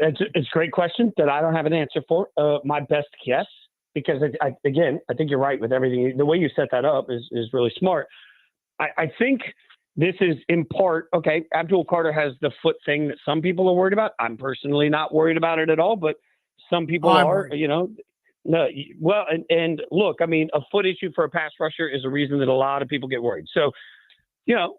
It's a great question that I don't have an answer for. My best guess, because I think you're right with everything. The way you set that up is really smart. I think this is in part, okay, Abdul Carter has the foot thing that some people are worried about. I'm personally not worried about it at all, but some people are, No, well, and look, I mean, a foot issue for a pass rusher is a reason that a lot of people get worried. So,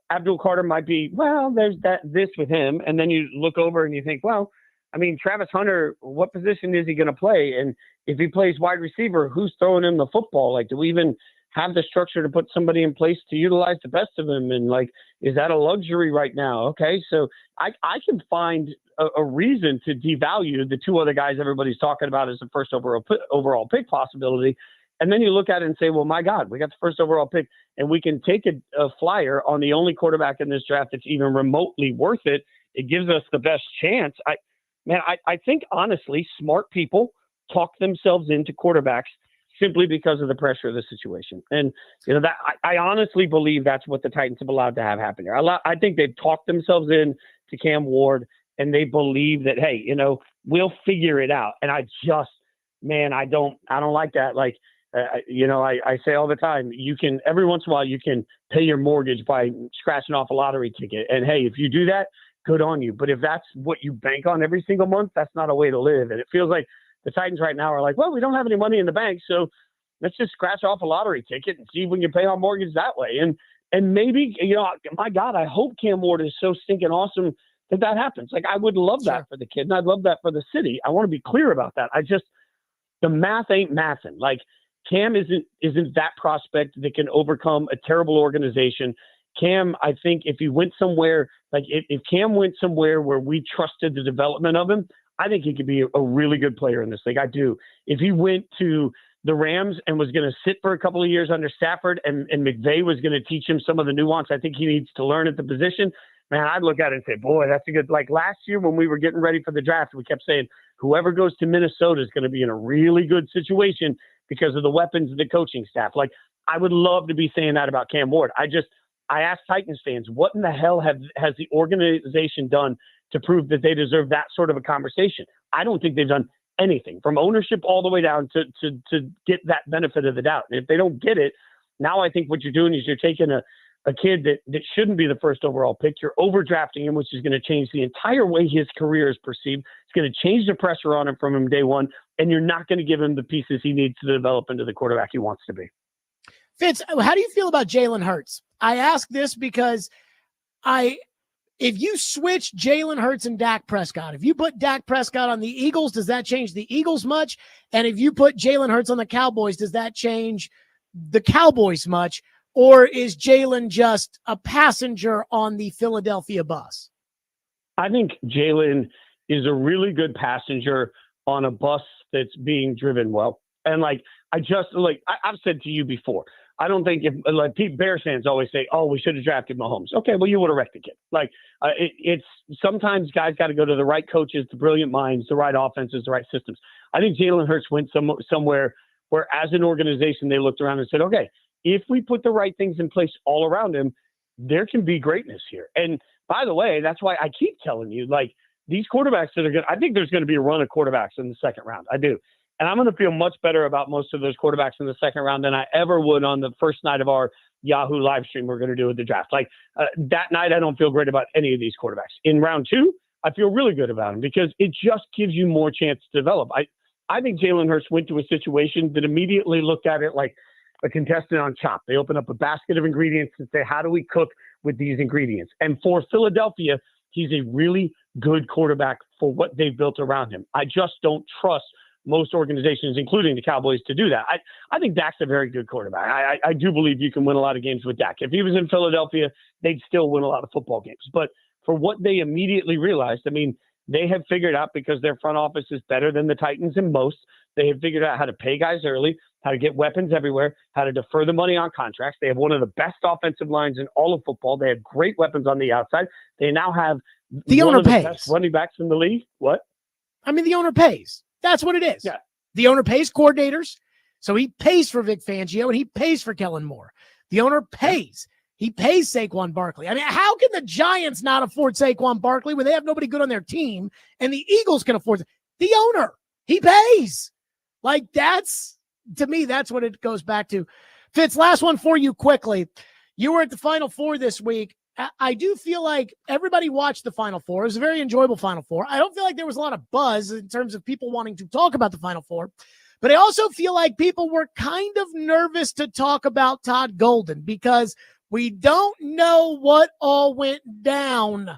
Abdul Carter might be, well, there's this with him. And then you look over and you think, well, I mean, Travis Hunter, what position is he going to play? And if he plays wide receiver, who's throwing him the football? Like, do we even have the structure to put somebody in place to utilize the best of him? And like, is that a luxury right now? Okay. So I can find a reason to devalue the 2 other guys everybody's talking about as the first overall pick possibility. And then you look at it and say, well, my God, we got the first overall pick and we can take a flyer on the only quarterback in this draft that's even remotely worth it. It gives us the best chance. I think honestly, smart people talk themselves into quarterbacks simply because of the pressure of the situation. And, that I honestly believe that's what the Titans have allowed to have happen here. I think they've talked themselves in to Cam Ward and they believe that, hey, we'll figure it out. And I don't like that. Like, I say all the time, every once in a while, you can pay your mortgage by scratching off a lottery ticket. And hey, if you do that, good on you. But if that's what you bank on every single month, that's not a way to live. And it feels like the Titans right now are like, well, we don't have any money in the bank, so let's just scratch off a lottery ticket and see if we can pay our mortgage that way. And maybe, my God, I hope Cam Ward is so stinking awesome that happens. Like, I would love that for the kid, and I'd love that for the city. I want to be clear about that. The math ain't mathing. Like, Cam isn't that prospect that can overcome a terrible organization. Cam, I think if he went somewhere, like if Cam went somewhere where we trusted the development of him, I think he could be a really good player in this league. I do. If he went to the Rams and was going to sit for a couple of years under Stafford and McVay was going to teach him some of the nuance I think he needs to learn at the position, man, I'd look at it and say, boy, that's a good, like last year when we were getting ready for the draft, we kept saying, whoever goes to Minnesota is going to be in a really good situation because of the weapons of the coaching staff. Like, I would love to be saying that about Cam Ward. I asked Titans fans, what in the hell has the organization done to prove that they deserve that sort of a conversation? I don't think they've done anything from ownership all the way down to get that benefit of the doubt. And if they don't get it, now I think what you're doing is you're taking a kid that shouldn't be the first overall pick. You're overdrafting him, which is going to change the entire way his career is perceived. It's going to change the pressure on him from him day one, and you're not going to give him the pieces he needs to develop into the quarterback he wants to be. Fitz, how do you feel about Jalen Hurts? I ask this because if you switch Jalen Hurts and Dak Prescott, if you put Dak Prescott on the Eagles, does that change the Eagles much? And if you put Jalen Hurts on the Cowboys, does that change the Cowboys much? Or is Jalen just a passenger on the Philadelphia bus? I think Jalen is a really good passenger on a bus that's being driven well. And I've said to you before, I don't think if Bears fans always say, oh, we should have drafted Mahomes. Okay, well, you would have wrecked the kid. It's sometimes guys got to go to the right coaches, the brilliant minds, the right offenses, the right systems. I think Jalen Hurts went somewhere where as an organization, they looked around and said, okay, if we put the right things in place all around him, there can be greatness here. And by the way, that's why I keep telling you, these quarterbacks that are good, I think there's going to be a run of quarterbacks in the second round. I do. And I'm going to feel much better about most of those quarterbacks in the second round than I ever would on the first night of our Yahoo live stream we're going to do with the draft. That night, I don't feel great about any of these quarterbacks. In round two, I feel really good about them because it just gives you more chance to develop. I think Jalen Hurts went to a situation that immediately looked at it like a contestant on Chopped. They open up a basket of ingredients and say, how do we cook with these ingredients? And for Philadelphia, he's a really good quarterback for what they've built around him. I just don't trust most organizations, including the Cowboys, to do that. I think Dak's a very good quarterback. I do believe you can win a lot of games with Dak. If he was in Philadelphia, they'd still win a lot of football games. But for what they immediately realized, they have figured out, because their front office is better than the Titans and most, they have figured out how to pay guys early, how to get weapons everywhere, how to defer the money on contracts. They have one of the best offensive lines in all of football. They have great weapons on the outside. They now have the owner pays. Best running backs in the league. What? The owner pays. That's what it is. Yeah. The owner pays coordinators. So he pays for Vic Fangio and he pays for Kellen Moore. The owner pays. He pays Saquon Barkley. How can the Giants not afford Saquon Barkley when they have nobody good on their team and the Eagles can afford it? The owner, he pays. To me, that's what it goes back to. Fitz, last one for you quickly. You were at the Final Four this week. I do feel like everybody watched the Final Four. It was a very enjoyable Final Four. I don't feel like there was a lot of buzz in terms of people wanting to talk about the Final Four, but I also feel like people were kind of nervous to talk about Todd Golden because we don't know what all went down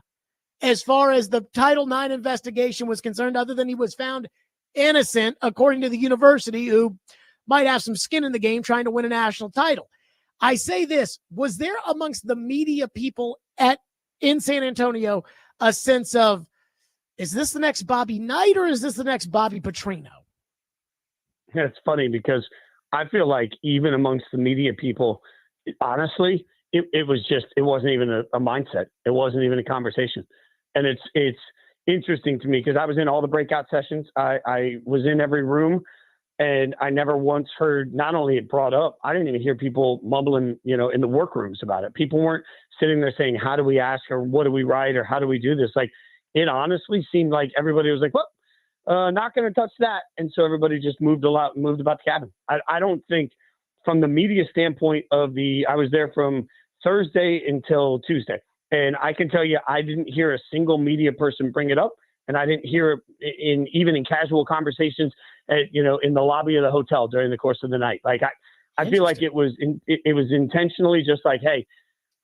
as far as the Title IX investigation was concerned, other than he was found innocent, according to the university, who might have some skin in the game trying to win a national title. I say this, was there amongst the media people in San Antonio a sense of, is this the next Bobby Knight or is this the next Bobby Petrino? Yeah, it's funny because I feel like even amongst the media people, honestly, it wasn't even a mindset. It wasn't even a conversation. And it's interesting to me because I was in all the breakout sessions. I was in every room. And I never once heard, not only it brought up, I didn't even hear people mumbling, in the workrooms about it. People weren't sitting there saying, how do we ask, or what do we write, or how do we do this? It honestly seemed like everybody was like, well, not going to touch that. And so everybody just moved about the cabin. I don't think from the media standpoint I was there from Thursday until Tuesday. And I can tell you, I didn't hear a single media person bring it up. And I didn't hear it even in casual conversations, in the lobby of the hotel during the course of the night. I feel like it was intentionally just like, hey,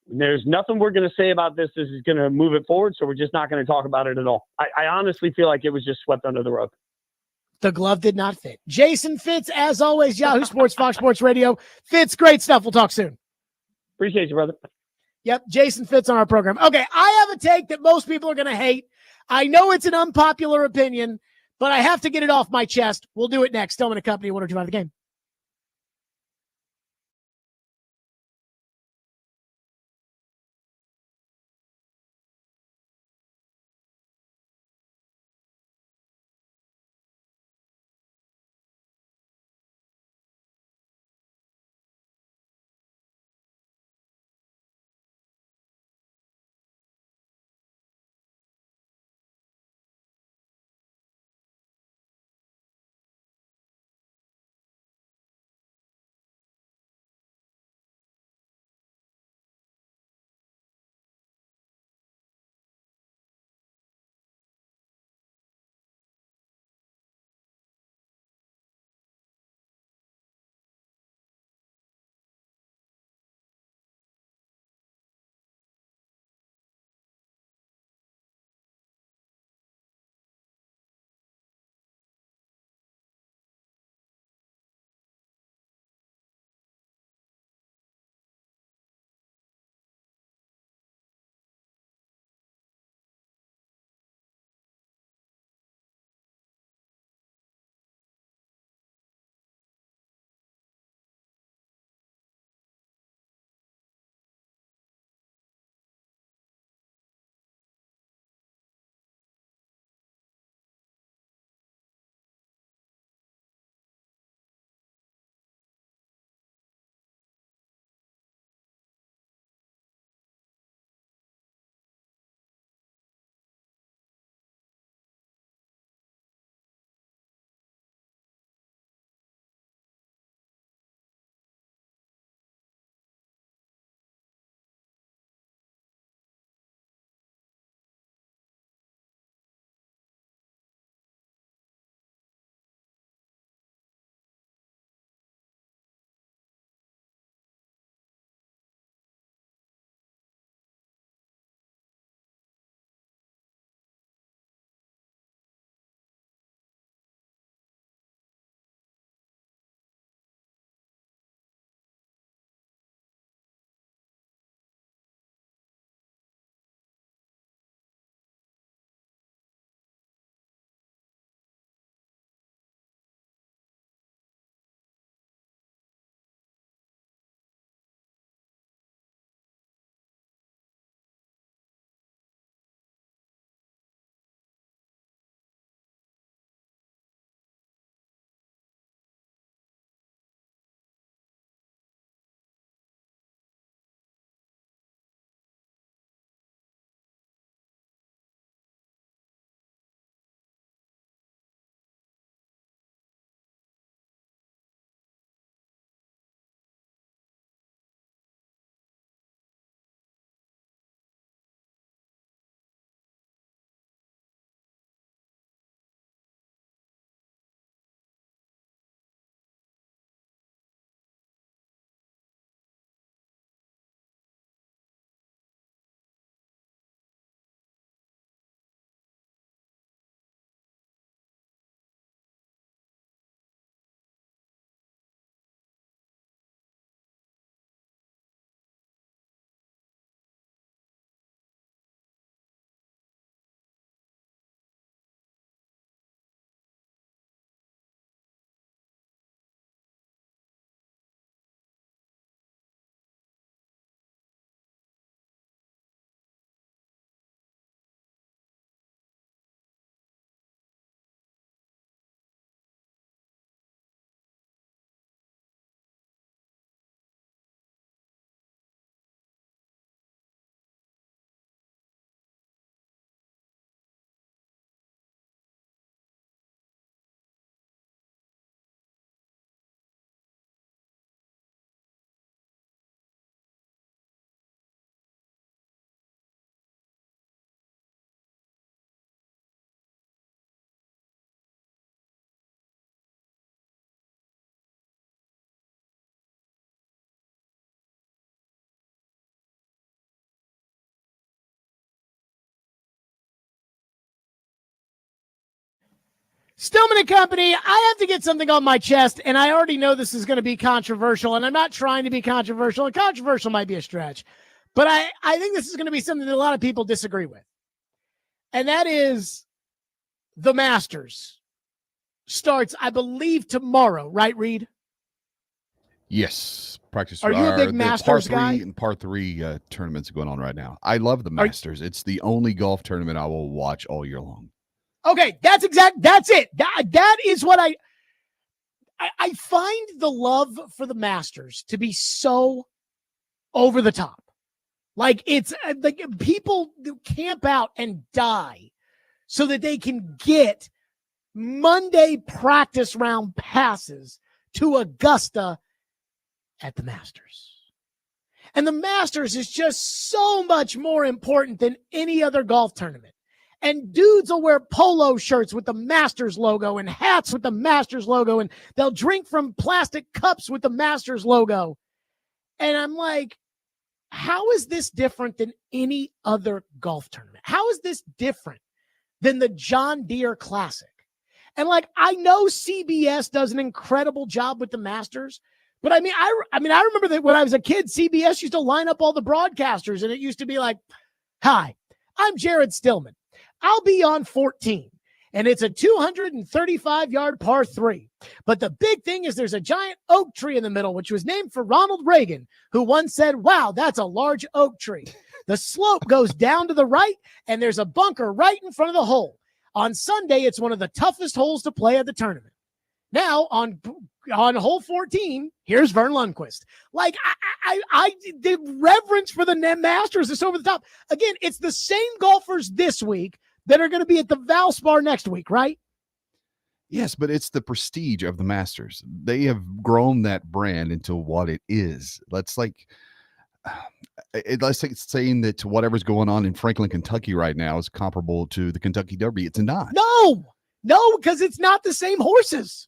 there's nothing we're going to say about this. This is going to move it forward. So we're just not going to talk about it at all. I honestly feel like it was just swept under the rug. The glove did not fit. Jason Fitz, as always, Yahoo Sports, Fox Sports Radio. Fitz, great stuff. We'll talk soon. Appreciate you, brother. Yep, Jason Fitz on our program. Okay, I have a take that most people are going to hate. I know it's an unpopular opinion, but I have to get it off my chest. We'll do it next. Stillman and Company, 102.5 The Game. Stillman and Company, I have to get something on my chest, and I already know this is going to be controversial, and I'm not trying to be controversial, and controversial might be a stretch, but I think this is going to be something that a lot of people disagree with, and that is the Masters starts, I believe, tomorrow, right, Reed? Yes, practice. Are you a big the Masters par 3 guy? and par 3 tournaments going on right now. I love the Masters. It's the only golf tournament I will watch all year long. Okay, that's it. That is what I find the love for the Masters to be so over the top. Like it's like people camp out and die so that they can get Monday practice round passes to Augusta at the Masters. And the Masters is just so much more important than any other golf tournament. And dudes will wear polo shirts with the Masters logo and hats with the Masters logo, and they'll drink from plastic cups with the Masters logo. And I'm like, how is this different than any other golf tournament? How is this different than the John Deere Classic? And like, I know CBS does an incredible job with the Masters, but I remember that when I was a kid, CBS used to line up all the broadcasters, and it used to be like, "Hi, I'm Jared Stillman. I'll be on 14, and it's a 235-yard par 3. But the big thing is there's a giant oak tree in the middle, which was named for Ronald Reagan, who once said, 'Wow, that's a large oak tree.' The slope goes down to the right, and there's a bunker right in front of the hole. On Sunday, it's one of the toughest holes to play at the tournament. Now, on hole 14, here's Vern Lundquist." Like, the reverence for the Masters is over the top. Again, it's the same golfers this week that are going to be at the Valspar next week, right? Yes, but it's the prestige of the Masters. They have grown that brand into what it is. That's like saying that whatever's going on in Franklin, Kentucky right now is comparable to the Kentucky Derby. It's not. No, because it's not the same horses.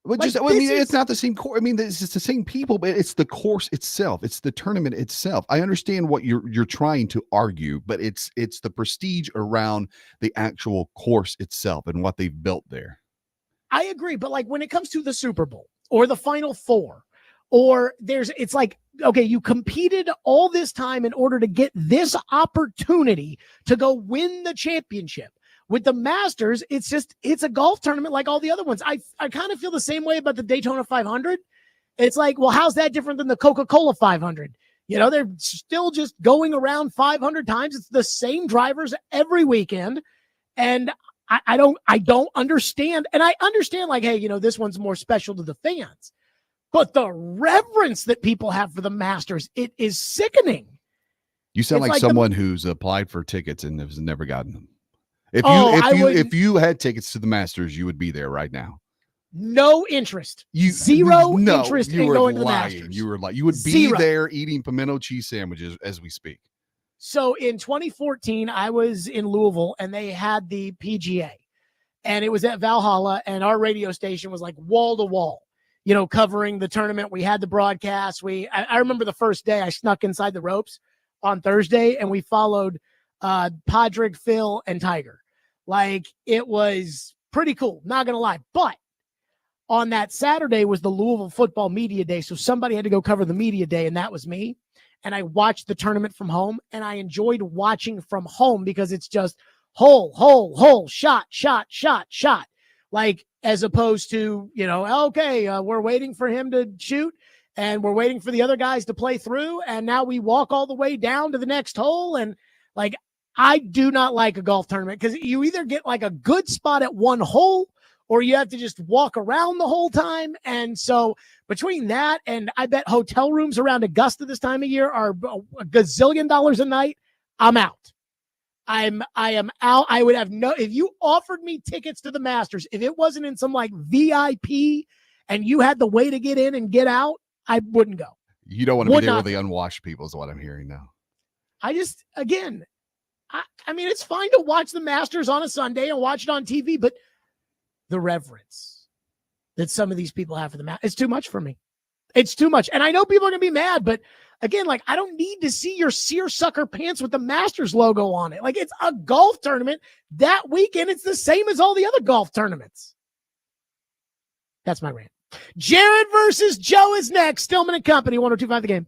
Well, Like, it's not the same course. I mean, it's the same people, but it's the course itself. It's the tournament itself. I understand what you're trying to argue, but it's the prestige around the actual course itself and what they've built there. I agree, but like when it comes to the Super Bowl or the Final Four, or it's like, okay, you competed all this time in order to get this opportunity to go win the championship. With the Masters, it's a golf tournament like all the other ones. I kind of feel the same way about the Daytona 500. It's like, well, how's that different than the Coca-Cola 500? You know, they're still just going around 500 times. It's the same drivers every weekend. And I don't understand. And I understand, like, hey, you know, this one's more special to the fans. But the reverence that people have for the Masters, it is sickening. You sound like someone who's applied for tickets and has never gotten them. If you had tickets to the Masters, you would be there right now. No interest. Zero interest in going to the Masters. You were like, you would be there eating pimento cheese sandwiches as we speak. So in 2014, I was in Louisville, and they had the PGA, and it was at Valhalla, and our radio station was like wall to wall, you know, covering the tournament. We had the broadcast. I remember the first day I snuck inside the ropes on Thursday, and we followed Padraig, Phil, and Tiger. Like, it was pretty cool, not gonna lie. But on that Saturday was the Louisville football media day, so somebody had to go cover the media day, and that was me. And I watched the tournament from home, and I enjoyed watching from home because it's just hole, shot. Like, as opposed to, you know, okay, we're waiting for him to shoot, and we're waiting for the other guys to play through, and now we walk all the way down to the next hole. And like, I do not like a golf tournament because you either get like a good spot at one hole, or you have to just walk around the whole time. And so between that, and I bet hotel rooms around Augusta this time of year are a gazillion dollars a night, I'm out. I am out. I would have if you offered me tickets to the Masters, if it wasn't in some like VIP and you had the way to get in and get out, I wouldn't go. You don't want to be there with the unwashed people is what I'm hearing now. I mean, it's fine to watch the Masters on a Sunday and watch it on TV, but the reverence that some of these people have for the Masters, it's too much for me. It's too much. And I know people are going to be mad, but again, like, I don't need to see your seersucker pants with the Masters logo on it. Like, it's a golf tournament that weekend. It's the same as all the other golf tournaments. That's my rant. Jared versus Joe is next. Stillman and Company, 102.5 The Game.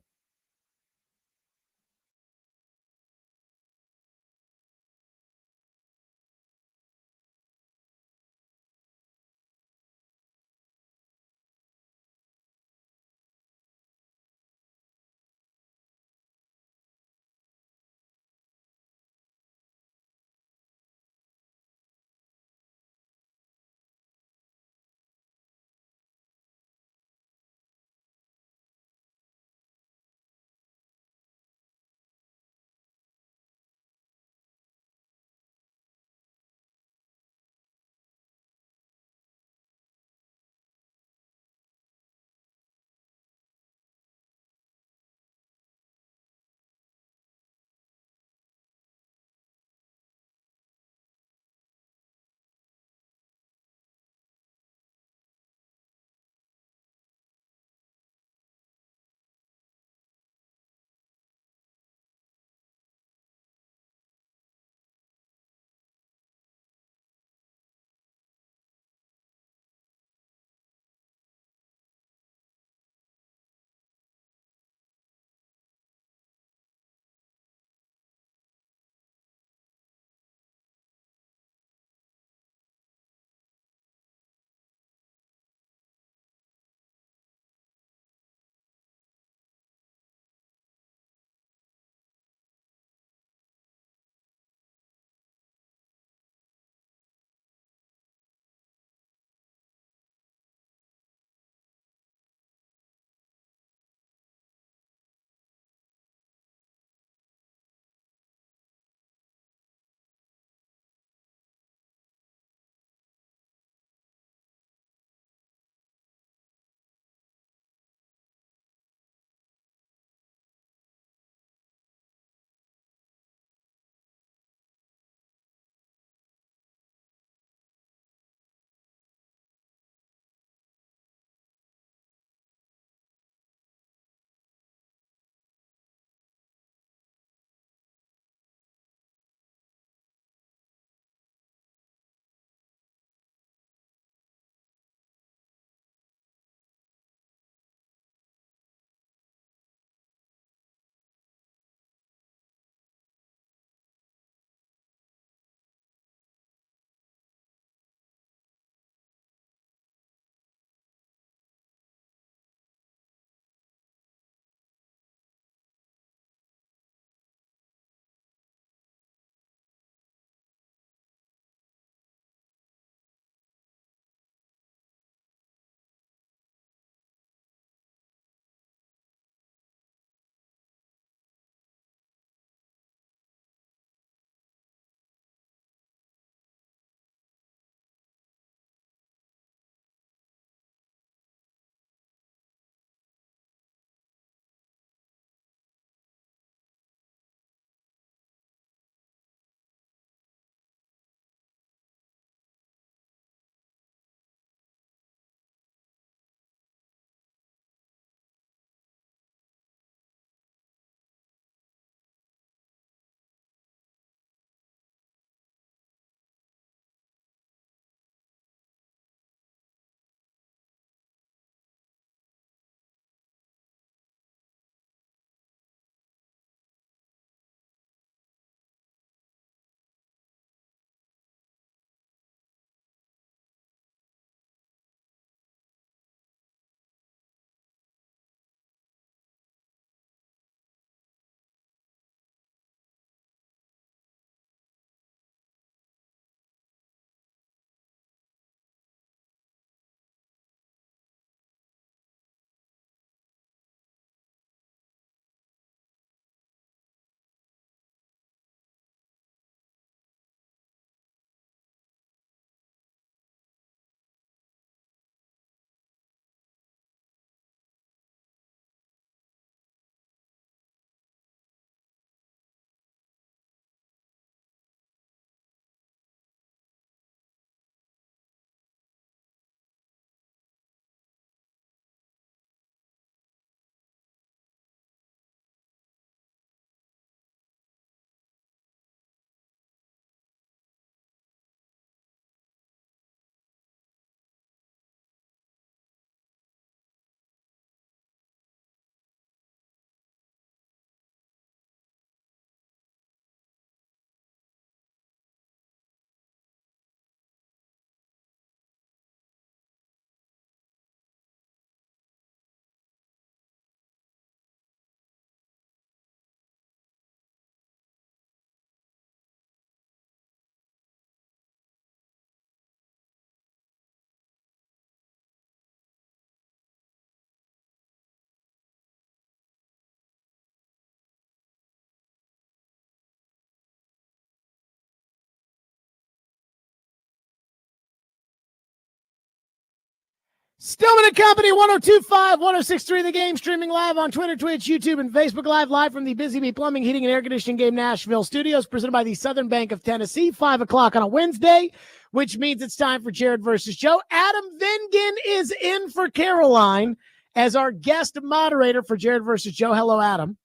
Stillman and Company, 102.5, 106.3 The Game, streaming live on Twitter, Twitch, YouTube, and Facebook live from the Busy Bee Plumbing, Heating, and Air Conditioning Game Nashville studios, presented by the Southern Bank of Tennessee, 5 o'clock on a Wednesday, which means it's time for Jared versus Joe. Adam Vingan is in for Caroline as our guest moderator for Jared versus Joe. Hello, Adam.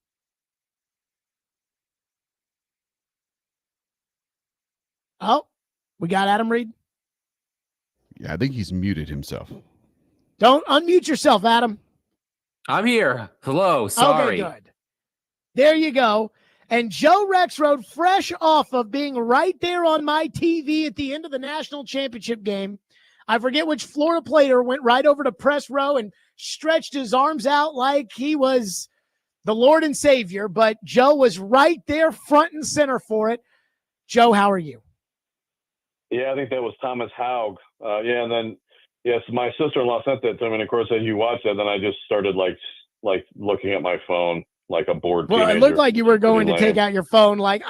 Oh, we got Adam Reed. Yeah, I think he's muted himself. Don't unmute yourself, Adam. I'm here. Hello. Sorry. Okay, good. There you go. And Joe Rexrode, fresh off of being right there on my TV at the end of the national championship game. I forget which Florida player went right over to press row and stretched his arms out like he was the Lord and Savior. But Joe was right there front and center for it. Joe, how are you? Yeah, I think that was Thomas Haug. Yeah, and then yes, my sister-in-law sent that to me, and of course, as you watched that, then I just started like looking at my phone like a bored teenager. Well, it looked like you were going to take out your phone, like,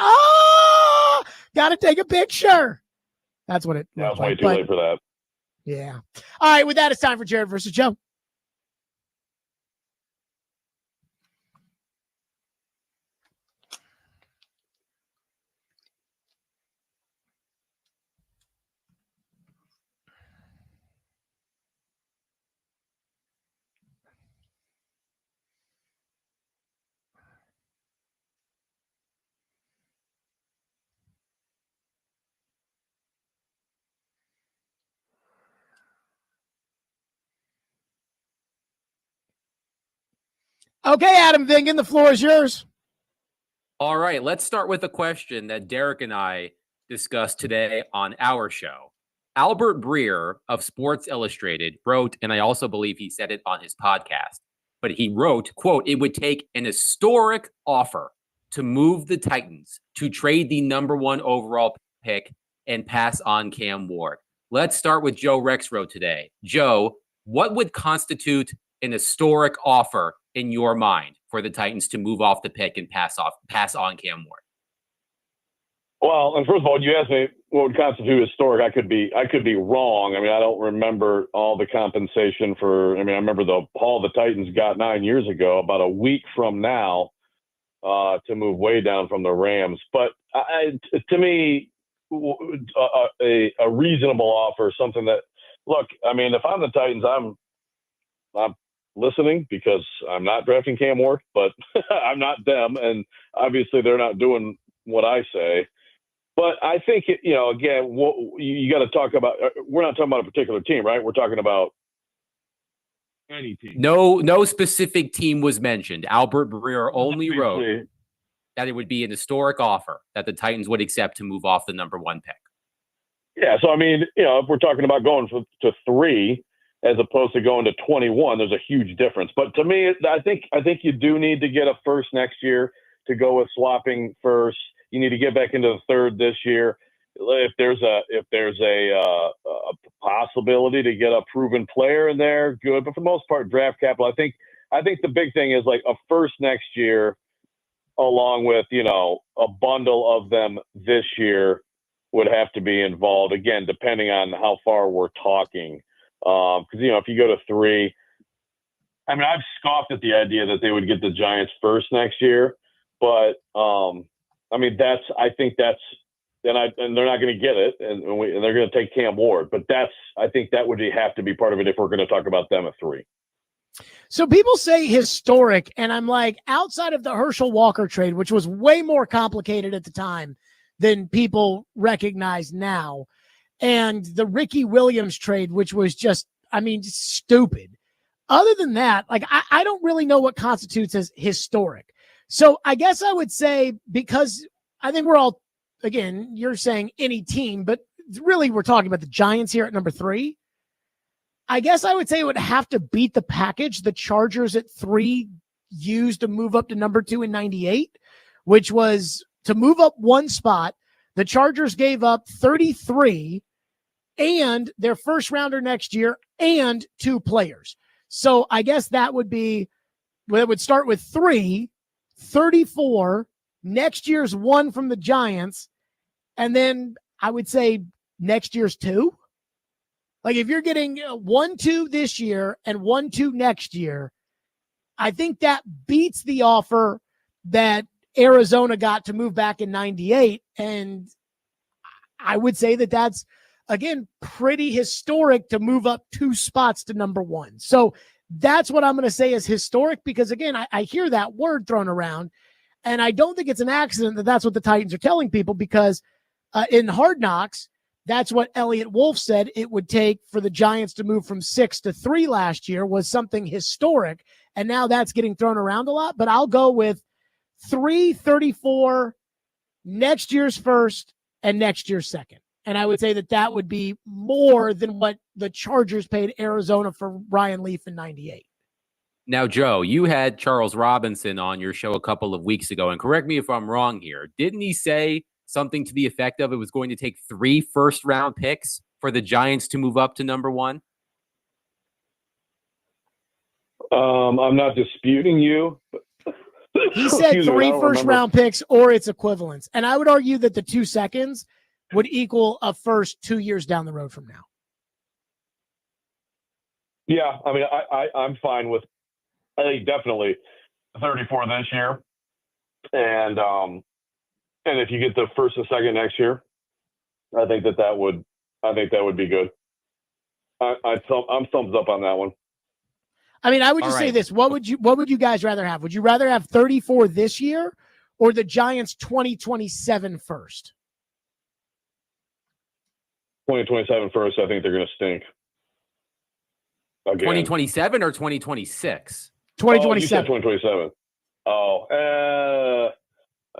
got to take a picture. That's what it. Yeah, I was way like. too late for that. Yeah. All right. With that, it's time for Jared versus Joe. Okay, Adam Vingan, the floor is yours. All right, let's start with a question that Derek and I discussed today on our show. Albert Breer of Sports Illustrated wrote, and I also believe he said it on his podcast, but he wrote, quote, "It would take an historic offer to move the Titans to trade the #1 overall pick and pass on Cam Ward." Let's start with Joe Rexrode today. Joe, what would constitute an historic offer in your mind for the Titans to move off the pick and pass on Cam Ward? Well, and first of all, you asked me what would constitute historic. I could be wrong. I mean, I don't remember all the compensation for. I mean, I remember the haul the Titans got 9 years ago, about a week from now, to move way down from the Rams. But to me, a reasonable offer, something that, look, I mean, if I'm the Titans, I'm listening because I'm not drafting Cam Ward, but I'm not them, and obviously they're not doing what I say. But I think, again, you got to talk about. We're not talking about a particular team, right? We're talking about any team. No specific team was mentioned. Albert Breer only wrote that it would be an historic offer that the Titans would accept to move off the #1 pick. Yeah, so I mean, if we're talking about going to 3 as opposed to going to 21, there's a huge difference. But to me, I think you do need to get a first next year to go with swapping first. You need to get back into the third this year. If there's a possibility to get a proven player in there, good. But for the most part, draft capital. I think the big thing is like a first next year, along with a bundle of them this year would have to be involved. Again, depending on how far we're talking. Because if you go to 3, I mean, I've scoffed at the idea that they would get the Giants first next year, but I mean, I think that's, and they're not going to get it, and they're going to take Cam Ward. But I think that would have to be part of it if we're going to talk about them at 3. So people say historic, and I'm like, outside of the Herschel Walker trade, which was way more complicated at the time than people recognize now, and the Ricky Williams trade, which was just, I mean, stupid. Other than that, like, I don't really know what constitutes as historic. So I guess I would say, because I think we're all, again, you're saying any team, but really we're talking about the Giants here at number 3. I guess I would say it would have to beat the package the Chargers at 3 used to move up to number 2 in 98, which was to move up 1 spot. The Chargers gave up 33 and their first rounder next year and 2 players. So I guess that would be, well, it would start with 3, 34, next year's 1 from the Giants, and then I would say next year's 2. Like if you're getting 1-2 this year and 1-2 next year, I think that beats the offer that Arizona got to move back in 98. And I would say that that's, again, pretty historic to move up 2 spots to number 1. So that's what I'm going to say is historic because, again, I hear that word thrown around, and I don't think it's an accident that that's what the Titans are telling people because in Hard Knocks, that's what Elliott Wolf said it would take for the Giants to move from 6 to 3 last year was something historic, and now that's getting thrown around a lot. But I'll go with 334 next year's first and next year's second. And I would say that that would be more than what the Chargers paid Arizona for Ryan Leaf in 98. Now, Joe, you had Charles Robinson on your show a couple of weeks ago, and correct me if I'm wrong here. Didn't he say something to the effect of it was going to take 3 first-round picks for the Giants to move up to number 1? I'm not disputing you. He said 3 first-round picks or its equivalents. And I would argue that the 2 seconds would equal a first 2 years down the road from now. Yeah, I mean, I'm fine with, I think definitely 34 this year. And if you get the first and second next year, I think that would be good. I'm thumbs up on that one. I mean, I would just say this. What would you guys rather have? Would you rather have 34 this year or the Giants 2027 first? 2027 first, I think they're going to stink. Again. 2027 or 2026? 2027. 2027.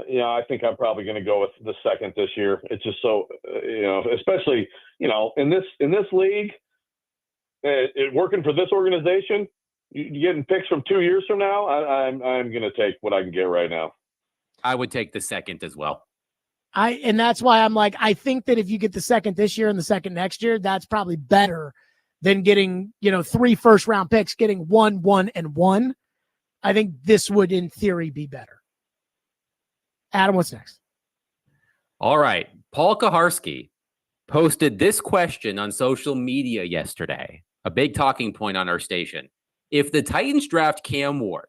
Yeah, I think I'm probably going to go with the second this year. It's just so, especially, in this league, it working for this organization, you getting picks from 2 years from now, I'm going to take what I can get right now. I would take the second as well. And that's why I'm like, I think that if you get the second this year and the second next year, that's probably better than getting, 3 first-round picks, getting 1, 1, and 1. I think this would, in theory, be better. Adam, what's next? All right. Paul Kaharski posted this question on social media yesterday, a big talking point on our station. If the Titans draft Cam Ward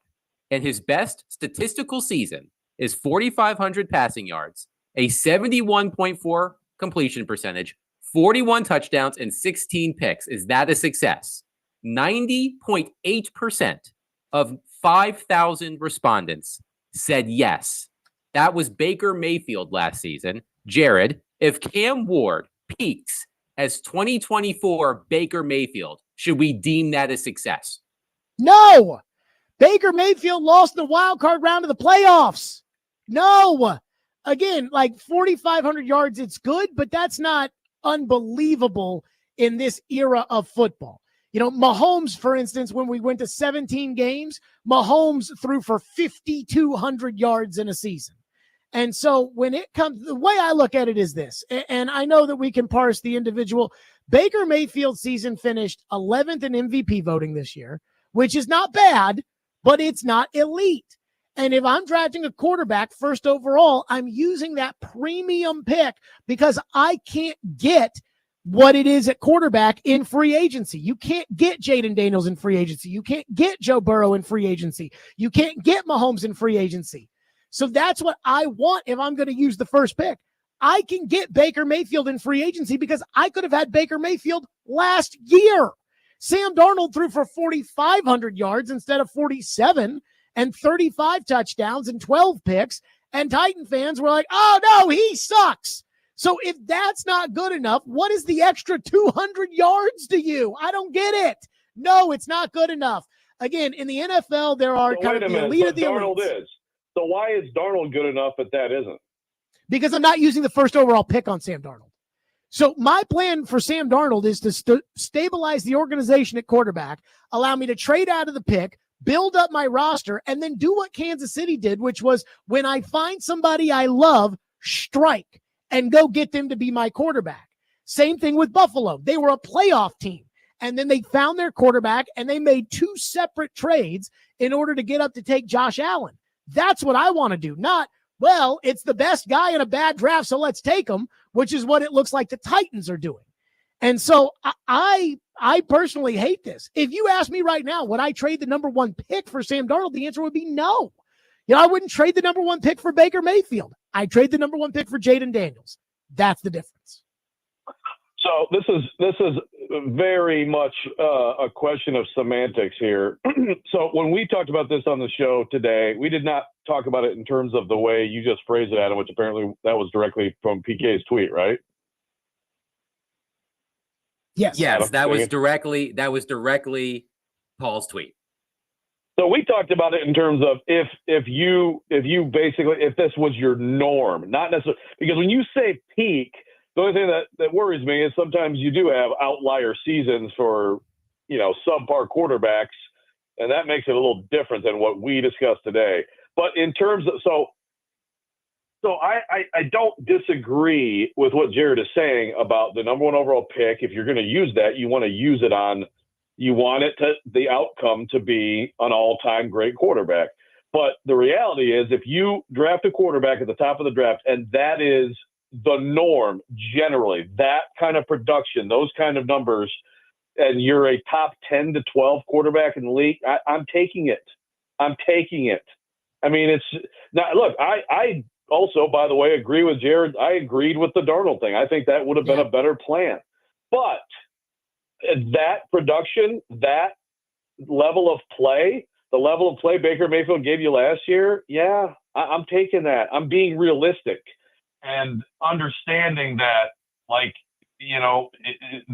and his best statistical season is 4,500 passing yards, a 71.4 completion percentage, 41 touchdowns, and 16 picks, is that a success? 90.8% of 5,000 respondents said yes. That was Baker Mayfield last season. Jared, if Cam Ward peaks as 2024 Baker Mayfield, should we deem that a success? No. Baker Mayfield lost the wild card round of the playoffs. No. Again, like 4,500 yards, it's good, but that's not unbelievable in this era of football. Mahomes, for instance, when we went to 17 games, Mahomes threw for 5,200 yards in a season. And so when it comes, the way I look at it is this, and I know that we can parse the individual. Baker Mayfield's season finished 11th in MVP voting this year, which is not bad, but it's not elite. And if I'm drafting a quarterback first overall, I'm using that premium pick because I can't get what it is at quarterback in free agency. You can't get Jaden Daniels in free agency. You can't get Joe Burrow in free agency. You can't get Mahomes in free agency. So that's what I want if I'm going to use the first pick. I can get Baker Mayfield in free agency because I could have had Baker Mayfield last year. Sam Darnold threw for 4,500 yards instead of 47 and 35 touchdowns and 12 picks. And Titan fans were like, oh, no, he sucks. So if that's not good enough, what is the extra 200 yards to you? I don't get it. No, it's not good enough. Again, in the NFL, there are kind of the elite of the Darnold elites. is. So why is Darnold good enough if that isn't? Because I'm not using the first overall pick on Sam Darnold. So my plan for Sam Darnold is to stabilize the organization at quarterback, allow me to trade out of the pick, build up my roster, and then do what Kansas City did, which was when I find somebody I love, strike and go get them to be my quarterback. Same thing with Buffalo. They were a playoff team, and then they found their quarterback, and they made 2 separate trades in order to get up to take Josh Allen. That's what I want to do, not, well, it's the best guy in a bad draft, so let's take him, which is what it looks like the Titans are doing. And so I personally hate this. If you ask me right now, would I trade the number 1 pick for Sam Darnold? The answer would be no. I wouldn't trade the number 1 pick for Baker Mayfield. I'd trade the number 1 pick for Jaden Daniels. That's the difference. So this is very much a question of semantics here. So when we talked about this on the show today, we did not talk about it in terms of the way you just phrased it, Adam, which apparently that was directly from PK's tweet, right? Yes. Yes, that was directly Paul's tweet. So we talked about it in terms of if you basically, if this was your norm, not necessarily, because when you say peak, the only thing that worries me is sometimes you do have outlier seasons for, subpar quarterbacks, and that makes it a little different than what we discussed today. But in terms of, so I don't disagree with what Jared is saying about the number 1 overall pick. If you're going to use that, you want to use it on, you want the outcome to be an all-time great quarterback. But the reality is, if you draft a quarterback at the top of the draft, and that is the norm generally, that kind of production, those kind of numbers, and you're a top 10 to 12 quarterback in the league, I'm taking it. I'm taking it. I mean, it's not, look, I also, by the way, agree with Jared. I agreed with the Darnold thing. I think that would have been a better plan. But that production, that level of play, the level of play Baker Mayfield gave you last year, I'm taking that. I'm being realistic and understanding that,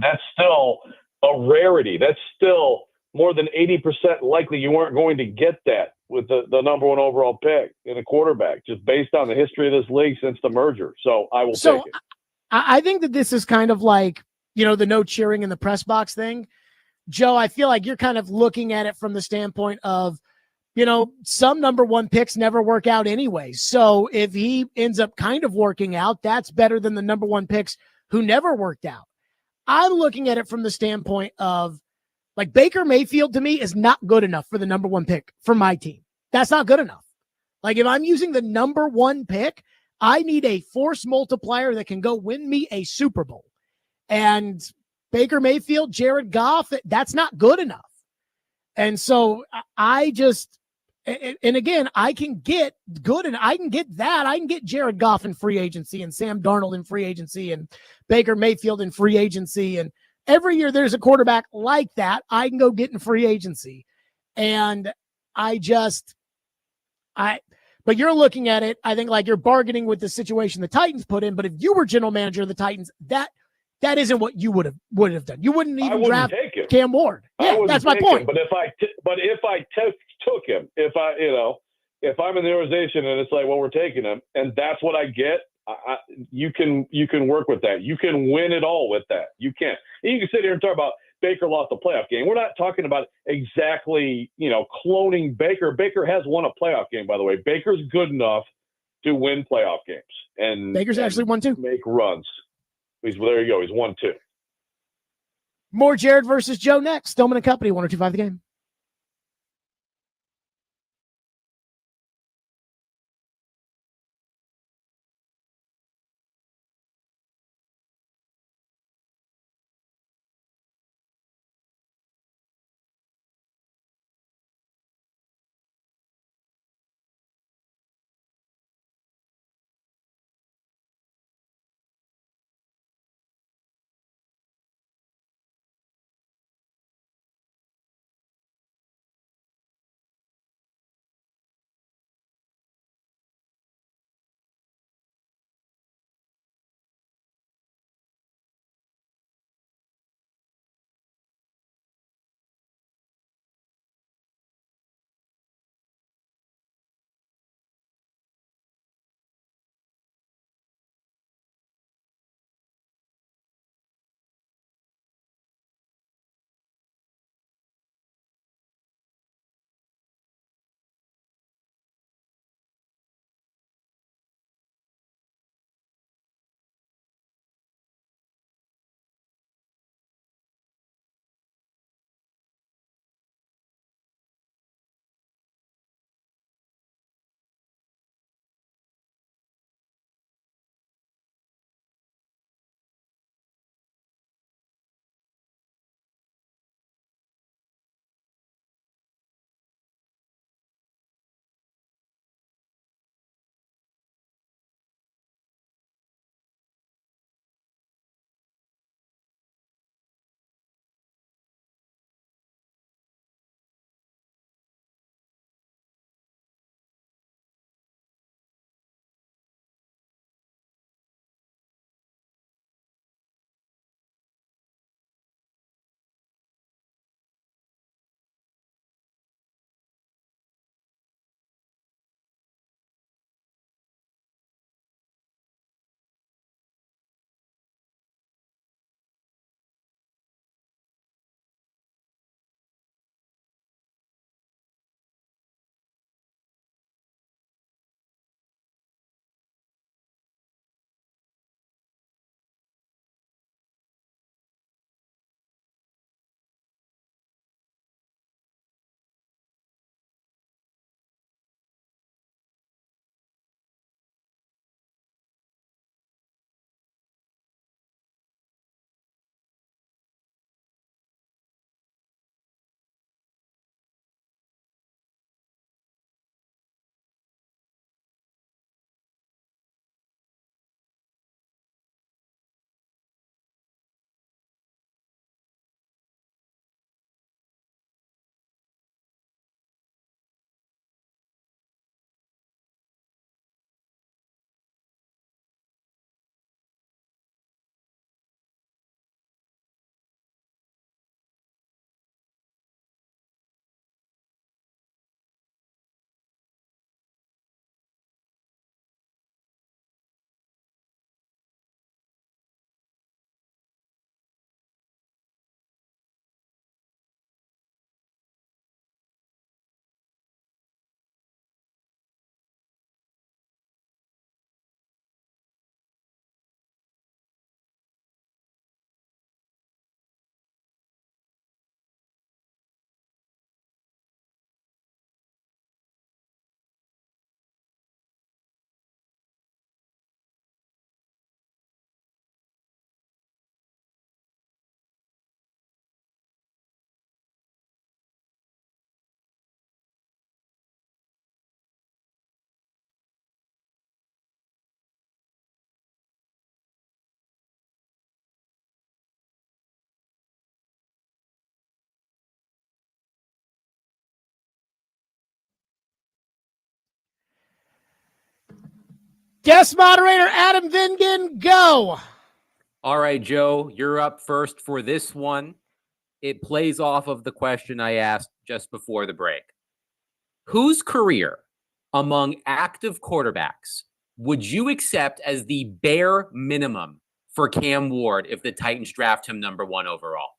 that's still a rarity. That's still more than 80% likely you weren't going to get that with the number 1 overall pick in a quarterback, just based on the history of this league since the merger. So I will take it. I think that this is kind of like, the no cheering in the press box thing. Joe, I feel like you're kind of looking at it from the standpoint of, some number 1 picks never work out anyway. So if he ends up kind of working out, that's better than the number 1 picks who never worked out. I'm looking at it from the standpoint of, like, Baker Mayfield to me is not good enough for the number 1 pick for my team. That's not good enough. Like, if I'm using the number 1 pick, I need a force multiplier that can go win me a Super Bowl. And Baker Mayfield, Jared Goff, that's not good enough. And so and again, I can get good, and I can get that. I can get Jared Goff in free agency and Sam Darnold in free agency and Baker Mayfield in free agency. And every year there's a quarterback like that I can go get in free agency. And but you're looking at it, I think, like you're bargaining with the situation the Titans put in. But if you were general manager of the Titans, that isn't what you would have done. You wouldn't even draft Cam Ward. Yeah, that's my point. But if I took him, if I'm in the organization and it's like, well, we're taking him, and that's what I get, you can work with that. You can win it all with that. You can. And you can sit here and talk about Baker lost a playoff game. We're not talking about exactly, cloning Baker. Baker has won a playoff game, by the way. Baker's good enough to win playoff games. And Baker's actually won 2. Make runs. There you go. He's 1-2. More Jared versus Joe next. Stillman and Company, 102.5 The Game. Guest moderator Adam Vingan, go. All right, Joe, you're up first for this one. It plays off of the question I asked just before the break. Whose career among active quarterbacks would you accept as the bare minimum for Cam Ward if the Titans draft him number 1 overall?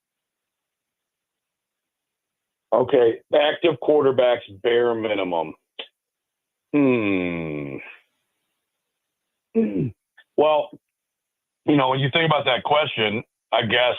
Okay, active quarterbacks, bare minimum. Well, when you think about that question, I guess,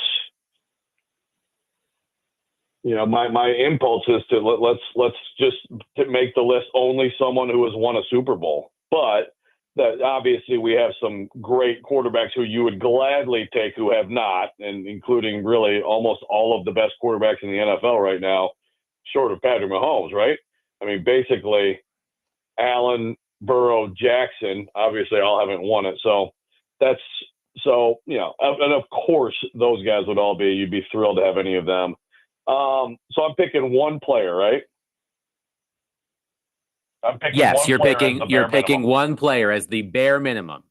my impulse is to let's just to make the list only someone who has won a Super Bowl. But that obviously we have some great quarterbacks who you would gladly take who have not, and including really almost all of the best quarterbacks in the NFL right now, short of Patrick Mahomes, right? I mean, basically, Allen, Burrow, Jackson, obviously all haven't won it. So and of course those guys would all be, you'd be thrilled to have any of them. So I'm picking one player, right? Yes, you're picking one player as the bare minimum.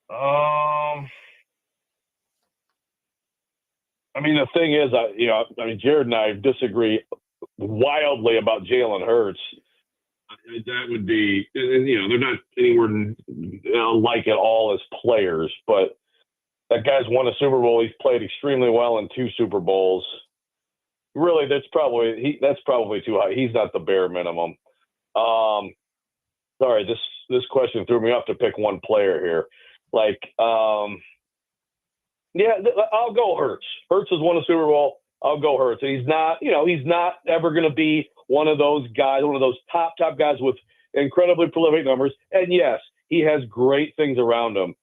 The thing is, Jared and I disagree wildly about Jalen Hurts. That would be, they're not anywhere like at all as players, but that guy's won a Super Bowl. He's played extremely well in 2 Super Bowls. Really, that's probably too high. He's not the bare minimum. Sorry, this question threw me off to pick one player here. I'll go Hurts. Hurts has won a Super Bowl. I'll go Hurts. He's not ever going to be one of those guys, one of those top guys with incredibly prolific numbers. And yes, he has great things around him.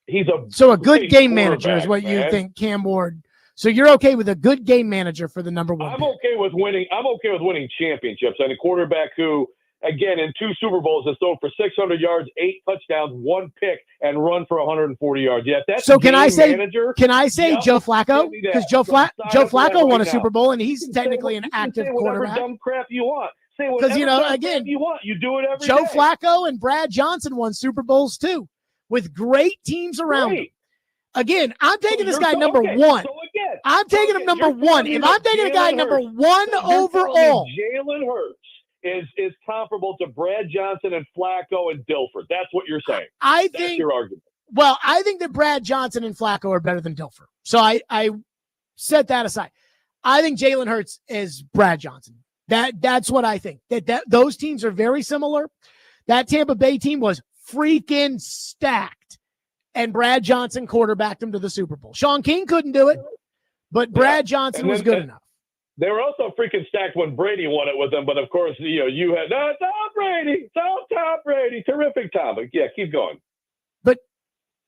He's a good game manager is what you think, Cam Ward. So you're okay with a good game manager for the number 1 I'm pick. okay with winning championships, and a quarterback who, again, in 2 Super Bowls has thrown for 600 yards, 8 touchdowns, 1 pick, and run for 140 yards. Yeah, that's so can I say manager. Joe Flacco? Because Joe Flacco won a Super Bowl, and he's technically an active quarterback. Dumb crap you want. Say whatever again, you want. You do it every Joe day. Flacco and Brad Johnson won Super Bowls too, with great teams around them. Again, I'm taking this guy number 1. I'm taking him number 1. If I'm taking a guy number 1 overall, Jalen Hurts is comparable to Brad Johnson and Flacco and Dilfer. That's what you're saying. That's your argument. Well, I think that Brad Johnson and Flacco are better than Dilfer. So I set that aside. I think Jalen Hurts is Brad Johnson. That's what I think. That those teams are very similar. That Tampa Bay team was freaking stacked. And Brad Johnson quarterbacked him to the Super Bowl. Sean King couldn't do it, but Brad Johnson was good enough. They were also freaking stacked when Brady won it with them, but of course, you had Tom Brady. Terrific Tom. But yeah, keep going. But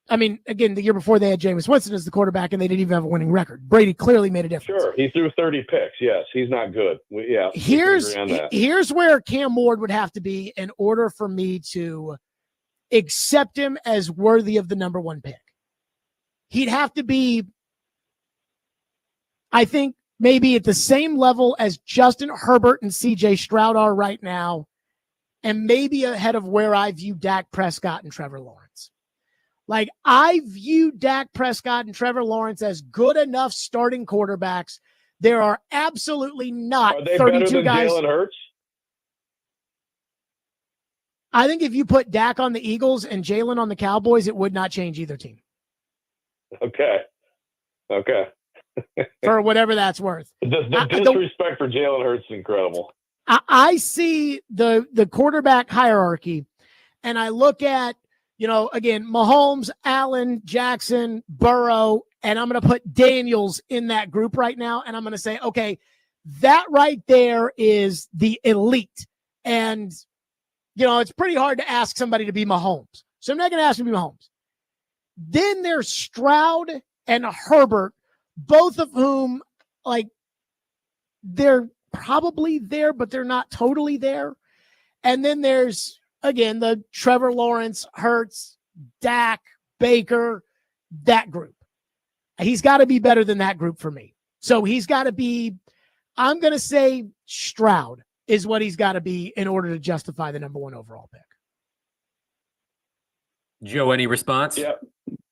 again, the year before they had Jameis Winston as the quarterback, and they didn't even have a winning record. Brady clearly made a difference. Sure, he threw 30 picks. Yes, he's not good. Here's where Cam Ward would have to be in order for me to accept him as worthy of the number 1 pick. He'd have to be, I think, maybe at the same level as Justin Herbert and CJ Stroud are right now, and maybe ahead of where I view Dak Prescott and Trevor Lawrence. I view Dak Prescott and Trevor Lawrence as good enough starting quarterbacks. There are absolutely not are they 32 better than guys. Jalen Hurts? I think if you put Dak on the Eagles and Jalen on the Cowboys, it would not change either team. Okay. For whatever that's worth. The disrespect for Jalen Hurts is incredible. I see the quarterback hierarchy, and I look at, again, Mahomes, Allen, Jackson, Burrow, and I'm going to put Daniels in that group right now, and I'm going to say, okay, that right there is the elite. And it's pretty hard to ask somebody to be Mahomes. So I'm not going to ask him to be Mahomes. Then there's Stroud and Herbert, both of whom, they're probably there, but they're not totally there. And then there's, again, the Trevor Lawrence, Hurts, Dak, Baker, that group. He's got to be better than that group for me. So he's got to be, I'm going to say Stroud is what he's got to be in order to justify the number 1 overall pick. Joe, any response? Yeah.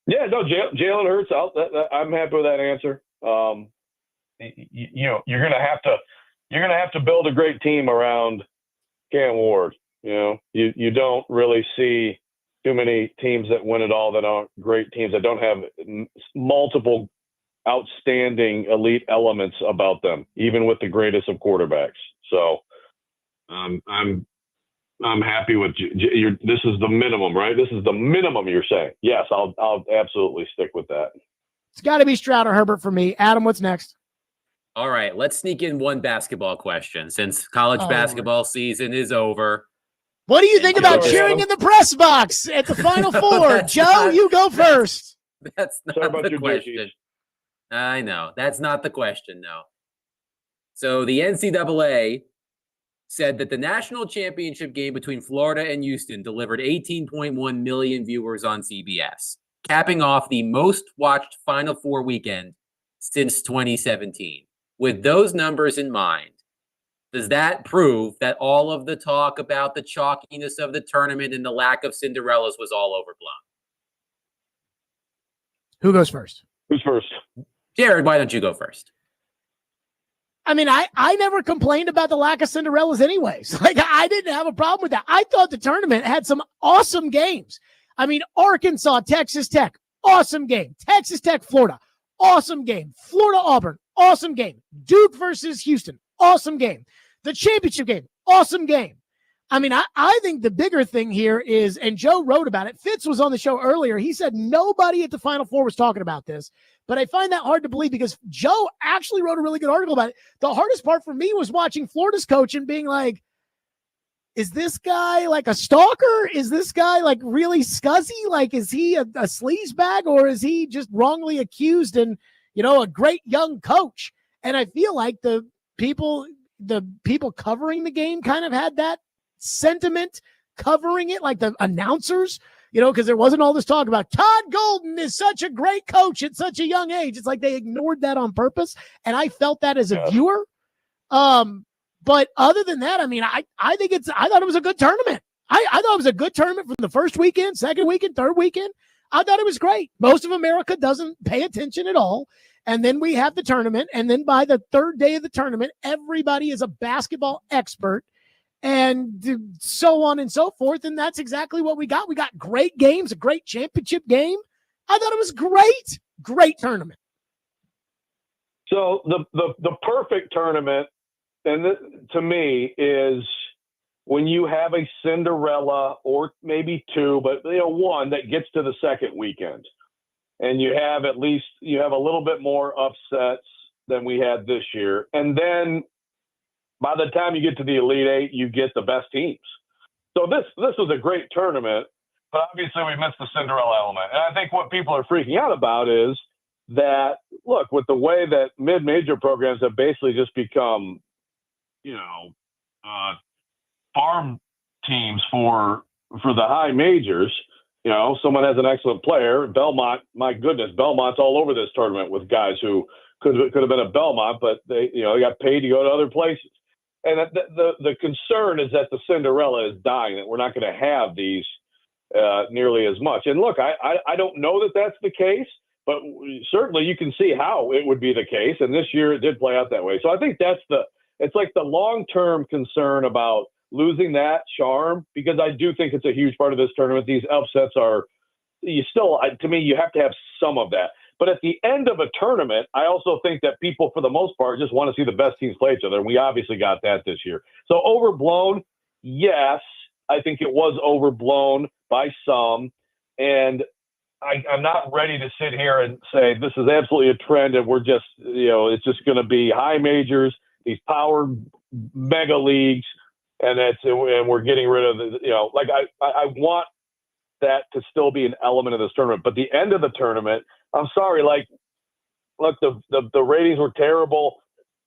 No, Jalen Hurts out. I'm happy with that answer. You're gonna have to build a great team around Cam Ward. You don't really see too many teams that win it all that aren't great teams that don't have multiple outstanding elite elements about them, even with the greatest of quarterbacks. So I'm happy with you. This is the minimum, right? This is the minimum you're saying. Yes, I'll absolutely stick with that. It's got to be Stroud or Herbert for me. Adam, what's next? All right, let's sneak in one basketball question since college basketball season is over. What do you think about cheering in the press box at the Final Four? Joe, you go first. That's not the question. I know. That's not the question, no. So the NCAA said that the national championship game between Florida and Houston delivered 18.1 million viewers on CBS, capping off the most watched Final Four weekend since 2017. With those numbers in mind, does that prove that all of the talk about the chalkiness of the tournament and the lack of Cinderellas was all overblown? Who goes first? Who's first? Jared, why don't you go first? I mean, I never complained about the lack of Cinderellas anyways. Like, I didn't have a problem with that. I thought the tournament had some awesome games. I mean, Arkansas, Texas Tech, awesome game. Texas Tech, Florida, awesome game. Florida, Auburn, awesome game. Duke versus Houston, awesome game. The championship game, awesome game. I mean, I think the bigger thing here is, and Joe wrote about it, Fitz was on the show earlier. He said nobody at the Final Four was talking about this, but I find that hard to believe because Joe actually wrote a really good article about it. The hardest part for me was watching Florida's coach and being like, is this guy like a stalker? Is this guy like really scuzzy? Like, is he a sleazebag, or is he just wrongly accused and, a great young coach? And I feel like the people covering the game kind of had that sentiment covering it, like the announcers, because there wasn't all this talk about Todd Golden is such a great coach at such a young age. It's like they ignored that on purpose. And I felt that as a viewer. But other than that, I mean, I thought it was a good tournament. I thought it was a good tournament from the first weekend, second weekend, third weekend. I thought it was great. Most of America doesn't pay attention at all. And then we have the tournament. And then by the third day of the tournament, everybody is a basketball expert and so on and so forth. And that's exactly what we got. We got great games, a great championship game. I thought it was great tournament. So the perfect tournament, and to me, is when you have a Cinderella or maybe two, but one that gets to the second weekend. And you have a little bit more upsets than we had this year. And then by the time you get to the Elite Eight, you get the best teams. So this was a great tournament, but obviously we missed the Cinderella element. And I think what people are freaking out about is that, look, with the way that mid-major programs have basically just become, farm teams for the high majors. Someone has an excellent player. Belmont, my goodness, Belmont's all over this tournament with guys who could have been at Belmont, but they got paid to go to other places. And the concern is that the Cinderella is dying, that we're not going to have these nearly as much. And look, I don't know that that's the case, but certainly you can see how it would be the case. And this year it did play out that way. So I think it's like the long-term concern about losing that charm, because I do think it's a huge part of this tournament. These upsets to me, you have to have some of that. But at the end of a tournament, I also think that people, for the most part, just want to see the best teams play each other. And we obviously got that this year. So overblown, yes, I think it was overblown by some. And I'm not ready to sit here and say this is absolutely a trend and we're just, it's just going to be high majors, these power mega leagues, and we're getting rid of I want that to still be an element of this tournament. But the end of the tournament, I'm sorry, look, the ratings were terrible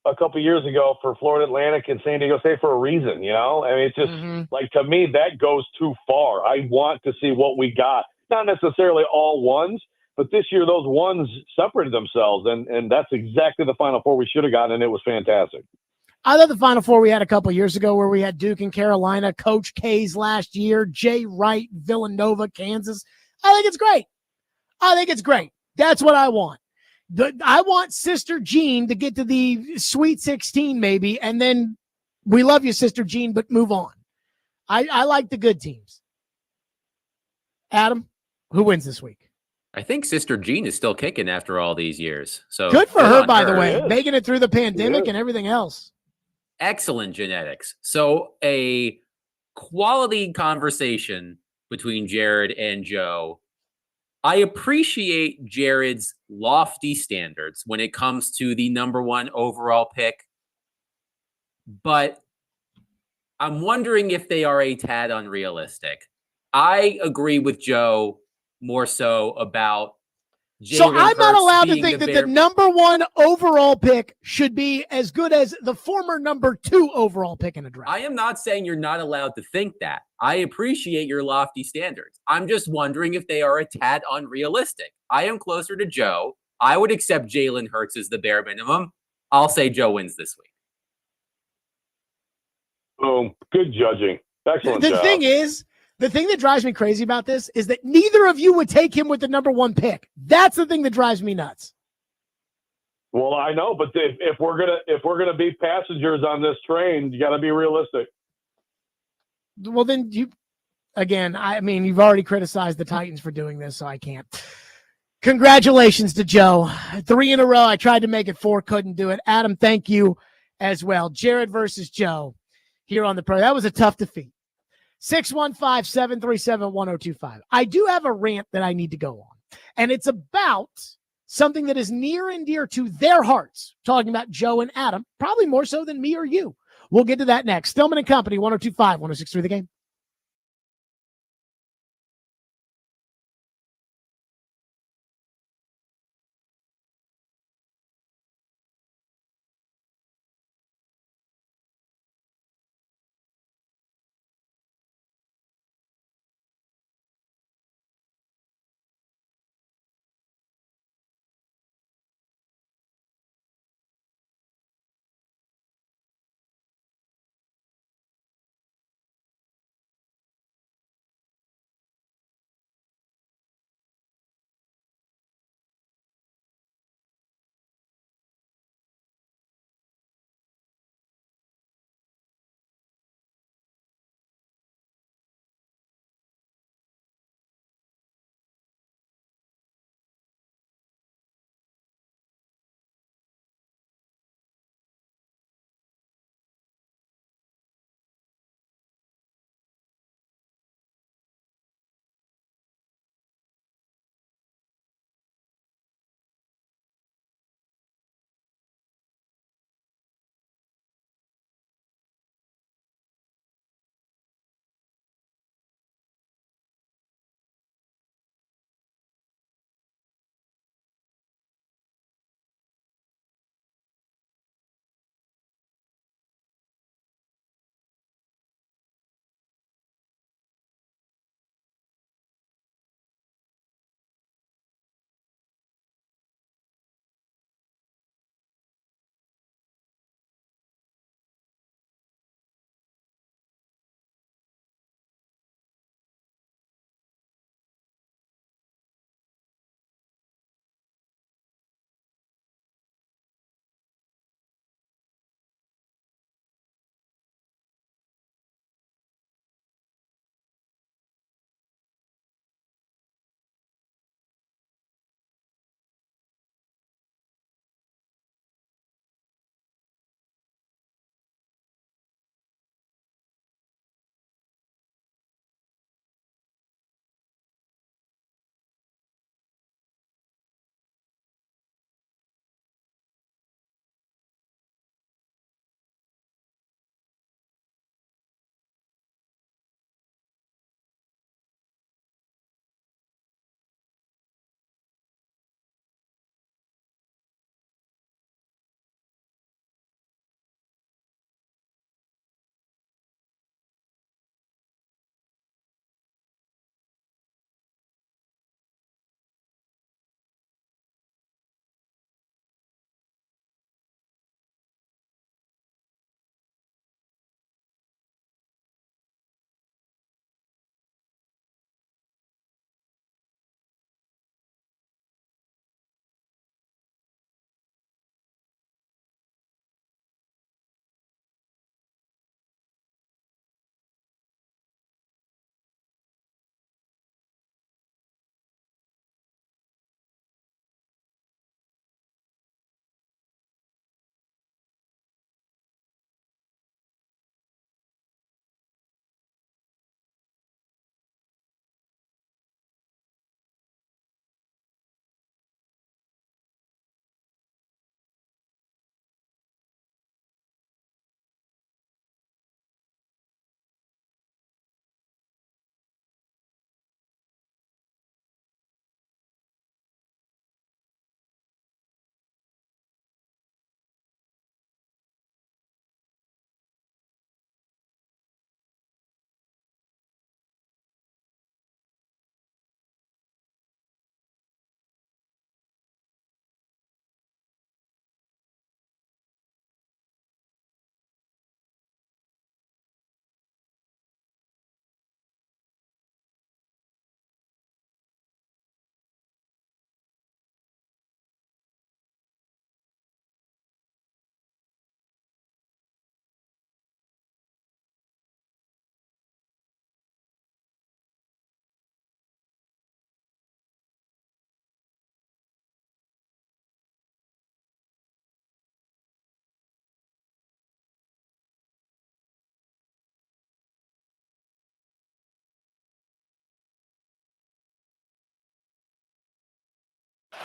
a couple years ago for Florida Atlantic and San Diego State for a reason, I mean, it's just to me, that goes too far. I want to see what we got. Not necessarily all ones, but this year those ones separated themselves, and that's exactly the Final Four we should have gotten, and it was fantastic. I thought the Final Four we had a couple years ago where we had Duke and Carolina, Coach K's last year, Jay Wright, Villanova, Kansas. I think it's great. I think it's great. That's what I want. I want Sister Jean to get to the Sweet 16 maybe, and then we love you, Sister Jean, but move on. I like the good teams. Adam, who wins this week? I think Sister Jean is still kicking after all these years. So Good for her, on by the her. way, making it through the pandemic and everything else. Excellent genetics. So a quality conversation between Jared and Joe. I appreciate Jared's lofty standards when it comes to the number one overall pick, but I'm wondering if they are a tad unrealistic. I agree with Joe more so about Jalen So I'm not Hurts allowed to being think that bear- the number one overall pick should be as good as the former number 2 overall pick in a draft. I am not saying you're not allowed to think that. I appreciate your lofty standards. I'm just wondering if they are a tad unrealistic. I am closer to Joe. I would accept Jalen Hurts as the bare minimum. I'll say Joe wins this week. Boom. Good judging. Excellent The job. thing is, the thing that drives me crazy about this is that neither of you would take him with the number 1 pick. That's the thing that drives me nuts. Well, I know, but if we're gonna be passengers on this train, you got to be realistic. Well, then I mean, you've already criticized the Titans for doing this, so I can't. Congratulations to Joe. 3 in a row. I tried to make it 4, couldn't do it. Adam, thank you as well. Jared versus Joe here on the Pro. That was a tough defeat. 615-737-1025. I do have a rant that I need to go on, and it's about something that is near and dear to their hearts, talking about Joe and Adam, probably more so than me or you. We'll get to that next. Stillman and Company, 1025, 1063 The Game.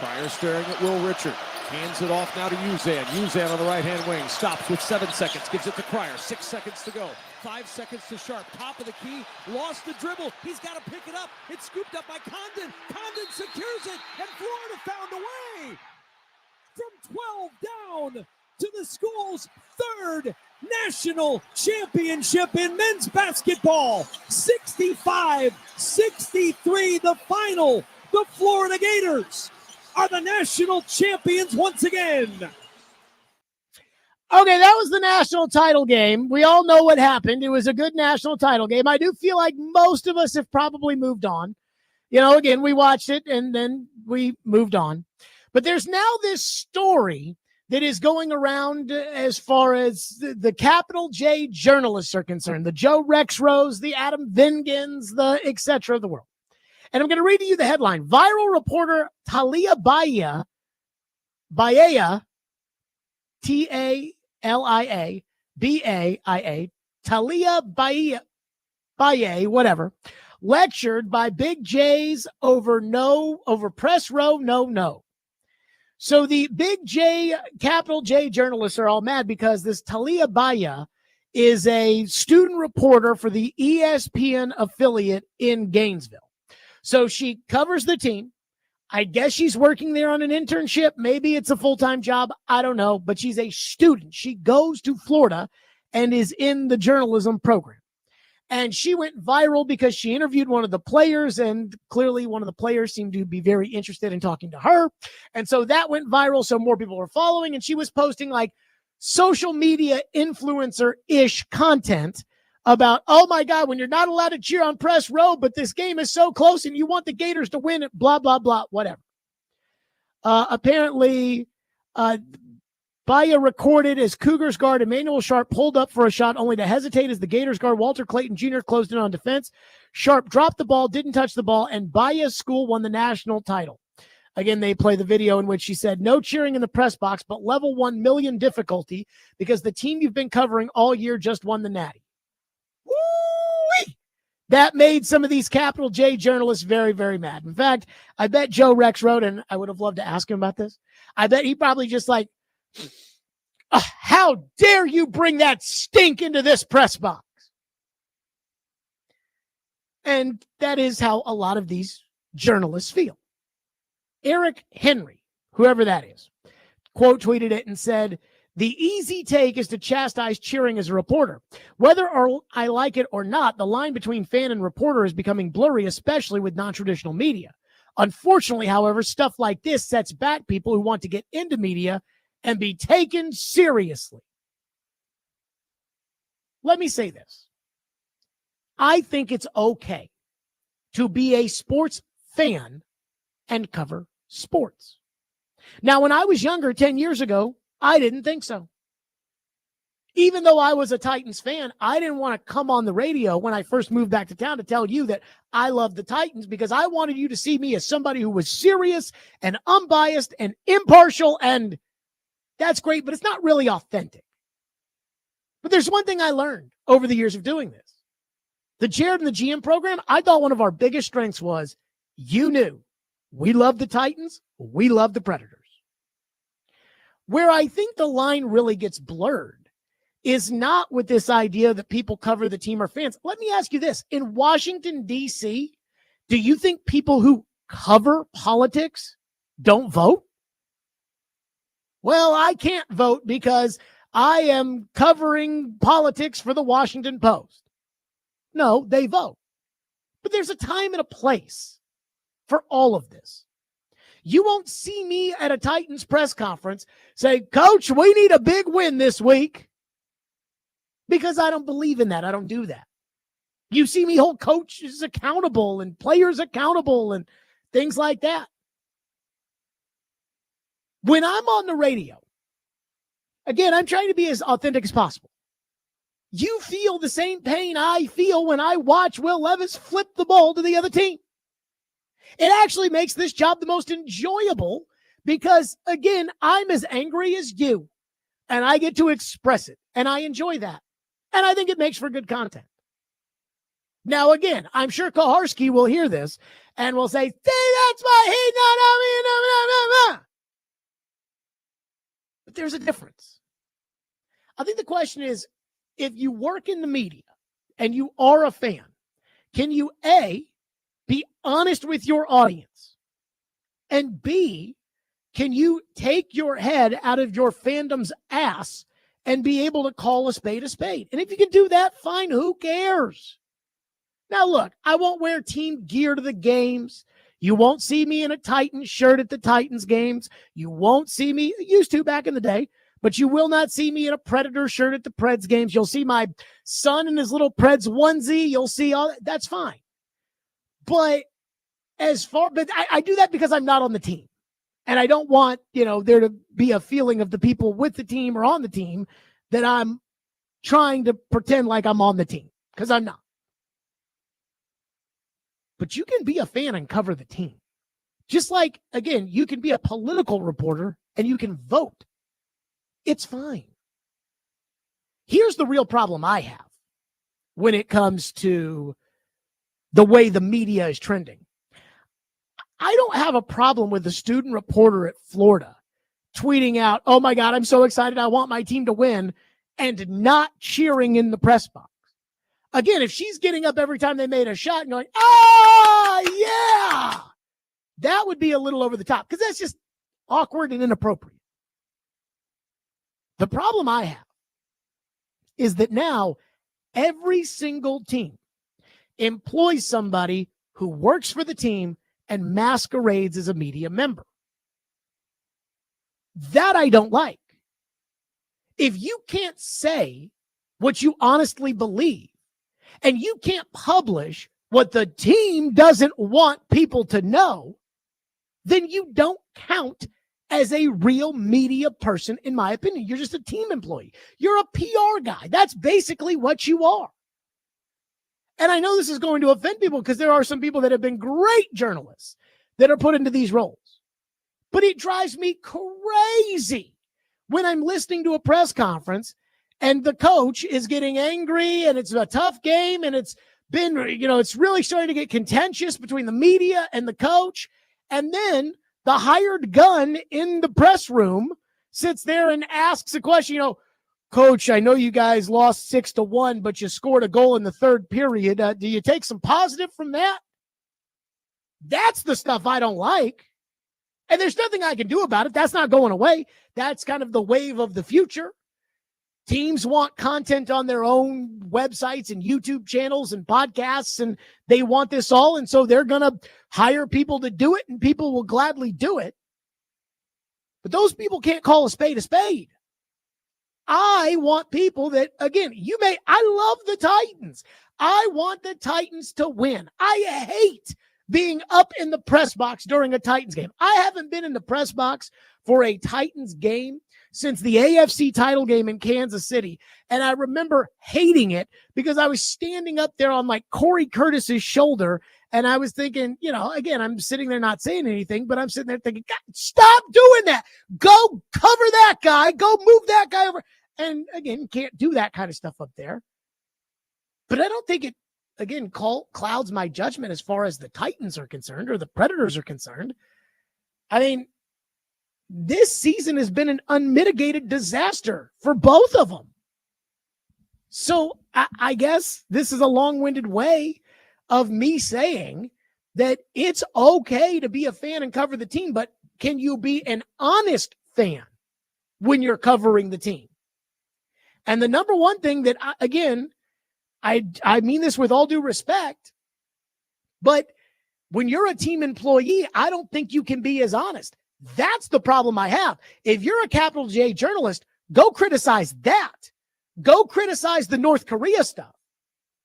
Pryor staring at Will Richard. Hands it off now to Uzan. Uzan on the right-hand wing. Stops with 7 seconds. Gives it to Pryor. 6 seconds to go. 5 seconds to Sharp. Top of the key. Lost the dribble. He's got to pick it up. It's scooped up by Condon. Condon secures it. And Florida found a way. From 12 down to the school's third national championship in men's basketball. 65-63 the final. The Florida Gators are the national champions once again. Okay, that was the national title game. We all know what happened. It was a good national title game. I do feel like most of us have probably moved on. Again, we watched it and then we moved on. But there's now this story that is going around as far as the capital J journalists are concerned, the Joe Rexrose, the Adam Vingans, the et cetera of the world. And I'm going to read to you the headline. Viral reporter Talia Baia, Talia Baia, Talia Baia, whatever, lectured by Big J's over press row, no. So the Big J, capital J journalists are all mad because this Talia Baia is a student reporter for the ESPN affiliate in Gainesville. So she covers the team. I guess she's working there on an internship. Maybe it's a full-time job. I don't know, but she's a student. She goes to Florida and is in the journalism program. And she went viral because she interviewed one of the players, and clearly one of the players seemed to be very interested in talking to her. And so that went viral, so more people were following, and she was posting like social media influencer-ish content about, oh my God, when you're not allowed to cheer on press row, but this game is so close and you want the Gators to win it, blah, blah, blah, whatever. Apparently, Baia recorded as Cougars guard Emmanuel Sharp pulled up for a shot only to hesitate as the Gators guard Walter Clayton Jr. closed in on defense. Sharp dropped the ball, didn't touch the ball, and Baia's school won the national title. Again, they play the video in which she said, no cheering in the press box, but level 1 million difficulty because the team you've been covering all year just won the Natty. Woo-wee! That made some of these capital J journalists very, very mad. In fact, I bet Joe Rex wrote, and I would have loved to ask him about this. I bet he probably just like, how dare you bring that stink into this press box? And that is how a lot of these journalists feel. Eric Henry, whoever that is, quote tweeted it and said, the easy take is to chastise cheering as a reporter. Whether I like it or not, the line between fan and reporter is becoming blurry, especially with non-traditional media. Unfortunately, however, stuff like this sets back people who want to get into media and be taken seriously. Let me say this. I think it's okay to be a sports fan and cover sports. Now, when I was younger, 10 years ago, I didn't think so. Even though I was a Titans fan, I didn't want to come on the radio when I first moved back to town to tell you that I love the Titans because I wanted you to see me as somebody who was serious and unbiased and impartial, and that's great, but it's not really authentic. But there's one thing I learned over the years of doing this. The Jared and the GM program, I thought one of our biggest strengths was you knew we love the Titans, we love the Predators. Where I think the line really gets blurred is not with this idea that people cover the team or fans. Let me ask you this. In Washington, D.C., do you think people who cover politics don't vote? Well, I can't vote because I am covering politics for the Washington Post. No, they vote. But there's a time and a place for all of this. You won't see me at a Titans press conference say, Coach, we need a big win this week. Because I don't believe in that. I don't do that. You see me hold coaches accountable and players accountable and things like that. When I'm on the radio, again, I'm trying to be as authentic as possible. You feel the same pain I feel when I watch Will Levis flip the ball to the other team. It actually makes this job the most enjoyable because, again, I'm as angry as you, and I get to express it, and I enjoy that. And I think it makes for good content. Now, again, I'm sure Koharski will hear this and will say, see, that's why he's not on me. But there's a difference. I think the question is, if you work in the media and you are a fan, can you, A, be honest with your audience? And B, can you take your head out of your fandom's ass and be able to call a spade a spade? And if you can do that, fine, who cares? Now, look, I won't wear team gear to the games. You won't see me in a Titans shirt at the Titans games. You won't see me, used to back in the day, but you will not see me in a Predator shirt at the Preds games. You'll see my son in his little Preds onesie. You'll see all that. That's fine. But I do that because I'm not on the team. And I don't want, there to be a feeling of the people with the team or on the team that I'm trying to pretend like I'm on the team, because I'm not. But you can be a fan and cover the team. Just like, again, you can be a political reporter and you can vote. It's fine. Here's the real problem I have when it comes to the way the media is trending. I don't have a problem with the student reporter at Florida tweeting out, oh my God, I'm so excited, I want my team to win, and not cheering in the press box. Again, if she's getting up every time they made a shot and going, yeah, that would be a little over the top, because that's just awkward and inappropriate. The problem I have is that now every single team employs somebody who works for the team and masquerades as a media member. That I don't like. If you can't say what you honestly believe, and you can't publish what the team doesn't want people to know, then you don't count as a real media person, in my opinion. You're just a team employee. You're a PR guy. That's basically what you are. And I know this is going to offend people because there are some people that have been great journalists that are put into these roles. But it drives me crazy when I'm listening to a press conference and the coach is getting angry and it's a tough game and it's been, it's really starting to get contentious between the media and the coach. And then the hired gun in the press room sits there and asks a question, Coach, I know you guys lost 6-1, but you scored a goal in the third period. Do you take some positive from that? That's the stuff I don't like. And there's nothing I can do about it. That's not going away. That's kind of the wave of the future. Teams want content on their own websites and YouTube channels and podcasts, and they want this all. And so they're going to hire people to do it, and people will gladly do it. But those people can't call a spade a spade. I want people that, again, I love the Titans. I want the Titans to win. I hate being up in the press box during a Titans game. I haven't been in the press box for a Titans game since the AFC title game in Kansas City. And I remember hating it because I was standing up there on like Corey Curtis's shoulder. And I was thinking, again, I'm sitting there not saying anything, but I'm sitting there thinking, God, stop doing that. Go cover that guy. Go move that guy over. And again, can't do that kind of stuff up there. But I don't think it, again, clouds my judgment as far as the Titans are concerned or the Predators are concerned. I mean, this season has been an unmitigated disaster for both of them. So I guess this is a long-winded way of me saying that it's okay to be a fan and cover the team, but can you be an honest fan when you're covering the team? And the number one thing that, I mean this with all due respect, but when you're a team employee, I don't think you can be as honest. That's the problem I have. If you're a capital J journalist, go criticize that. Go criticize the North Korea stuff.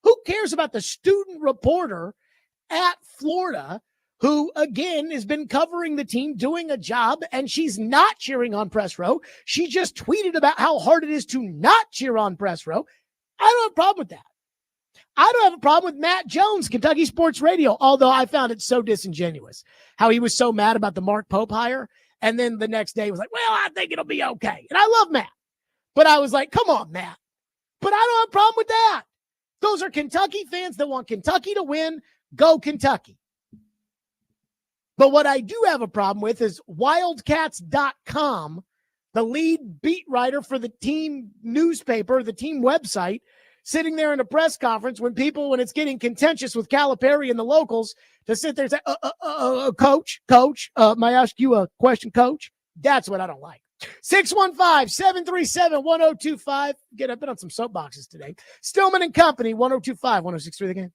Who cares about the student reporter at Florida who, again, has been covering the team, doing a job, and she's not cheering on press row? She just tweeted about how hard it is to not cheer on press row. I don't have a problem with that. I don't have a problem with Matt Jones, Kentucky Sports Radio, although I found it so disingenuous how he was so mad about the Mark Pope hire. And then the next day was like, well, I think it'll be okay. And I love Matt. But I was like, come on, Matt. But I don't have a problem with that. Those are Kentucky fans that want Kentucky to win. Go Kentucky. But what I do have a problem with is Wildcats.com, the lead beat writer for the team newspaper, the team website, sitting there in a press conference when it's getting contentious with Calipari and the locals, to sit there and say, coach, may I ask you a question, coach? That's what I don't like. 615-737-1025. I've been on some soapboxes today. Stillman and Company, 1025, 1063 The Game.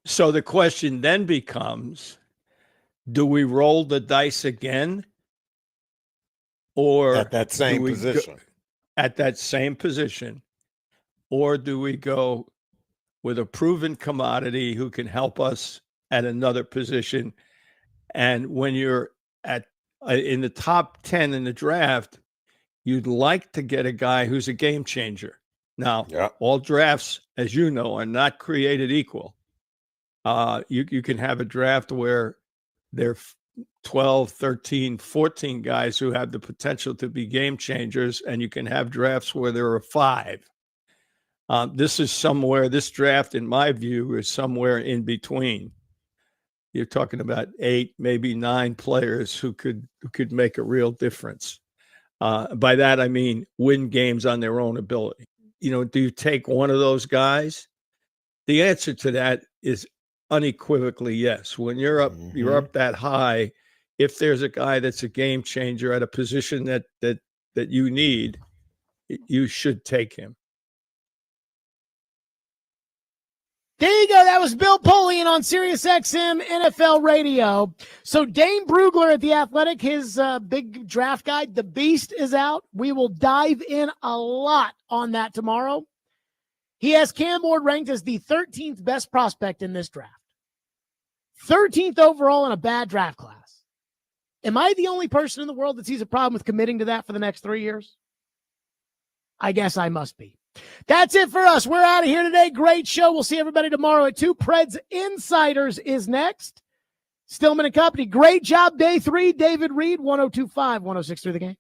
So the question then becomes, do we roll the dice again? Or at that same position? At that same position. Or do we go with a proven commodity who can help us at another position? And when you're at in the top 10 in the draft, you'd like to get a guy who's a game changer. Now, all drafts, as you know, are not created equal. You can have a draft where there are 12, 13, 14 guys who have the potential to be game changers, and you can have drafts where there are 5. This draft, in my view, is somewhere in between. You're talking about 8, maybe 9 players who could make a real difference. By that, I mean win games on their own ability. Do you take one of those guys? The answer to that is unequivocally yes. When you're up that high, if there's a guy that's a game changer at a position that you need, you should take him. There you go. That was Bill Polian on SiriusXM NFL Radio. So Dane Brugler at The Athletic, his big draft guide, The Beast, is out. We will dive in a lot on that tomorrow. He has Cam Ward ranked as the 13th best prospect in this draft. 13th overall in a bad draft class. Am I the only person in the world that sees a problem with committing to that for the next 3 years? I guess I must be. That's it for us. We're out of here today. Great show. We'll see everybody tomorrow at 2. Preds Insiders is next. Stillman and Company. Great job, day 3. David Reed, 102.5, 106.3 The Game.